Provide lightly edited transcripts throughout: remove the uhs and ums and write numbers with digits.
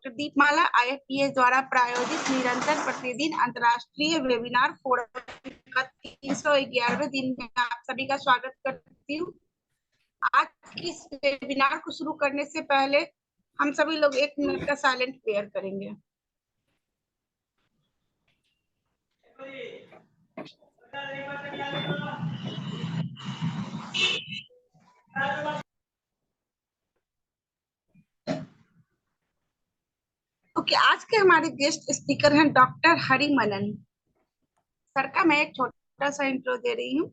Doctor दीपमाला IFPH द्वारा प्रायोजित निरंतर प्रतिदिन अंतर्राष्ट्रीय वेबिनार फोरम का 311वें दिन में आप सभी का स्वागत करती हूँ। आज की इस वेबिनार को शुरू करने से पहले हम सभी लोग 1 मिनट का साइलेंट प्रेयर करेंगे। ओके, आज के हमारे गेस्ट स्पीकर हैं डॉक्टर हरिमनन सर का मैं एक छोटा सा इंट्रो दे रही हूँ।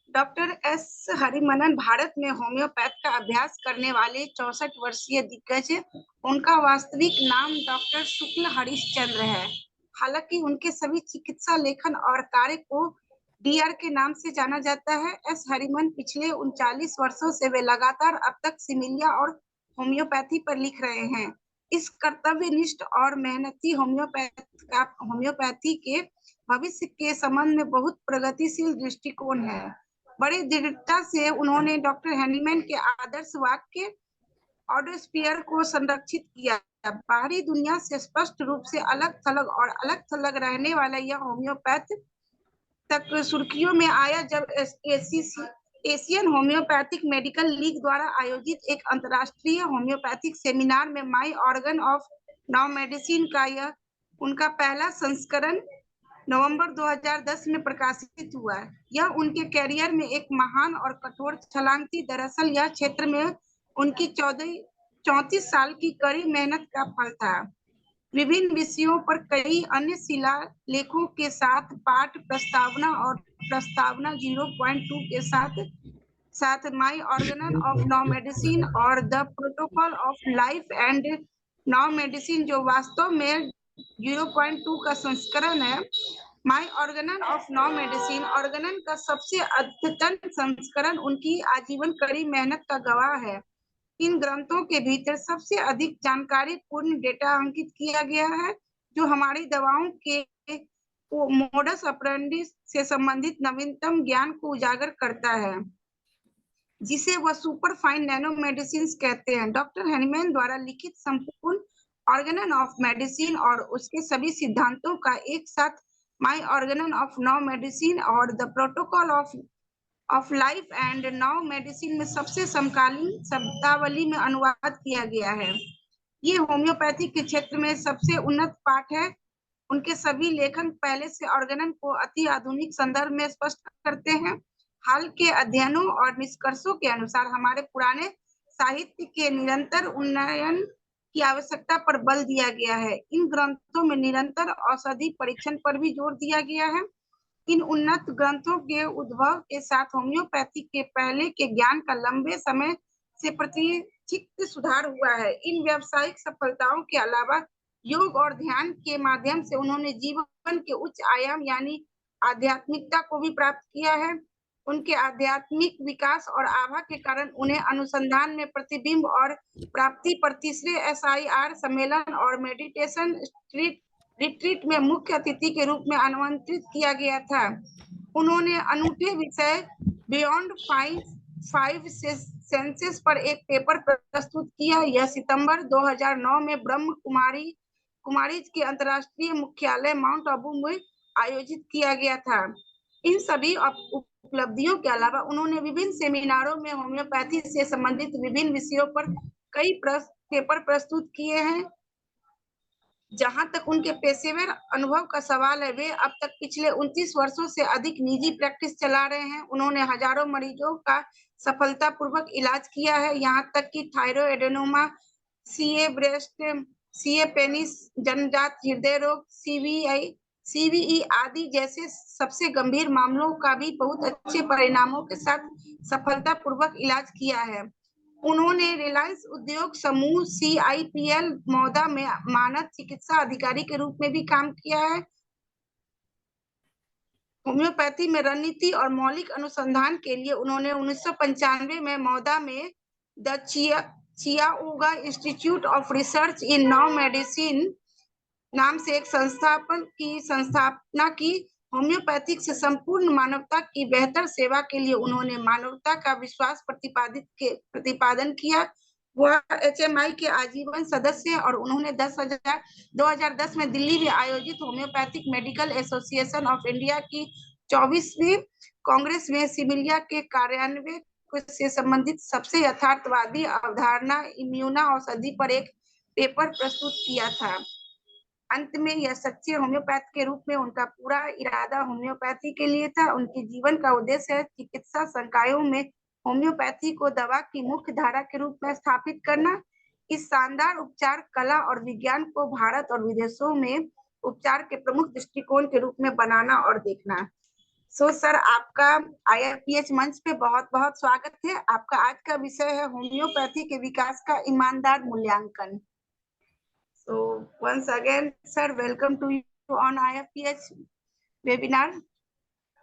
डॉक्टर एस हरिमनन भारत में होम्योपैथ का अभ्यास करने वाले 64 वर्षीय दिग्गज हैं। उनका वास्तविक नाम डॉक्टर शुक्ल हरिश्चंद्र है। हालांकि उनके सभी चिकित्सा लेखन और कार्य को DR के नाम से जाना जाता है। एस हरिमन पिछले 39 वर्षों से वे लगातार अब तक सिमिलिया और होम्योपैथी पर लिख रहे हैं। इस कर्तव्यनिष्ठ और मेहनती होम्योपैथी के भविष्य के संबंध में बहुत प्रगतिशील दृष्टिकोण है। बड़ी दृढ़ता से उन्होंने डॉक्टर हरिमन के आदर्श वाक्य ऑडोस्फीयर को संरक्षित किया। बाहरी दुनिया से स्पष्ट रूप से अलग थलग रहने वाला यह होम्योपैथ तक सुर्खियों में आया जब एशियन होम्योपैथिक मेडिकल लीग द्वारा आयोजित एक अंतर्राष्ट्रीय होम्योपैथिक सेमिनार में माई ऑर्गन ऑफ नाउ मेडिसिन का यह उनका पहला संस्करण नवंबर 2010 में प्रकाशित हुआ। यह उनके कैरियर में एक महान और कठोर छलांग थी। दरअसल यह क्षेत्र में उनकी 34 साल की कड़ी मेहनत का फल था। विभिन्न विषयों पर कई अन्य शिलालेखों के साथ पाठ प्रस्तावना और प्रस्तावना 0.2 के साथ my organon of nano medicine और the protocol of life and nano medicine जो वास्तव में 0.2 का संस्करण है। My organon of nano medicine organon का सबसे अद्यतन संस्करण उनकी आजीवन कड़ी मेहनत का गवाह है। इन ग्रंथों के भीतर सबसे अधिक जानकारी पूर्ण डेटा अंकित किया गया है जो हमारी दवाओं के मोडस ऑपरेंडी से संबंधित नवीनतम ज्ञान को उजागर करता है, जिसे वह सुपर फाइन नैनो मेडिसिन कहते हैं। डॉक्टर हरिमन द्वारा लिखित संपूर्ण ऑर्गन ऑफ मेडिसिन और उसके सभी सिद्धांतों का एक साथ my organon of nano medicine और the protocol of life and nano medicine में सबसे समकालीन शब्दावली में अनुवाद किया गया है। ये होम्योपैथी के क्षेत्र में सबसे उन्नत पाठ है। उनके सभी लेखन पहले से ऑर्गन को अति आधुनिक संदर्भ में स्पष्ट करते हैं। हाल के अध्ययनों और निष्कर्षों के अनुसार हमारे पुराने साहित्य के निरंतर उन्नयन की आवश्यकता पर बल दिया गया है। इन ग्रंथों में निरंतर औषधि परीक्षण पर भी जोर दिया गया है। इन उन्नत ग्रंथों के उद्भव के साथ होम्योपैथी के पहले के ज्ञान का लंबे समय से प्रतीक्षित सुधार हुआ है। इन व्यावसायिक सफलताओं के अलावा योग और ध्यान के माध्यम से उन्होंने जीवन के उच्च आयाम यानी आध्यात्मिकता को भी प्राप्त किया है। उनके आध्यात्मिक विकास और आभा के कारण उन्हें अनुसंधान में प्रतिबिंब और प्राप्ति पर तीसरे SIR सम्मेलन और मेडिटेशन रिट्रीट में मुख्य अतिथि के रूप में आमंत्रित किया गया था। उन्होंने अनूठे विषय बियॉन्ड 5 सेंसेस पर एक पेपर प्रस्तुत किया। यह सितंबर 2009 में ब्रह्म कुमारी के अंतर्राष्ट्रीय मुख्यालय माउंट आबू में आयोजित किया गया था। इन सभी उपलब्धियों के अलावा उन्होंने विभिन्न सेमिनारों में होम्योपैथी से संबंधित विभिन्न विषयों पर कई पेपर प्रस्तुत किए हैं। जहां तक उनके पेशेवर अनुभव का सवाल है, वे अब तक पिछले 29 वर्षों से अधिक निजी प्रैक्टिस चला रहे हैं। उन्होंने हजारों मरीजों का सफलतापूर्वक इलाज किया है, यहां तक कि thyroid adenoma, CA breast, CA penis, जन्मजात हृदय रोग, CVE आदि जैसे सबसे गंभीर मामलों का भी बहुत अच्छे परिणामों के साथ सफलतापूर्वक इलाज किया है। उन्होंने रिलायंस उद्योग समूह CIPL मौदा में मानद चिकित्सा अधिकारी के रूप में भी काम किया है। होम्योपैथी में रणनीति और मौलिक अनुसंधान के लिए उन्होंने 1995 में मौदा में द चियाओगा institute of research in nano medicine नाम से एक स्थापना की। होम्योपैथिक से संपूर्ण मानवता की बेहतर सेवा के लिए उन्होंने मानवता का विश्वास प्रतिपादन किया। वह HMI के आजीवन सदस्य हैं और उन्होंने 2010 में दिल्ली में आयोजित homeopathic medical association of India की 24वीं कांग्रेस में सिमिलिया के कार्यान्वयन से संबंधित सबसे यथार्थवादी अवधारणा इम्यूना औषधि पर एक पेपर प्रस्तुत किया था। अंत में यह सच्चे होम्योपैथ के रूप में उनका पूरा इरादा होम्योपैथी के लिए था। उनके जीवन का उद्देश्य है चिकित्सा संकायों में होम्योपैथी को दवा की मुख्य धारा के रूप में स्थापित करना। इस शानदार उपचार कला और विज्ञान को भारत और विदेशों में उपचार के प्रमुख दृष्टिकोण के रूप में बनाना और देखना। सर, आपका IFPH मंच पे बहुत बहुत स्वागत है। आपका आज का विषय है होम्योपैथी के विकास का ईमानदार मूल्यांकन। So once again, sir, welcome to you on IFPH webinar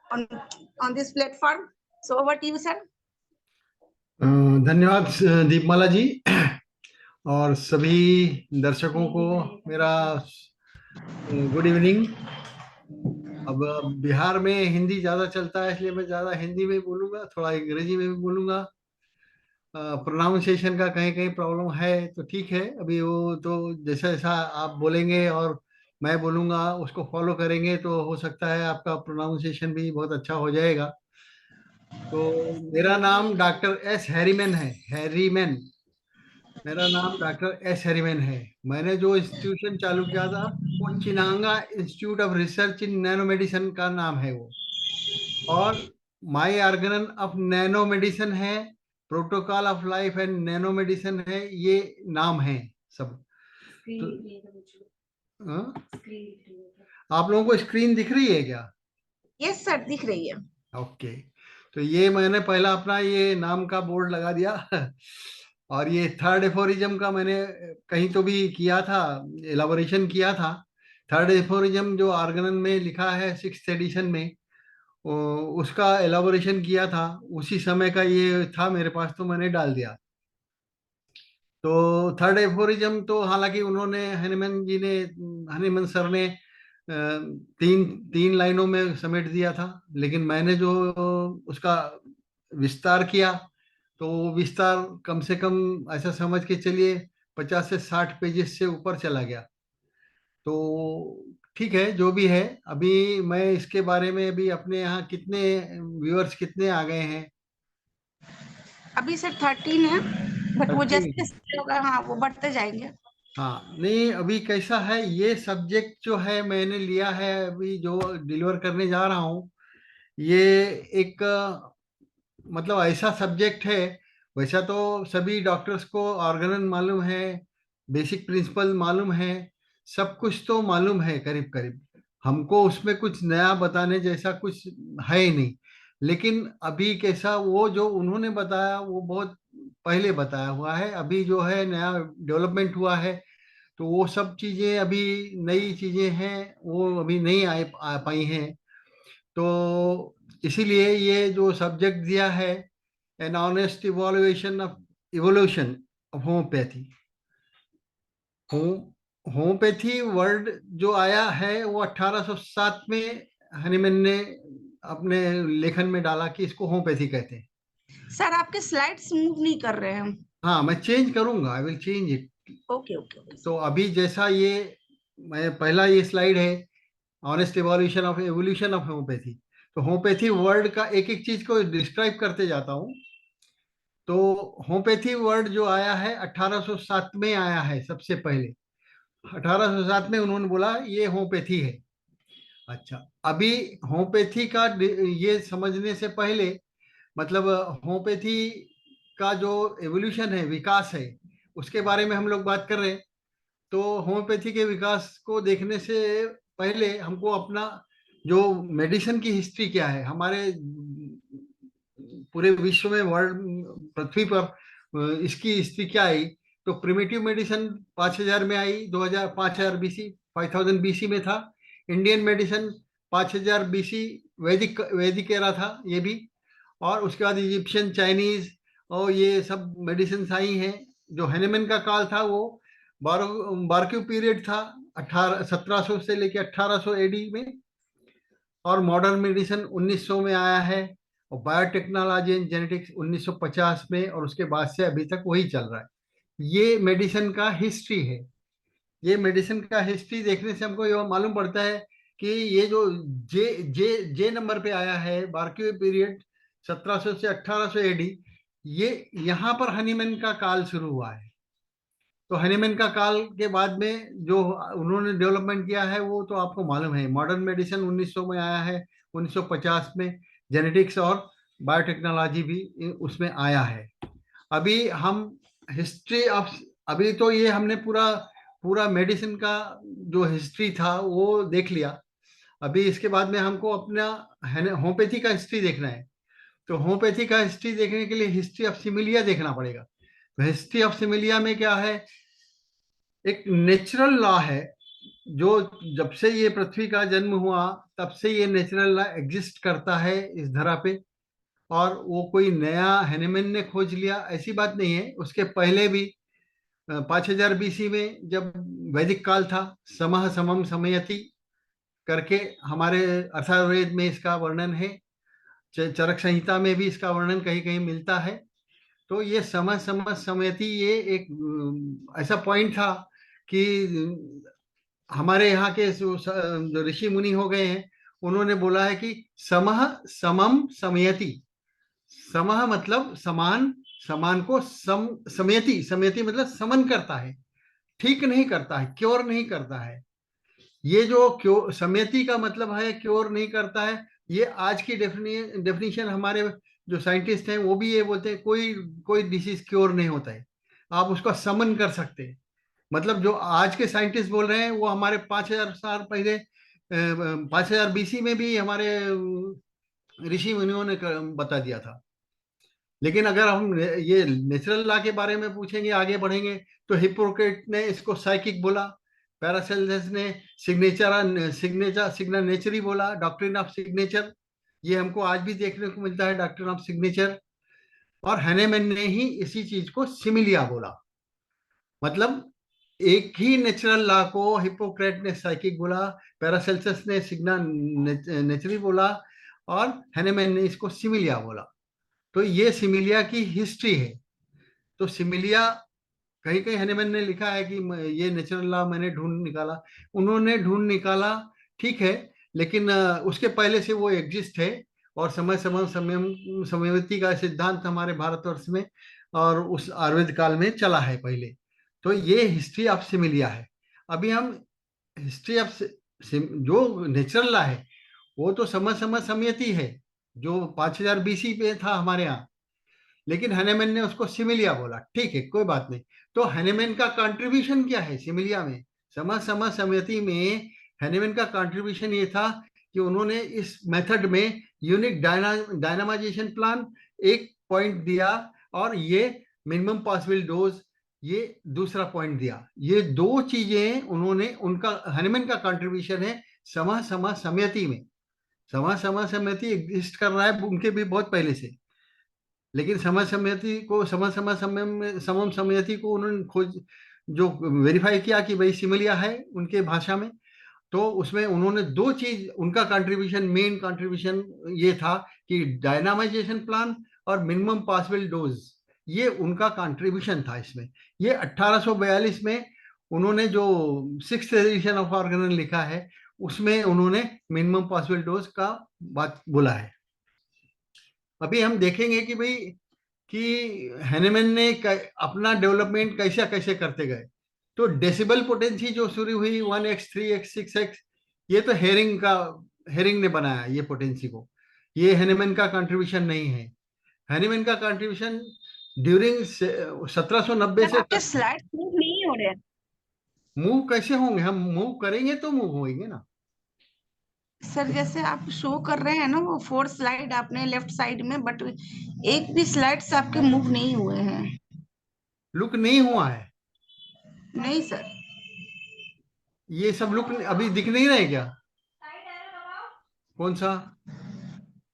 on this platform. So over to you, sir. धन्यवाद दीपमाला जी और सभी दर्शकों को मेरा गुड इवनिंग। अब बिहार में हिंदी ज्यादा चलता है इसलिए मैं ज्यादा हिंदी में बोलूंगा, थोड़ा अंग्रेजी में भी बोलूंगा। प्रोनाउंसिएशन का कहीं कहीं प्रॉब्लम है तो ठीक है, अभी वो तो जैसा जैसा आप बोलेंगे और मैं बोलूंगा उसको फॉलो करेंगे तो हो सकता है आपका प्रोनाउंसिएशन भी बहुत अच्छा हो जाएगा। तो मेरा नाम डॉक्टर एस हैरीमैन है। हैरीमैन, मेरा नाम डॉक्टर एस हैरीमैन है। मैंने जो इंस्टीट्यूशन चालू किया था वो चिनांगा institute of research in nano medicine का नाम है वो, और my organon of nano medicine है, protocol of life and nano medicine है, ये नाम है सब। तो, आप लोगों को स्क्रीन दिख रही है क्या? यस सर, दिख रही है। ओके, तो ये मैंने पहला अपना ये नाम का बोर्ड लगा दिया और ये थर्ड एफोरिज्म का मैंने कहीं तो भी किया था, एलाबोरेशन किया था। थर्ड एफोरिज्म जो ऑर्गेनन में लिखा है 6th एडिशन में, उसका एलाबोरेशन किया था। उसी समय का ये था मेरे पास तो मैंने डाल दिया। तो थर्ड एफोरिज्म तो हालांकि उन्होंने हनीमन सर ने तीन तीन लाइनों में समेट दिया था, लेकिन मैंने जो उसका विस्तार किया तो वो विस्तार कम से कम ऐसा समझ के चलिए 50 से 60 पेजेस से ऊपर चला गया। तो ठीक है, जो भी है। अभी मैं इसके बारे में अभी अपने यहाँ कितने व्यूअर्स कितने आ गए हैं? अभी सर 13 है, बट वो 13 जैसे जैसे होगा, हाँ, वो बढ़ते जाएंगे। हाँ, नहीं अभी कैसा है ये सब्जेक्ट जो है मैंने लिया है, अभी जो डिलीवर करने जा रहा हूँ, ये एक मतलब ऐसा सब्जेक्ट है। वैसा तो सभी डॉक्टर्स को ऑर्गेनन मालूम है, बेसिक प्रिंसिपल मालूम है, सब कुछ तो मालूम है करीब करीब। हमको उसमें कुछ नया बताने जैसा कुछ है ही नहीं। लेकिन अभी कैसा, वो जो उन्होंने बताया वो बहुत पहले बताया हुआ है, अभी जो है नया डेवलपमेंट हुआ है। तो वो सब चीजें अभी नई चीजें हैं, वो अभी नहीं आ पाई हैं। तो इसीलिए ये जो सब्जेक्ट दिया है, an honest evolution of evolution of homeopathy. Homeopathy word जो आया है वो 1807 में हनीमैन ने अपने लेखन में डाला कि इसको होम्योपैथी कहते हैं। सर, आपके स्लाइड्स मूव नहीं कर रहे हैं। हाँ, मैं चेंज करूंगा, I will change it. Okay okay. तो अभी जैसा ये मैं पहला ये स्लाइड है honest evolution of evolution of homeopathy. तो होम्योपैथी वर्ड का एक एक चीज को डिस्क्राइब करते जाता हूँ। तो होम्योपैथी वर्ड जो आया है 1807 में आया है सबसे पहले। 1807 में उन्होंने बोला ये होम्योपैथी है। अच्छा, अभी होम्योपैथी का ये समझने से पहले, मतलब होम्योपैथी का जो एवोल्यूशन है, विकास है, उसके बारे में हम लोग बात कर रहे हैं। तो होम्योपैथी के विकास को देखने से पहले हमको अपना जो मेडिसिन की हिस्ट्री क्या है हमारे पूरे विश्व में, वर्ल्ड पृथ्वी पर इसकी हिस्ट्री क्या आई। तो प्रिमिटिव मेडिसिन 5000 में आई, 2000 5000 बीसी 5000 बीसी में था। इंडियन मेडिसिन 5000 बीसी वैदिक वैदिक एरा था ये भी। और उसके बाद इजिप्शियन, चाइनीज और ये सब मेडिसिन आई हैं। जो हैनेमन का काल था वो बारक्यू पीरियड था, 1700 से लेके 1800 एडी में। और मॉडर्न मेडिसिन 1900 में आया है, और बायोटेक्नोलॉजी एंड जेनेटिक्स 1950 में, और उसके बाद से अभी तक वही चल रहा है। ये मेडिसिन का हिस्ट्री है। ये मेडिसिन का हिस्ट्री देखने से हमको ये मालूम पड़ता है कि ये जो जे जे जे नंबर पे आया है बारहवीं पीरियड 1700 से 1800 एडी, ये यहाँ पर हनीमैन का काल शुरू हुआ है। तो हनीमैन का काल के बाद में जो उन्होंने डेवलपमेंट किया है वो तो आपको मालूम है। मॉडर्न मेडिसिन 1900 में आया है, 1950 में जेनेटिक्स और बायोटेक्नोलॉजी भी उसमें आया है। अभी हम हिस्ट्री ऑफ, अभी तो ये हमने पूरा पूरा मेडिसिन का जो हिस्ट्री था वो देख लिया। अभी इसके बाद में हमको अपना होम्योपैथी का हिस्ट्री देखना है। तो होम्योपैथी का हिस्ट्री देखने के लिए हिस्ट्री ऑफ सिमिलिया देखना पड़ेगा। तो हिस्ट्री ऑफ सिमिलिया में क्या है, एक नेचुरल लॉ है जो जब से ये पृथ्वी का जन्म हुआ तब से ये नेचुरल लॉ एग्जिस्ट करता है इस धरा पे। और वो कोई नया हैनेमैन ने खोज लिया ऐसी बात नहीं है, उसके पहले भी 5000 बीसी में जब वैदिक काल था, समः समम समयति करके हमारे अथर्ववेद में इसका वर्णन है, चरक संहिता में भी इसका वर्णन कहीं कहीं मिलता है। तो ये समय समय समयति ये एक ऐसा पॉइंट था कि हमारे यहाँ के जो ऋषि मुनि हो गए हैं उन्होंने बोला है कि समः समम समयति। समः मतलब समान, समान को समयति, समयति मतलब समन करता है, ठीक नहीं करता है, क्योर नहीं करता है। ये जो क्योर समयति का मतलब है क्योर नहीं करता है, ये आज की डेफिनेशन हमारे जो साइंटिस्ट हैं वो भी ये बोलते हैं कोई कोई डिसीज क्योर नहीं होता है, आप उसको समन कर सकते हैं। मतलब जो आज के साइंटिस्ट बोल रहे हैं वो हमारे 5000 साल पहले 5000 बीसी में भी हमारे ऋषि मुनियों ने बता दिया था। लेकिन अगर हम ये नेचुरल लॉ के बारे में पूछेंगे, आगे बढ़ेंगे, तो हिप्पोक्रेट ने इसको साइकिक बोला, पैरासेल्सस ने सिग्नेचर सिग्नेचर सिग्नेचरी बोला, डॉक्ट्रिन ऑफ सिग्नेचर, ये हमको आज भी देखने को मिलता है डॉक्ट्रिन ऑफ सिग्नेचर। और हैनेमैन ने ही इसी चीज को सिमिलिया बोला। मतलब एक ही नेचुरल लॉ को हिप्पोक्रेट ने साइकिक बोला, पैरासेल्सस ने सिग्ना नेचुरी बोला और हैनेमैन ने इसको सिमिलिया बोला। तो ये सिमिलिया की हिस्ट्री है। तो सिमिलिया कहीं कहीं हनीमैन ने लिखा है कि ये नेचुरल लॉ मैंने ढूंढ निकाला, उन्होंने ढूंढ निकाला, ठीक है, लेकिन उसके पहले से वो एग्जिस्ट है। और समय समय समयवती का सिद्धांत हमारे भारतवर्ष में और उस आयुर्वेद काल में चला है पहले। तो ये हिस्ट्री ऑफ सिमिलिया है। अभी हम हिस्ट्री ऑफ जो नेचुरल लॉ है वो तो समय समय समयती है जो 5000 बीसी पे था हमारे यहाँ, लेकिन हनेमैन ने उसको सिमिलिया बोला, ठीक है कोई बात नहीं। तो हनेमैन का कंट्रीब्यूशन क्या है सिमिलिया में, समा समा समयति में हनेमैन का कंट्रीब्यूशन ये था कि उन्होंने इस मेथड में यूनिक डायनामाइजेशन प्लान एक पॉइंट दिया और ये मिनिमम पॉसिबल डोज ये दूसरा पॉइंट दिया। ये दो चीजें उन्होंने, उनका हनेमैन का कंट्रीब्यूशन है समा समा समयति में। समा समा समयति एग्जिस्ट कर रहा है उनके भी बहुत पहले से, लेकिन समय समयति को समय समय समय में समम समयति को उन्होंने खोज जो वेरीफाई किया कि भाई सिमिलिया है उनके भाषा में। तो उसमें उन्होंने दो चीज, उनका कंट्रीब्यूशन, मेन कंट्रीब्यूशन ये था कि डायनामाइजेशन प्लान और मिनिमम पॉसिबल डोज, ये उनका कंट्रीब्यूशन था इसमें। ये 1842 में उन्होंने जो 6th एडिशन ऑफ ऑर्गेनल लिखा है उसमें उन्होंने मिनिमम पॉसिबल डोज का बात बोला है। अभी हम देखेंगे कि भाई कि हैनेमैन ने अपना डेवलपमेंट कैसे कैसे करते गए। तो डेसिबल पोटेंसी जो शुरू हुई 1x 3x 6x, ये तो हेरिंग ने बनाया ये पोटेंसी को, ये हैनेमैन का कंट्रीब्यूशन नहीं है। हैनेमैन का कंट्रीब्यूशन ड्यूरिंग 1790 सर से आपके स्लाइड मूव नहीं हो रहे हैं। मूव कैसे होंगे, हम मूव करेंगे तो मूव होंगे ना। सर जैसे आप शो कर रहे हैं ना वो 4 स्लाइड आपने लेफ्ट साइड में, बट एक भी स्लाइड्स आपके मूव नहीं हुए हैं। लुक नहीं हुआ है, नहीं सर। ये सब लुक अभी दिख नहीं रहे क्या, कौन सा।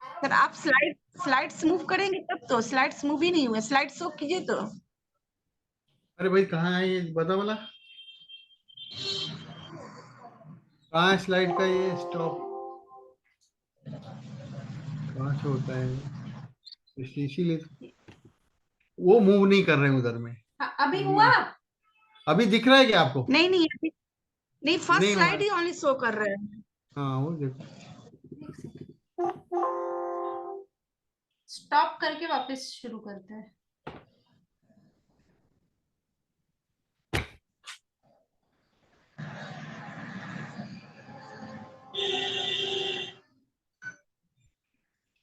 सर आप स्लाइड्स मूव करेंगे तब तो, स्लाइड्स मूव ही नहीं हुए, स्लाइड शो कीजिए तो। अरे भाई कहाँ है ये बता बोला, कहाँ है स्लाइड का ये स्टॉप, कहाँ से होता है इसीलिए वो मूव नहीं कर रहे हैं उधर में। अभी हुआ? अभी दिख रहा है क्या आपको? नहीं नहीं अभी नहीं, फर्स्ट नहीं हुआ स्लाइड है। ही ओनली शो कर रहे हैं। हाँ वो देखो। स्टॉप करके वापस शुरू करते हैं।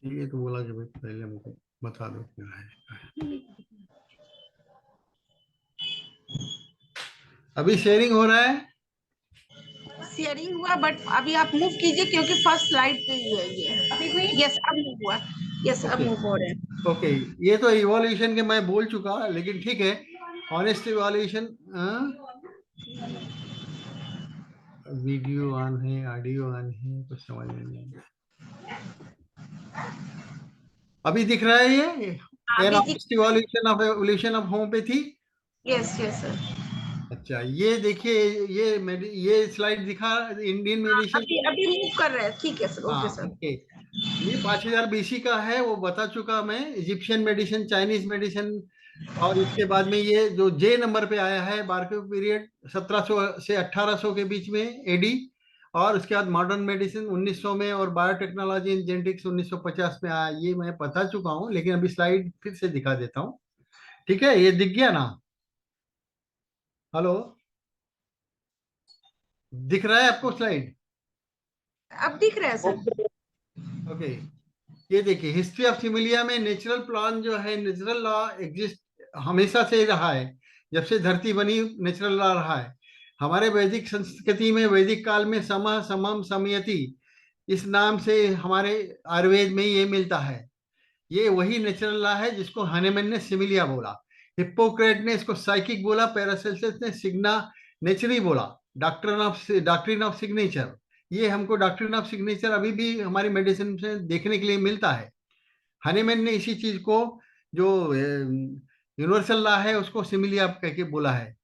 ये तो बोला कि भाई पहले हमको बता दो क्या है। अभी शेयरिंग हो रहा है। शेयरिंग हुआ बट अभी आप मूव कीजिए क्योंकि फर्स्ट स्लाइड पे ही है ये। अभी हुई? यस अब मूव हुआ। यस अब ओके मूव हो रहे हैं। ओके, ये तो इवोल्यूशन के मैं बोल चुका, लेकिन ठीक है। Honest evolution. वीडियो ऑन है, ऑडियो ऑन है, कुछ समझ में नहीं आ रहा। अभी दिख रहा है ये एन अभी जी। Honest evolution of evolution of homeopathy. Yes yes sir. अच्छा ये देखिए, ये स्लाइड दिखा इंडियन मेडिसिन। अभी अभी मूव कर रहे हैं, ठीक है सर, ओके हाँ सर। ओके। ये 5000 बीसी का है, वो बता चुका मैं। Egyptian medicine, Chinese medicine. और इसके बाद में ये जो जे नंबर पे आया है, बारको पीरियड 1700 से 1800 के बीच में एडी। और उसके बाद मॉडर्न मेडिसिन 1900 में, और बायोटेक्नोलॉजी एंड जेनेटिक्स 1950 में आया। ये मैं बता चुका हूँ, लेकिन अभी स्लाइड फिर से दिखा देता हूँ। ठीक है, ये दिख गया ना? हेलो, दिख रहा है आपको स्लाइड? अब दिख रहा है सर। ओके। ये देखिए, हिस्ट्री ऑफ सिमिलिया में नेचुरल प्लान जो है, नेचुरल लॉ एग्जिस्ट हमेशा से रहा है। जब से धरती बनी नेचुरल लॉ रहा है। हमारे वैदिक संस्कृति में, वैदिक काल में समः समम समयति इस नाम से हमारे आयुर्वेद में ये मिलता है। ये वही नेचुरल लॉ है जिसको हनेमन ने सिमिलिया बोला। हिप्पोक्रेट ने इसको साइकिक बोला, पैरासेल्सस ने सिग्ना नेचुरी बोला। Doctrine of signature. ये हमको डॉक्ट्रिन ऑफ सिग्नेचर अभी भी हमारी मेडिसिन से देखने के लिए मिलता है। हनीमैन ने इसी चीज को, जो यूनिवर्सल लॉ है, उसको सिमिलिया कह के बोला है।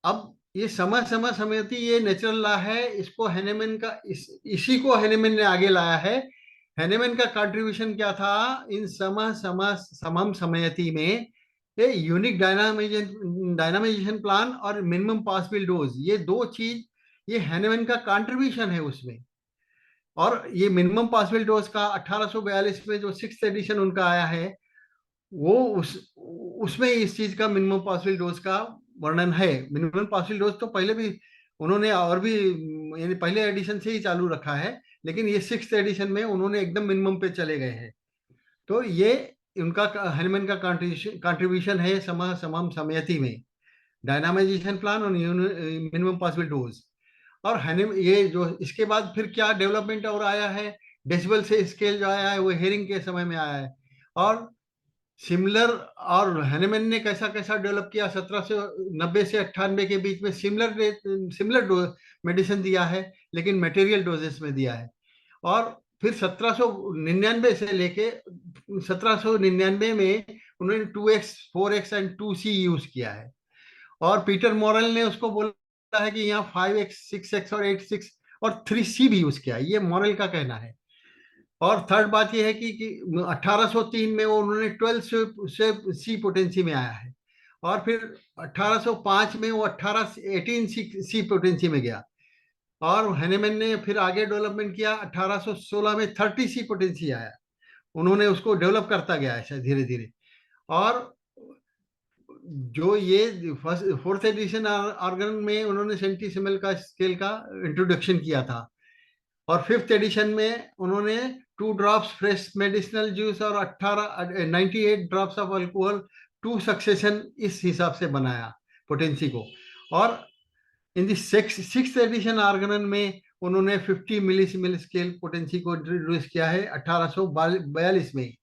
अब ये समय समय समयति ये नेचुरल लॉ है, इसको हैनेमैन का इसी को हैनेमैन ने आगे लाया है। हैनेमैन का कंट्रीब्यूशन क्या था? इन समय समय समम समयति में ये यूनिक डायनामाइजेशन प्लान और मिनिमम पॉसिबल डोज, ये दो चीज, ये हैनेमैन का कंट्रीब्यूशन है उसमें। और ये मिनिमम पॉसिबल डोज का 1842 में जो 6th एडिशन उनका आया है, वो उसमें इस चीज का मिनिमम पॉसिबल डोज का वर्णन है। मिनिमम पॉसिबल डोज तो पहले भी उन्होंने और भी, यानी पहले एडिशन से ही चालू रखा है, लेकिन ये 6th एडिशन में उन्होंने एकदम मिनिमम पे चले गए हैं। तो ये उनका हनीमैन का कंट्रीब्यूशन है सम समम समयति में, डायनामाइजेशन प्लान और मिनिमम पॉसिबल डोज। और ये जो इसके बाद फिर क्या डेवलपमेंट और आया है, डेसिबल से स्केल जो आया है वो हेरिंग के समय में आया है। और सिमिलर, और हैनेमैन ने कैसा कैसा डेवलप किया 1790 से 98 के बीच में, सिमिलर मेडिसिन दिया है, लेकिन मटेरियल डोजेस में दिया है। और फिर 1799 से लेके 1799 में उन्होंने 2x 4x and 2c use किया है। और पीटर मॉरल ने उसको बोला है कि यहाँ 5x 6x और 8x और 3c भी यूज किया है, ये मॉरल का कहना है। और थर्ड बात यह है कि 1803 में वो उन्होंने 12 से सी पोटेंसी में आया है। और फिर 1805 में वो 18 सी पोटेंसी में गया। और हैनेमैन ने फिर आगे डेवलपमेंट किया, 1816 में 30 सी पोटेंसी आया। उन्होंने उसको डेवलप करता गया ऐसा धीरे धीरे। और जो ये फोर्थ एडिशन ऑर्गन में उन्होंने सेंटीसिमल का स्केल का इंट्रोडक्शन किया था। और 5th एडिशन में उन्होंने 2 ड्रॉप्स फ्रेश मेडिसिनल जूस और 98 ड्रॉप्स ऑफ अल्कोहल 2 सक्सेशन इस हिसाब से बनाया पोटेंसी को। और इन दी 6th एडिशन ऑर्गन में उन्होंने 50 मिलीसिमल स्केल पोटेंसी को इंट्रोड्यूस किया है 1842 में।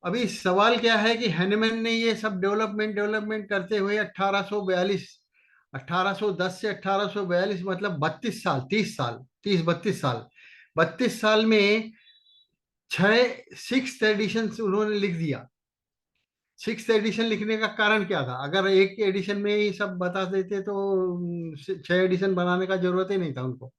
अभी सवाल क्या है कि हैनेमैन ने ये सब डेवलपमेंट करते हुए 1842, 1810 से 1842 मतलब 32 साल, 30 साल, 32 साल, 32 साल में 6 एडिशन उन्होंने लिख दिया। 6th एडिशन लिखने का कारण क्या था? अगर एक एडिशन में ही सब बता देते तो 6 एडिशन बनाने का जरूरत ही नहीं था उनको।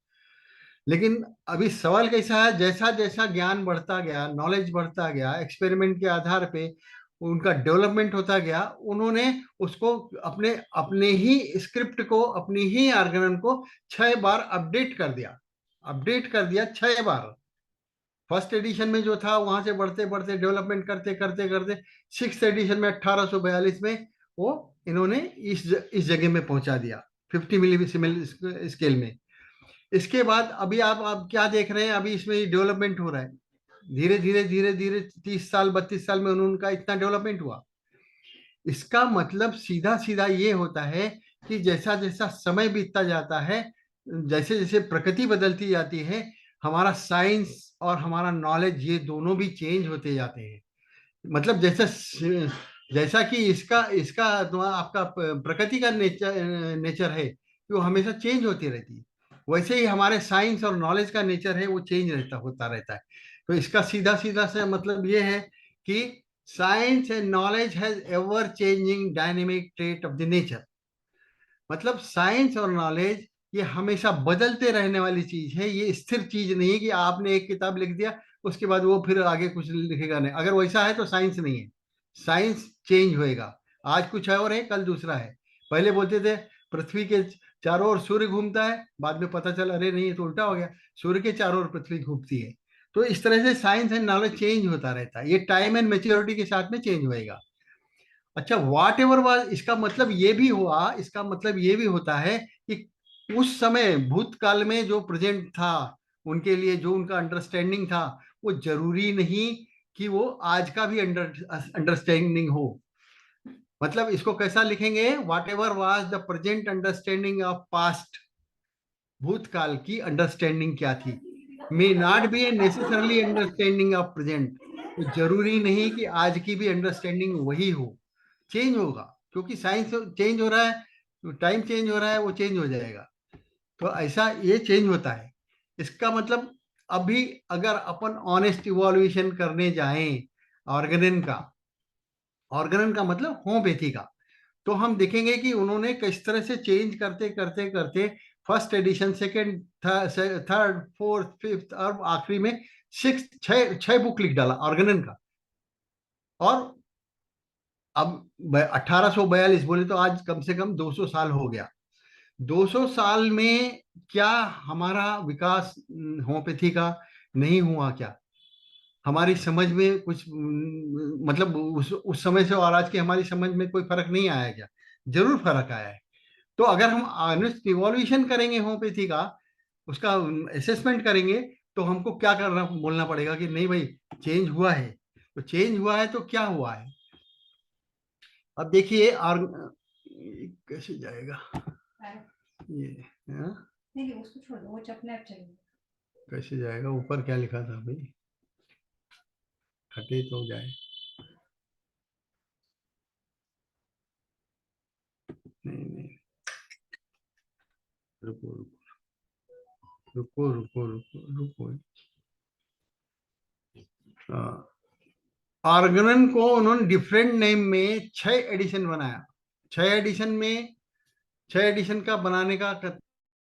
लेकिन अभी सवाल कैसा है, जैसा जैसा ज्ञान बढ़ता गया, नॉलेज बढ़ता गया, एक्सपेरिमेंट के आधार पे उनका डेवलपमेंट होता गया, उन्होंने उसको अपने अपने ही स्क्रिप्ट को, अपनी ही आर्गनन को 6 बार अपडेट कर दिया 6 बार। फर्स्ट एडिशन में जो था वहां से बढ़ते बढ़ते डेवलपमेंट करते करते करते 6th एडिशन में 1842 में वो इन्होंने इस जगह में पहुंचा दिया 50 मिली स्केल में। इसके बाद अभी आप क्या देख रहे हैं, अभी इसमें डेवलपमेंट हो रहा है धीरे धीरे धीरे धीरे। 30 साल 32 साल में उनका इतना डेवलपमेंट हुआ। इसका मतलब सीधा सीधा ये होता है कि जैसा जैसा समय बीतता जाता है, जैसे जैसे प्रकृति बदलती जाती है, हमारा साइंस और हमारा नॉलेज ये दोनों भी चेंज होते जाते हैं। मतलब जैसा कि इसका इसका आपका प्रकृति का नेचर है कि वो हमेशा चेंज होती रहती है, वैसे ही हमारे साइंस और नॉलेज का नेचर है वो चेंज होता रहता है। तो इसका सीधा सीधा से मतलब ये है कि science and knowledge has ever changing dynamic trait of the nature. मतलब साइंस और नॉलेज ये हमेशा बदलते रहने वाली चीज है, ये स्थिर चीज नहीं है कि आपने एक किताब लिख दिया उसके बाद वो फिर आगे कुछ लिखेगा नहीं। अगर वैसा है तो साइंस नहीं है। साइंस चेंज होएगा, आज कुछ है और है कल दूसरा है। पहले बोलते थे पृथ्वी के चारों ओर सूर्य घूमता है, बाद में पता चला अरे नहीं ये तो उल्टा हो गया, सूर्य के चारों ओर पृथ्वी घूमती है। तो इस तरह से साइंस एंड नॉलेज चेंज होता रहता है, ये टाइम एंड मेच्योरिटी के साथ में चेंज होएगा। अच्छा, वाट एवर वाज, इसका मतलब ये भी हुआ, इसका मतलब ये भी होता है कि उस समय भूतकाल में जो प्रेजेंट था उनके लिए, जो उनका अंडरस्टैंडिंग था, वो जरूरी नहीं कि वो आज का भी अंडरस्टैंडिंग हो। मतलब इसको कैसा लिखेंगे, whatever was the present understanding of past, भूतकाल की अंडरस्टैंडिंग क्या थी, may not be a necessarily understanding of present. तो जरूरी नहीं कि आज की भी अंडरस्टैंडिंग वही हो, चेंज होगा क्योंकि साइंस चेंज हो रहा है, तो टाइम चेंज हो रहा है, वो चेंज हो जाएगा। तो ऐसा ये चेंज होता है। इसका मतलब अभी अगर अपन ऑनेस्ट इवोल्यूशन करने जाएं ऑर्गेनन का, ऑर्गेनन का मतलब होम्योपैथी का, तो हम देखेंगे कि उन्होंने किस तरह से चेंज करते करते करते first edition, second, third, fourth, fifth और आखिरी में सिक्स, छह बुक लिख डाला ऑर्गेनन का। और अब 1842 बोले तो आज कम से कम 200 साल हो गया। 200 साल में क्या हमारा विकास होम्योपैथी का नहीं हुआ क्या? हमारी समझ में कुछ मतलब उस समय से और आज की हमारी समझ में कोई फर्क नहीं आया क्या? जरूर फर्क आया है। तो अगर हम ऑनेस्ट इवोल्यूशन करेंगे होम्योपैथी का, उसका असेसमेंट करेंगे, तो हमको क्या करना, बोलना पड़ेगा कि नहीं भाई चेंज हुआ है। तो चेंज हुआ है तो क्या हुआ है? अब देखिए और कैसे जाएगा ये, हाँ? नहीं उसको छोड़ दो, वो अपने आप चलेगा। कैसे जाएगा? ऊपर क्या लिखा था भाई, हटे तो जाए। नहीं नहीं, रुको रुको रुको रुको रुको रुको। ऑर्गेनन को उन्होंने डिफरेंट नेम में 6 एडिशन बनाया। 6 एडिशन में, 6 एडिशन का बनाने का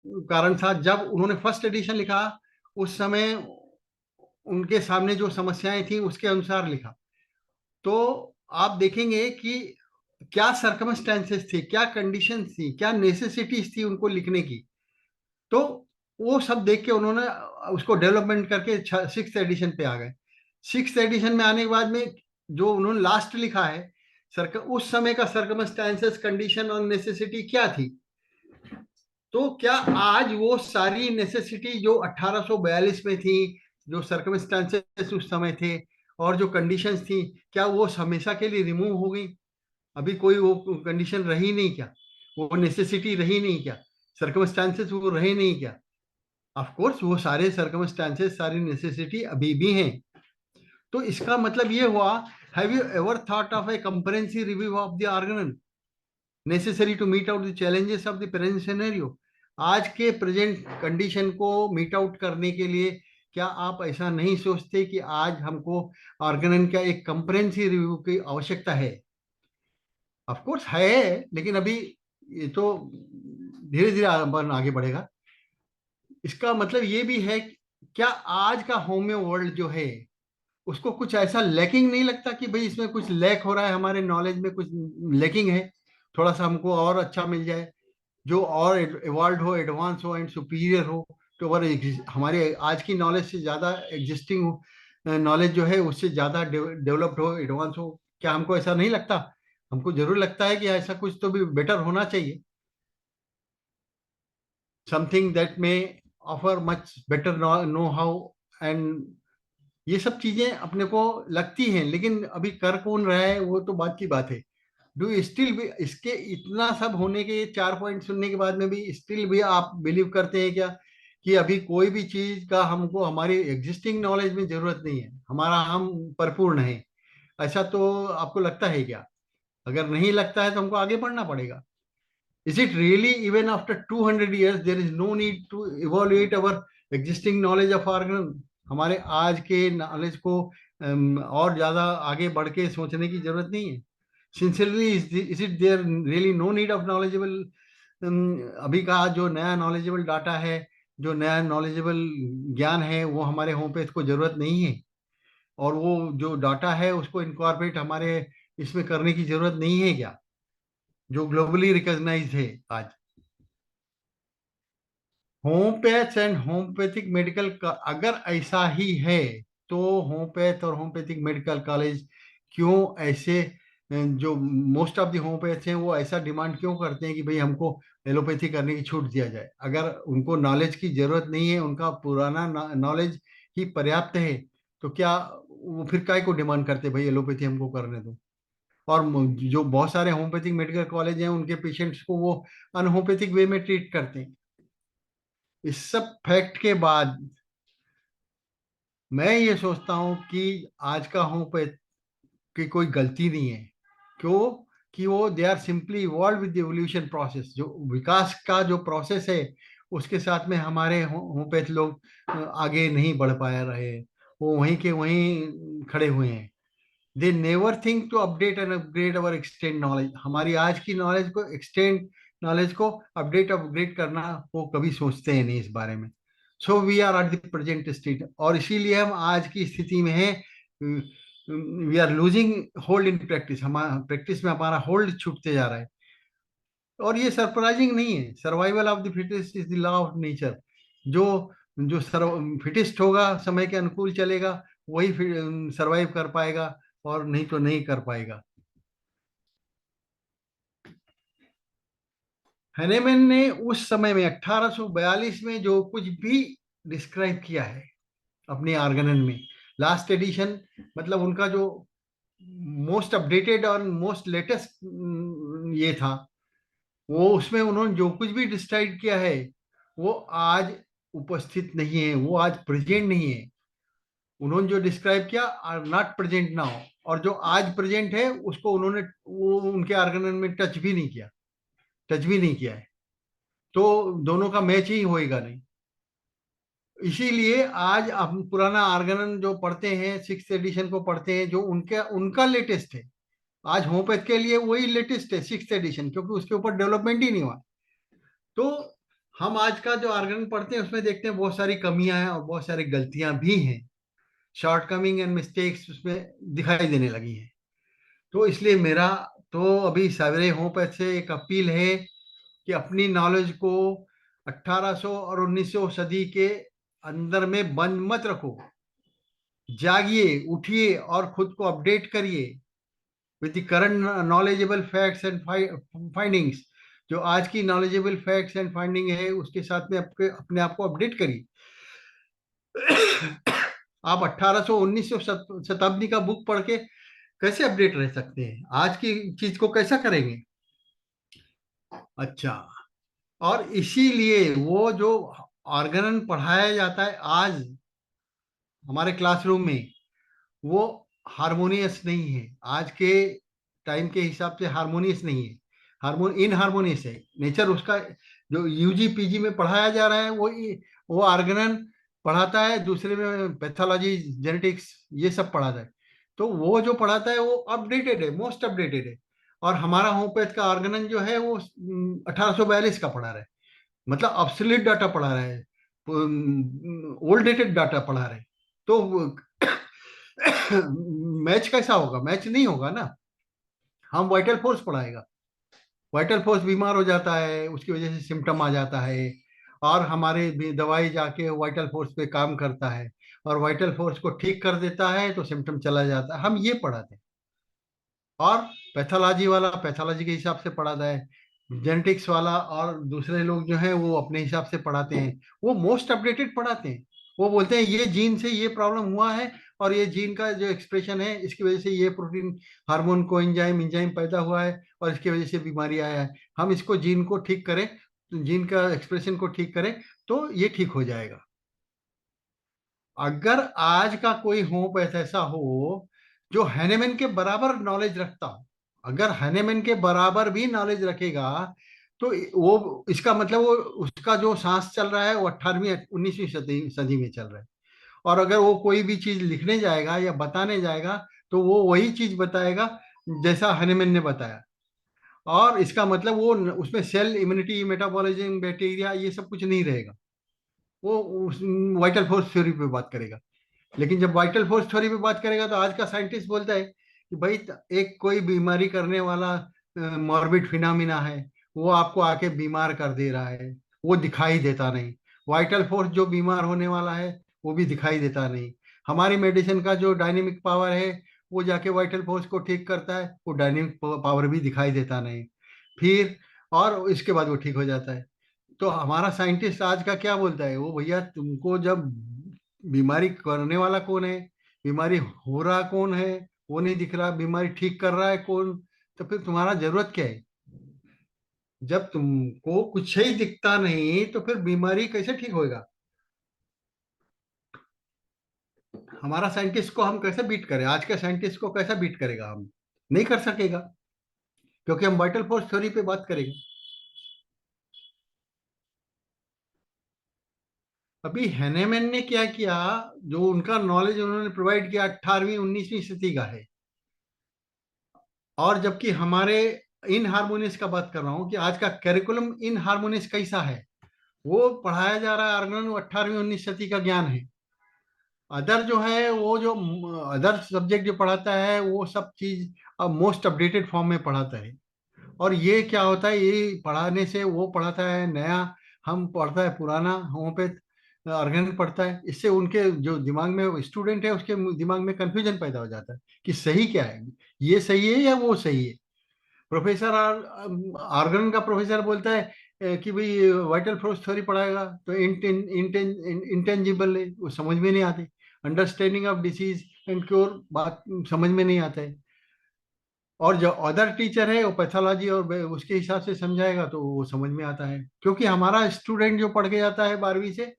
कारण था, जब उन्होंने फर्स्ट एडिशन लिखा उस समय उनके सामने जो समस्याएं थी उसके अनुसार लिखा। तो आप देखेंगे कि क्या सर्कमस्टेंसेस थी, क्या कंडीशन थी, क्या नेसेसिटीज थी उनको लिखने की। तो वो सब देख के उन्होंने उसको डेवलपमेंट करके 6th एडिशन पे आ गए। 6th एडिशन में आने के बाद में जो उन्होंने लास्ट लिखा है, उस समय का सर्कमस्टेंसेस, कंडीशन और नेसेसिटी क्या थी। तो क्या आज वो सारी नेसेसिटी जो 1842 में थी, जो सर्कमस्टेंसेस उस समय थे और जो कंडीशंस थी, क्या वो हमेशा के लिए रिमूव हो गई? अभी कोई वो कंडीशन रही नहीं क्या? वो नेसेसिटी रही नहीं क्या? सर्कमस्टांसेस वो रहे नहीं क्या? ऑफ कोर्स वो सारे सर्कमस्टांसेस, सारी नेसेसिटी अभी भी हैं। तो इसका मतलब ये हुआ, have you ever thought of a comprehensive review of the organon necessary to meet out the challenges of the present scenario? आज के प्रेजेंट कंडीशन को मीट आउट करने के लिए क्या आप ऐसा नहीं सोचते कि आज हमको ऑर्गेनन का एक कंप्रेहेंसिव रिव्यू की आवश्यकता है? ऑफ कोर्स है, लेकिन अभी ये तो धीरे धीरे आगे बढ़ेगा। इसका मतलब ये भी है, क्या आज का होम्यो वर्ल्ड जो है उसको कुछ ऐसा लैकिंग नहीं लगता कि भाई इसमें कुछ लैक हो रहा है, हमारे नॉलेज में कुछ लैकिंग है, थोड़ा सा हमको और अच्छा मिल जाए, जो और इवॉल्व हो, एडवांस हो एंड सुपीरियर हो, तो अगर हमारे आज की नॉलेज से ज़्यादा एग्जिस्टिंग नॉलेज जो है उससे ज़्यादा डेवलप्ड हो, एडवांस हो, क्या हमको ऐसा नहीं लगता? हमको जरूर लगता है कि ऐसा कुछ तो भी बेटर होना चाहिए, something that may offer much better know how and ये सब चीजें अपने को लगती हैं, लेकिन अभी कर कौन रहा है वो तो बात की बात है। डू स्टिल भी इसके इतना सब होने के 4 पॉइंट सुनने के बाद में भी स्टिल भी आप बिलीव करते हैं क्या कि अभी कोई भी चीज का हमको हमारी एग्जिस्टिंग नॉलेज में जरूरत नहीं है, हमारा हम परिपूर्ण है? ऐसा तो आपको लगता है क्या? अगर नहीं लगता है तो हमको आगे बढ़ना पड़ेगा। Is it really even after 200 years there is no need to evaluate our existing knowledge of organ? हमारे आज के नॉलेज को और ज्यादा आगे बढ़ के सोचने की जरूरत नहीं है? Sincerely is it there really no need of knowledgeable? अभी का जो नया नॉलेजेबल डाटा है, जो नया नॉलेजेबल ज्ञान है, वो हमारे होम पेज को जरूरत नहीं है? और वो जो डाटा है उसको इनकॉर्पोरेट हमारे इसमें करने की जरूरत नहीं है क्या, जो ग्लोबली रिकॉग्नाइज्ड है आज? होम्योपैथ एंड होम्योपैथिक मेडिकल का अगर ऐसा ही है तो होम्योपैथ और होम्योपैथिक मेडिकल कॉलेज क्यों ऐसे जो मोस्ट ऑफ द होम्योपैथ हैं वो ऐसा डिमांड क्यों करते हैं कि भाई हमको एलोपैथी करने की छूट दिया जाए? अगर उनको नॉलेज की जरूरत नहीं है, उनका पुराना नॉलेज ही पर्याप्त है, तो क्या वो फिर काय को डिमांड करते भाई एलोपैथी हमको करने दो? और जो बहुत सारे होम्योपैथिक मेडिकल कॉलेज हैं उनके पेशेंट्स को वो अनहोम्योपैथिक वे में ट्रीट करते हैं। इस सब फैक्ट के बाद मैं ये सोचता हूं कि आज का होम्योपैथ की कोई गलती नहीं है। क्यों? कि वो they are simply evolve with the evolution process, जो विकास का जो प्रोसेस है उसके साथ में हमारे होम्योपैथ लोग आगे नहीं बढ़ पा रहे हैं, वो वहीं के वहीं खड़े हुए हैं। They never think to update and upgrade our extend knowledge, हमारी आज की नॉलेज को एक्सटेंड नॉलेज को अपडेट अपग्रेड करना वो कभी सोचते हैं नहीं इस बारे में। So we are at the present state, और इसीलिए हम आज की स्थिति में हैं। We are losing hold in practice, हमारा प्रैक्टिस में हमारा होल्ड छूटते जा रहा है। और ये सरप्राइजिंग नहीं है, survival of the fittest is the law of nature. जो जो फिटेस्ट होगा, समय के अनुकूल चलेगा, वही सरवाइव कर पाएगा, और नहीं तो नहीं कर पाएगा। हैनेमैन ने उस समय में 1842 में जो कुछ भी डिस्क्राइब किया है अपने आर्गनन में, लास्ट एडिशन, मतलब उनका जो मोस्ट अपडेटेड और मोस्ट लेटेस्ट ये था, वो उसमें उन्होंने जो कुछ भी डिस्क्राइब किया है वो आज उपस्थित नहीं है, वो आज प्रेजेंट नहीं है। उन्होंने जो डिस्क्राइब किया आर नॉट प्रेजेंट नाउ, और जो आज प्रेजेंट है उसको उन्होंने वो उनके आर्गनन में टच भी नहीं किया, टच भी नहीं किया है। तो दोनों का मैच ही होएगा नहीं। इसीलिए आज हम पुराना आर्गनन जो पढ़ते हैं, 6th एडिशन को पढ़ते हैं, जो उनके उनका लेटेस्ट है। आज होम्योपैथ के लिए वही लेटेस्ट है 6th एडिशन, क्योंकि उसके ऊपर डेवलपमेंट ही नहीं हुआ। तो हम आज का जो आर्गनन पढ़ते हैं उसमें देखते हैं बहुत सारी कमियां हैं और बहुत सारी गलतियां भी हैं, शॉर्टकमिंग एंड मिस्टेक्स उसमें दिखाई देने लगी हैं। तो इसलिए मेरा तो अभी सवेरे होम्योपैथ से एक अपील है कि अपनी नॉलेज को 1800 और 1900 सदी के अंदर में बंद मत रखो, जागिए, उठिए और खुद को अपडेट करिए with the current knowledgeable facts and findings. जो आज की नॉलेजेबल फैक्ट्स एंड फाइंडिंग है उसके साथ में अपने आप को अपडेट करिए। आप 1800 1900 शताब्दी का बुक पढ़ के कैसे अपडेट रह सकते हैं? आज की चीज को कैसा करेंगे? अच्छा, और इसीलिए वो जो ऑर्गनन पढ़ाया जाता है आज हमारे क्लासरूम में, वो हारमोनियस नहीं है, आज के टाइम के हिसाब से हारमोनियस नहीं है, इन हारमोनियस है। नेचर उसका जो यूजी पीजी में पढ़ाया जा रहा है वो ऑर्गनन पढ़ाता है, दूसरे में पैथोलॉजी, जेनेटिक्स, ये सब पढ़ाता है। तो वो जो पढ़ाता है वो अपडेटेड है, मोस्ट अपडेटेड है। और हमारा होम्योपैथ का ऑर्गनन जो है वो 1842 का पढ़ा रहा है, मतलब ऑब्सोल्यूट डाटा पढ़ा रहा है, ओल्ड डेटेड डाटा पढ़ा रहे। तो मैच कैसा होगा? मैच नहीं होगा ना। हम वाइटल फोर्स पढ़ाएगा, वाइटल फोर्स बीमार हो जाता है, उसकी वजह से सिम्टम आ जाता है, और हमारे भी दवाई जाके वाइटल फोर्स पे काम करता है और वाइटल फोर्स को ठीक कर देता है, तो सिम्टम चला जाता है। हम ये पढ़ाते हैं। और पैथोलॉजी वाला पैथोलॉजी के हिसाब से पढ़ाता है, जेनेटिक्स वाला और दूसरे लोग जो हैं वो अपने हिसाब से पढ़ाते हैं। वो मोस्ट अपडेटेड पढ़ाते हैं। वो बोलते हैं ये जीन से ये प्रॉब्लम हुआ है, और ये जीन का जो एक्सप्रेशन है इसकी वजह से ये प्रोटीन हार्मोन को एंजाइम एंजाइम पैदा हुआ है, और इसकी वजह से बीमारी आया है। हम इसको जीन को ठीक करें, जीन का एक्सप्रेशन को ठीक करें, तो ये ठीक हो जाएगा। अगर आज का कोई होम्योपैथ ऐसा हो जो हैनेमैन के बराबर नॉलेज रखता हो, अगर हैनेमैन के बराबर भी नॉलेज रखेगा, तो वो इसका मतलब वो उसका जो सांस चल रहा है वो 18वीं 19वीं सदी सदी में चल रहा है। और अगर वो कोई भी चीज लिखने जाएगा या बताने जाएगा, तो वो वही चीज बताएगा जैसा हैनेमैन ने बताया। और इसका मतलब वो उसमें सेल इम्यूनिटी, मेटाबॉलिज्म, बैक्टीरिया, ये सब कुछ नहीं रहेगा। वो वाइटल फोर्स थ्योरी पे बात करेगा। लेकिन जब वाइटल फोर्स थ्योरी पे बात करेगा, तो आज का साइंटिस्ट बोलता है कि भाई एक कोई बीमारी करने वाला मॉर्बिड फिनोमिना है, वो आपको आके बीमार कर दे रहा है, वो दिखाई देता नहीं। वाइटल फोर्स जो बीमार होने वाला है वो भी दिखाई देता नहीं। हमारी मेडिसिन का जो डायनेमिक पावर है वो जाके वाइटल फोर्स को ठीक करता है, वो डायनेमिक पावर भी दिखाई देता नहीं। फिर और इसके बाद वो ठीक हो जाता है। तो हमारा साइंटिस्ट आज का क्या बोलता है? वो भैया तुमको जब बीमारी करने वाला कौन है, बीमारी हो रहा कौन है, वो नहीं दिख रहा, बीमारी ठीक कर रहा है कौन, तो फिर तुम्हारा जरूरत क्या है? जब तुमको कुछ ही दिखता नहीं तो फिर बीमारी कैसे ठीक होएगा? हमारा साइंटिस्ट को हम कैसे बीट करें? आज के साइंटिस्ट को कैसा बीट करेगा? हम नहीं कर सकेगा, क्योंकि हम वाइटल फोर्स थ्योरी पे बात करेंगे। अभी हैनेमैन ने क्या किया, जो उनका नॉलेज उन्होंने प्रोवाइड किया 18वीं 19वीं सदी का है। और जबकि हमारे इन हार्मोनिस का बात कर रहा हूँ कि आज का करिकुलम इन हार्मोनिस कैसा है, वो पढ़ाया जा रहा है ऑर्गन 18वीं 19वीं सदी का ज्ञान है। अदर जो है वो जो अदर सब्जेक्ट जो पढ़ाता है वो सब चीज अब मोस्ट अपडेटेड फॉर्म में पढ़ाता है। और ये क्या होता है, ये पढ़ाने से वो पढ़ाता है नया, हम पढ़ता है पुराना। होम्योपैथ ऑर्गेनिक पढ़ता है, इससे उनके जो दिमाग में स्टूडेंट है उसके दिमाग में कंफ्यूजन पैदा हो जाता है कि सही क्या है, ये सही है या वो सही है। प्रोफेसर ऑर्गन का प्रोफेसर बोलता है कि भाई वाइटल फोर्स थ्योरी पढ़ाएगा, तो इंटेंजिबल है, वो समझ में नहीं आते। Understanding of disease and cure बात समझ में नहीं आता है। और जो अदर टीचर है वो पैथोलॉजी और उसके हिसाब से समझाएगा तो वो समझ में आता है। क्योंकि हमारा स्टूडेंट जो पढ़ के जाता है 12वीं से,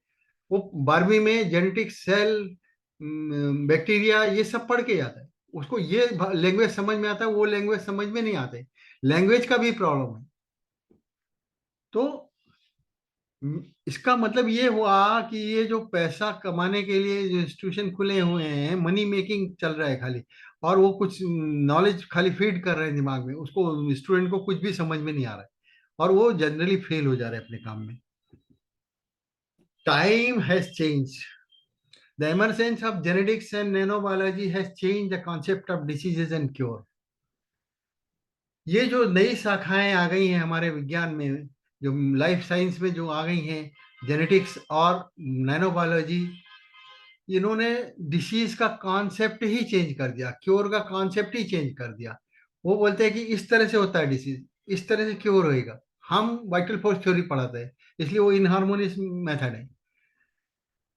वो 12वीं में जेनेटिक्स, सेल, बैक्टीरिया, ये सब पढ़ के जाता है। उसको ये लैंग्वेज समझ में आता है, वो लैंग्वेज समझ में नहीं आते। लैंग्वेज का भी प्रॉब्लम है। तो इसका मतलब ये हुआ कि ये जो पैसा कमाने के लिए जो इंस्टीट्यूशन खुले हुए हैं, मनी मेकिंग चल रहा है खाली, और वो कुछ नॉलेज खाली फीड कर रहे हैं दिमाग में, उसको स्टूडेंट को कुछ भी समझ में नहीं आ रहा है, और वो जनरली फेल हो जा रहे हैं अपने काम में। Time has change, the emergence of genetics and nanobiology has changed the concept of diseases and cure. ये जो नई शाखाएं आ गई हैं हमारे विज्ञान में, जो लाइफ साइंस में जो आ गई हैं, जेनेटिक्स और नैनोबायोलॉजी, इन्होंने डिसीज का कॉन्सेप्ट ही चेंज कर दिया, क्योर का कॉन्सेप्ट ही चेंज कर दिया। वो बोलते हैं कि इस तरह से होता है डिसीज, इस तरह से क्योर होएगा। हम वाइटल फोर्स थ्योरी पढ़ाते हैं, इसलिए वो इनहार्मोनियस मेथड है।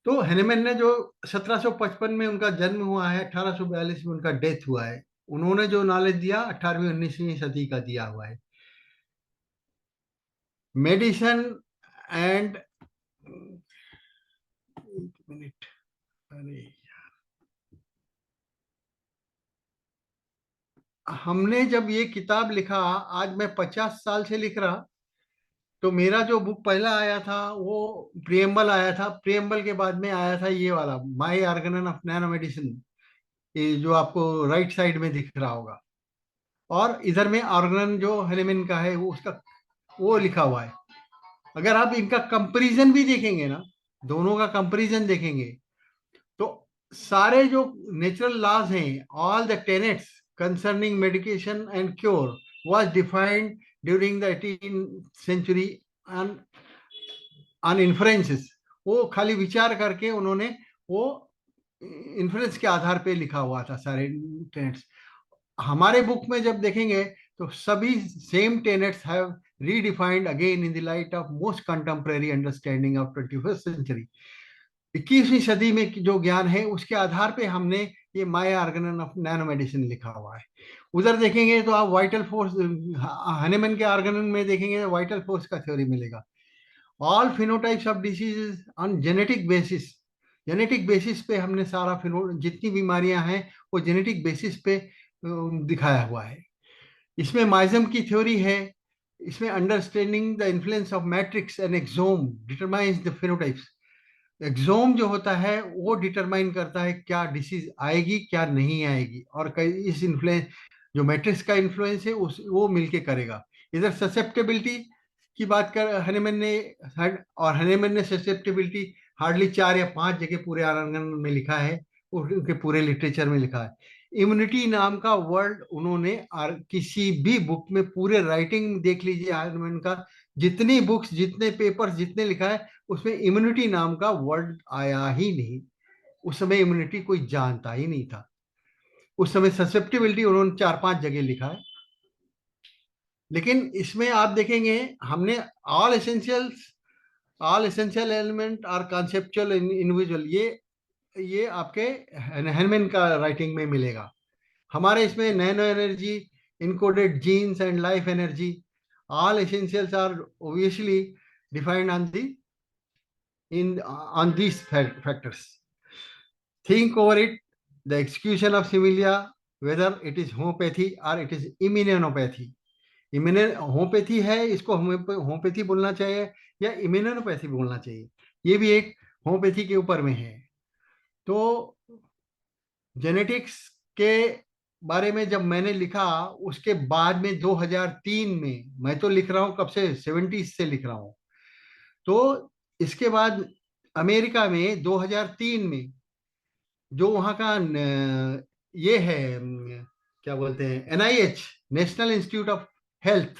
तो हेनेमैन ने जो 1755 में उनका जन्म हुआ है, 1842 में उनका डेथ हुआ है, उन्होंने जो नॉलेज दिया 18वीं 19वीं सदी का दिया हुआ है। मेडिसिन एंड, एक मिनट, अरे हमने जब ये किताब लिखा, आज मैं 50 साल से लिख रहा, तो मेरा जो बुक पहला आया था वो प्रियम्बल आया था। प्रियम्बल के बाद में आया था ये वाला, माई ऑर्गेनन ऑफ नैनो मेडिसिन, ये जो आपको राइट साइड में दिख रहा होगा। और इधर में ऑर्गेनन जो हेनेमैन का है वो उसका वो लिखा हुआ है। अगर आप इनका कंपैरिजन भी देखेंगे ना, दोनों का कंपैरिजन देखेंगे, तो सारे जो नेचुरल लॉज हैं, all the tenets concerning medication and cure was defined during the 18th century on inferences. वो खाली विचार करके उन्होंने वो इन्फ्रेंस के आधार पे लिखा हुआ था सारे टेनेट्स। हमारे बुक में जब देखेंगे तो सभी same tenets have redefined again in the light of most contemporary understanding of 21st century. 21वीं सदी में जो ज्ञान है उसके आधार पे हमने ये my Organon of nano medicine लिखा हुआ है। उधर देखेंगे तो आप वाइटल फोर्स, हनेमन के ऑर्गेनन में देखेंगे तो वाइटल फोर्स का थ्योरी मिलेगा। All phenotypes of diseases on genetic basis, genetic basis पे हमने सारा जितनी बीमारियां हैं वो जेनेटिक बेसिस पे दिखाया हुआ है। इसमें माइजम की थ्योरी है। इसमें understanding the influence of matrix and exome determines the phenotypes. Exome जो होता है वो डिटरमाइन करता है क्या डिसीज आएगी क्या नहीं आएगी, और कई इस इन्फ्लुएंस जो मैट्रिक्स का इन्फ्लुएंस है उस वो मिलके करेगा। इधर ससेप्टेबिलिटी की बात कर हनेमन ने, और हनेमन ने ससेप्टेबिलिटी हार्डली 4 या 5 जगह पूरे आर्गन में लिखा है, उनके पूरे लिटरेचर में लिखा है। इम्यूनिटी नाम का वर्ड उन्होंने किसी भी बुक में, पूरे राइटिंग देख लीजिए हनेमन का, जितनी बुक्स जितने पेपर्स जितने लिखा है उसमें इम्यूनिटी नाम का वर्ड आया ही नहीं। उस समय इम्यूनिटी कोई जानता ही नहीं था। उस समय ससेप्टिबिलिटी उन्होंने 4-5 जगह लिखा है। लेकिन इसमें आप देखेंगे हमने ऑल एसेंशियल एलिमेंट और कॉन्सेप्चुअल इंडिविजुअल, ये आपके हेनमैन का राइटिंग में मिलेगा। हमारे इसमें nano energy, encoded genes and life energy, all essentials are obviously defined on these factors. Think over it. The execution of similia, whether it is homeopathy or it is immunopathy. Homeopathy है, इसको homeopathy बोलना चाहिए या इम्यूनोपैथी बोलना चाहिए, ये भी एक होम्योपैथी के ऊपर में है। तो जेनेटिक्स के बारे में जब मैंने लिखा उसके बाद में 2003 में, मैं तो लिख रहा हूं कब से, 70s से लिख रहा हूं, तो इसके बाद अमेरिका में 2003 में जो वहां का ये है, क्या बोलते हैं, NIH, national institute of health,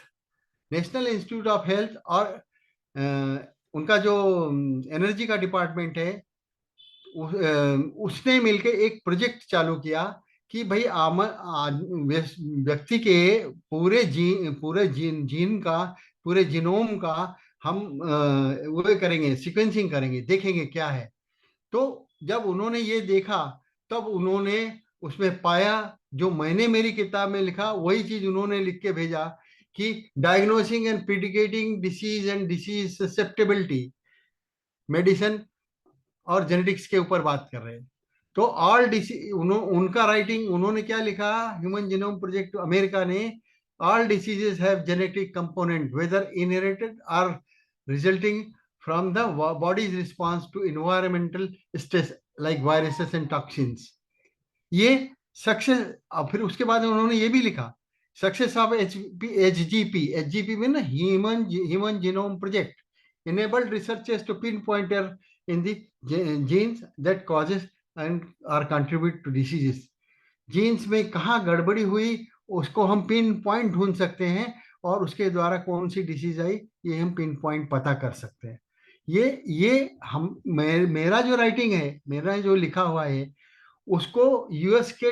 national institute of health, और उनका जो एनर्जी का डिपार्टमेंट है उसने मिलके एक प्रोजेक्ट चालू किया कि भाई व्यक्ति के पूरे जीन का, पूरे जीनोम का हम वो करेंगे, सीक्वेंसिंग करेंगे, देखेंगे क्या है। तो जब उन्होंने ये देखा तब उन्होंने उसमें पाया जो मैंने मेरी किताब में लिखा, वही चीज उन्होंने लिख के भेजा कि diagnosing and predicting disease and disease susceptibility, medicine और जेनेटिक्स के ऊपर बात कर रहे हैं। तो ऑल डिसीज, उनका राइटिंग उन्होंने क्या लिखा, ह्यूमन जीनोम प्रोजेक्ट अमेरिका ने, all diseases have genetic component whether inherited or resulting from the body's response to environmental stress like viruses and toxins. ये सक्सेस, फिर उसके बाद उन्होंने ये भी लिखा, सक्सेस ऑफ HGP में ना, human genome project enabled researchers to pin pointer in the genes that causes and are contribute to diseases. Genes में कहाँ गड़बड़ी हुई उसको हम पिन पॉइंट ढूंढ सकते हैं और उसके द्वारा कौन सी डिसीज आई ये हम पिन पॉइंट पता कर सकते हैं। ये हम मेरा जो राइटिंग है, मेरा जो लिखा हुआ है उसको यूएस के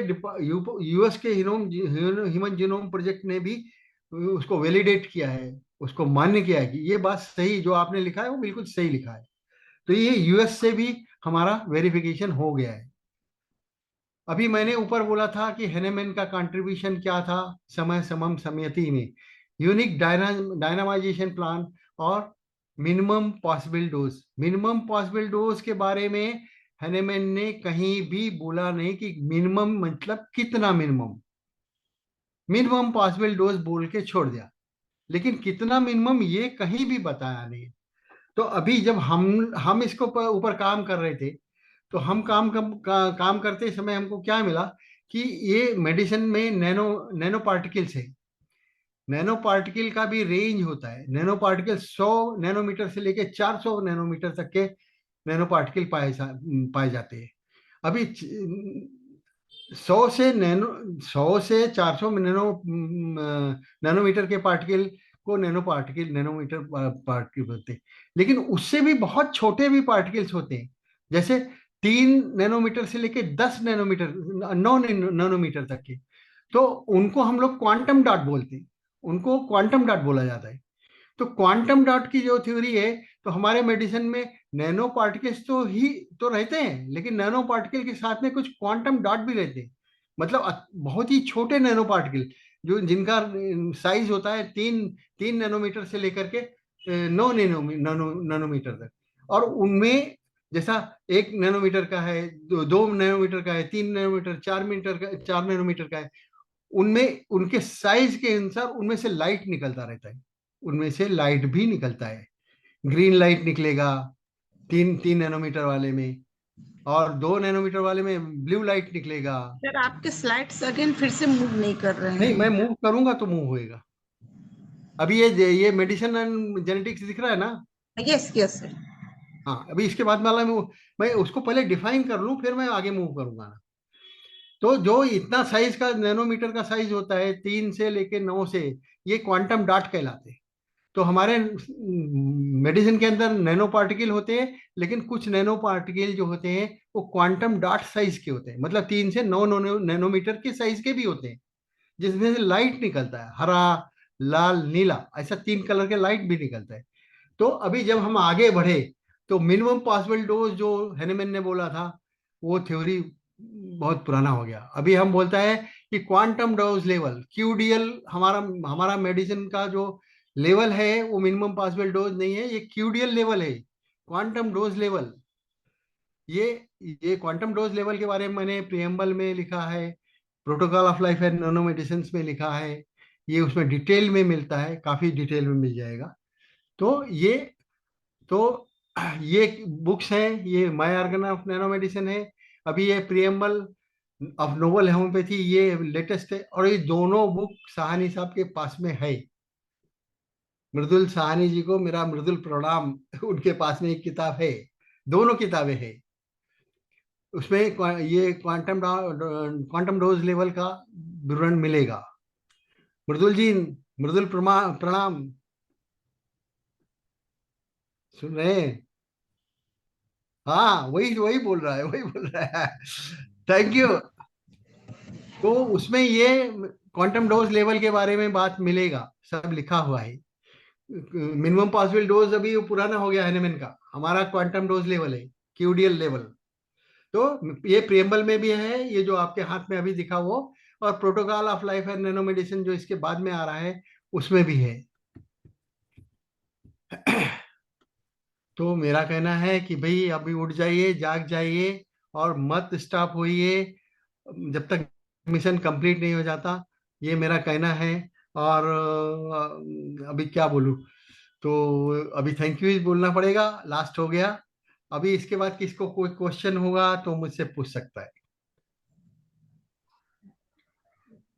ह्यूमन जीनोम प्रोजेक्ट ने भी उसको वैलिडेट किया है, उसको मान्य किया है कि ये बात सही, जो आपने लिखा है वो बिल्कुल सही लिखा है। तो ये यूएस से भी हमारा वेरिफिकेशन हो गया है। अभी मैंने ऊपर बोला था कि हेनेमैन का कंट्रीब्यूशन क्या था, समय समम समयति में, यूनिक डायनामाइजेशन प्लान और minimum possible dose. Minimum possible dose के बारे में हेनेमैन ने कहीं भी बोला नहीं कि मिनिमम मतलब कितना, मिनिमम पॉसिबल डोज बोल के छोड़ दिया, लेकिन कितना मिनिमम ये कहीं भी बताया नहीं। तो अभी जब हम इसको ऊपर काम कर रहे थे तो हम काम करते समय हमको क्या मिला कि ये मेडिसिन में नैनो पार्टिकल्स है। नैनो पार्टिकल का भी रेंज होता है, नैनो पार्टिकल 100 नैनोमीटर से लेके 400 नैनोमीटर तक के नैनो पार्टिकल पाए जाते हैं। अभी 100 से 400 नैनोमीटर के पार्टिकल को नैनोमीटर पार्टिकल बोलते हैं। लेकिन उससे भी बहुत छोटे भी पार्टिकल्स होते हैं, जैसे 3 नैनोमीटर से लेके 10 नैनोमीटर, 9 नैनोमीटर तक के, तो उनको हम लोग क्वांटम डॉट बोलते हैं, उनको क्वांटम डॉट बोला जाता है। तो क्वांटम डॉट की जो थ्योरी है, तो हमारे मेडिसिन में नैनो पार्टिकल्स तो रहते हैं, लेकिन नैनो पार्टिकल के साथ में कुछ क्वांटम डॉट भी रहते हैं। मतलब बहुत ही छोटे नैनो पार्टिकल, जो जिनका साइज होता है 3 नैनोमीटर से लेकर के 9 नैनोमीटर तक। और उनमें जैसा 1 नैनोमीटर का है, 2 नैनोमीटर का है, 3 नैनोमीटर, 4 नैनोमीटर का है, उनमें उनके साइज के अनुसार उनमें से लाइट निकलता रहता है, उनमें से लाइट भी निकलता है। ग्रीन लाइट निकलेगा 3 नैनोमीटर वाले में, और 2 नैनोमीटर वाले में ब्लू लाइट निकलेगा। सर आपके स्लाइड्स अगेन फिर से मूव नहीं कर रहे नहीं, हैं। मैं मूव करूंगा तो मूव होएगा। अभी ये मेडिसिन एंड जेनेटिक्स दिख रहा है ना? Yes yes sir. हाँ, अभी इसके बाद वाला मैं उसको पहले डिफाइन कर लूं, फिर मैं आगे मूव करूंगा ना। तो जो इतना साइज का नैनोमीटर का साइज होता है, 3 से लेके 9 से, ये क्वांटम डॉट कहलाते हैं। तो हमारे मेडिसिन के अंदर नैनो पार्टिकल होते हैं, लेकिन कुछ नैनो पार्टिकल जो होते हैं वो क्वांटम डॉट साइज के होते हैं, मतलब 3 से 9 नैनोमीटर के साइज के भी होते हैं, जिसमें से लाइट निकलता है, हरा, लाल, नीला, ऐसा 3 कलर के लाइट भी निकलता है। तो अभी जब हम आगे बढ़े, तो मिनिमम पॉसिबल डोज जो हैनेमैन ने बोला था, वो थ्योरी बहुत पुराना हो गया। अभी हम बोलता है कि क्वांटम डोज लेवल, क्यूडीएल, हमारा हमारा मेडिसिन का जो लेवल है वो मिनिमम पॉसिबल डोज नहीं है, ये क्यूडीएल लेवल है, क्वांटम डोज लेवल। ये ये क्वांटम डोज लेवल के बारे में मैंने प्रियम्बल में लिखा है, protocol of life and nano medicine में लिखा है। ये उसमें डिटेल में मिलता है, काफी डिटेल में मिल जाएगा। तो तो ये बुक्स हैं, ये my organ of nano medicine है। अभी ये प्रियम्बल ऑफ नोबल होम्योपैथी, ये लेटेस्ट है। और ये दोनों बुक साहनी साहब के पास में है। मृदुल साहनी जी को मेरा मृदुल प्रणाम। उनके पास में एक किताब है, दोनों किताबें हैं। उसमें ये क्वांटम डोज लेवल का विवरण मिलेगा। मृदुल जी, मृदुल प्रणाम, सुन रहे हैं? हाँ, वही वही बोल रहा है, वही बोल रहा है। Thank you. तो उसमें ये क्वांटम डोज लेवल के बारे में बात मिलेगा, सब लिखा हुआ है। मिनिमम पॉसिबल डोज अभी वो पुराना हो गया हैनेमैन का, हमारा क्वांटम डोज लेवल है, क्यूडीएल लेवल। तो ये प्रियम्बल में भी है, ये जो आपके हाथ में अभी दिखा वो, और protocol of life and nano medicine जो इसके बाद में आ रहा है उसमें भी है। तो मेरा कहना है कि भाई अभी उठ जाइए, जाग जाइए, और मत स्टॉप होइए जब तक मिशन कंप्लीट नहीं हो जाता। ये मेरा कहना है। और अभी क्या बोलूं, तो अभी थैंक यू बोलना पड़ेगा, लास्ट हो गया। अभी इसके बाद किसको कोई क्वेश्चन होगा तो मुझसे पूछ सकता है।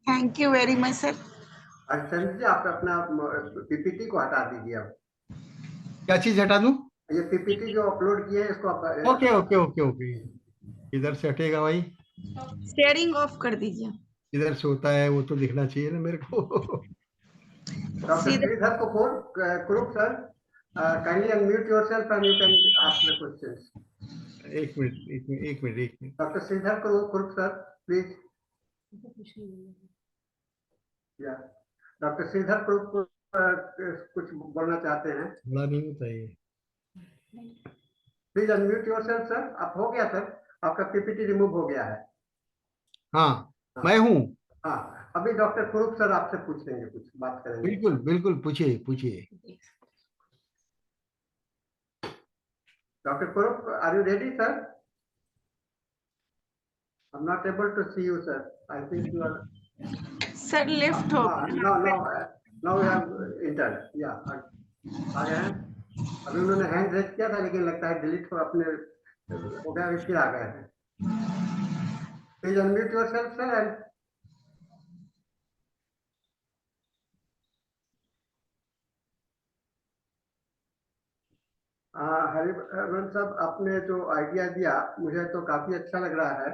Thank you very much sir. अच्छा जी, आप अपना पीपीटी को हटा दीजिए अब। क्या चीज हटा दूं? ये पीपीटी जो अपलोड किए हैं इसको आप। ओके ओके ओके ओके, इधर से हटेगा भाई, शेयरिंग ऑफ कर दीजिए। इधर से होता है वो तो दिखना चाहिए ना मेरे को। डॉक्टर सीधे Sridhar Kapoor, Kurup sir, kindly unmute yourself and you can ask the questions. एक मिनट, एक minute. Doctor Sridhar Kurup sir, please. या डॉक्टर श्रीधर कुरुप कुछ बोलना चाहते हैं? बड़ा नहीं होता ये। Please unmute yourself sir. आप हो गया सर, आपका पीपीटी रिमूव हो गया है। हाँ, मैं हूँ। हाँ, अभी डॉक्टर कुरुप सर आपसे पूछेंगे, कुछ बात करेंगे। बिल्कुल बिल्कुल, पूछिए पूछिए। Doctor Kurup, are you ready sir? I'm not able to see you, sir. I think you are. Sir lift हो Now we have entered. Yeah, आ गए हैं। अभी उन्होंने हैंड रेज किया था, लेकिन लगता है डिलीट हो अपने हो गया, फिर आ गए हैं। Please unmute yourself sir and. Harivansh साहब, आपने जो आइडिया दिया मुझे तो काफी अच्छा लग रहा है,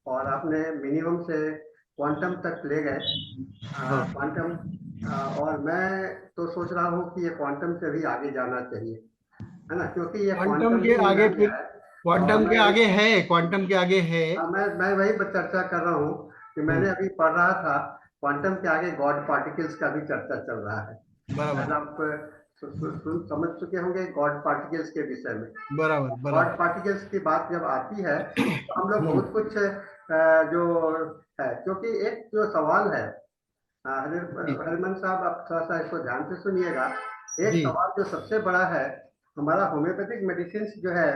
और आपने मिनिमम से क्वांटम तक ले गए। क्वांटम, और मैं तो सोच रहा हूँ कि ये क्वांटम से भी आगे जाना चाहिए, है ना, क्योंकि ये क्वांटम क्वांटम के ही नहीं आगे रह फिर गया है। और क्वांटम के मैं आगे है, क्वांटम के आगे है। मैं वही चर्चा कर रहा हूँ कि मैंने अभी पढ़ रहा था, क्वांटम के आगे गॉड पार्टिकल्स का भी चर्चा चल रहा है। बराबर आप समझ चुके होंगे गॉड पार्टिकल्स के विषय में। बराबर गॉड बराबर। पार्टिकल्स की बात जब आती है तो हम लोग बहुत कुछ जो है, क्योंकि एक जो सवाल है, हरिमन साहब आप थोड़ा सा इसको ध्यान से सुनिएगा। एक जी सवाल जो सबसे बड़ा है, हमारा होम्योपैथिक मेडिसिन जो है,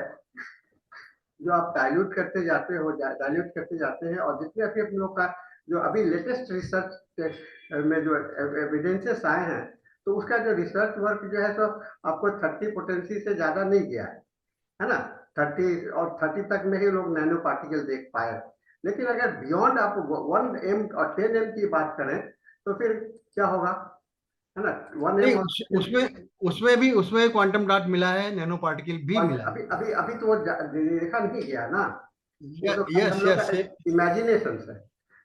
जो आप डाइल्यूट करते जाते हो, डाइल्यूट करते जाते हैं, और जितने अभी हम लोग का जो अभी लेटेस्ट रिसर्च में जो एविडेंसेस आए हैं, तो उसका जो रिसर्च वर्क जो है, तो आपको 30 पोटेंसी से ज्यादा नहीं गया है ना। 30 और 30 तक में ही लोग नैनो पार्टिकल देख पाए। लेकिन अगर बियॉन्ड आप 1 m और 10 m की बात करें तो फिर क्या होगा, है ना। 1 नहीं, m और उसमें क्वांटम डॉट मिला है, नैनो पार्टिकल भी मिला है। अभी अभी अभी तो वो देखा नहीं गया ना, वो तो खाली यस हम लोग यस। का इमेजिनेशन है।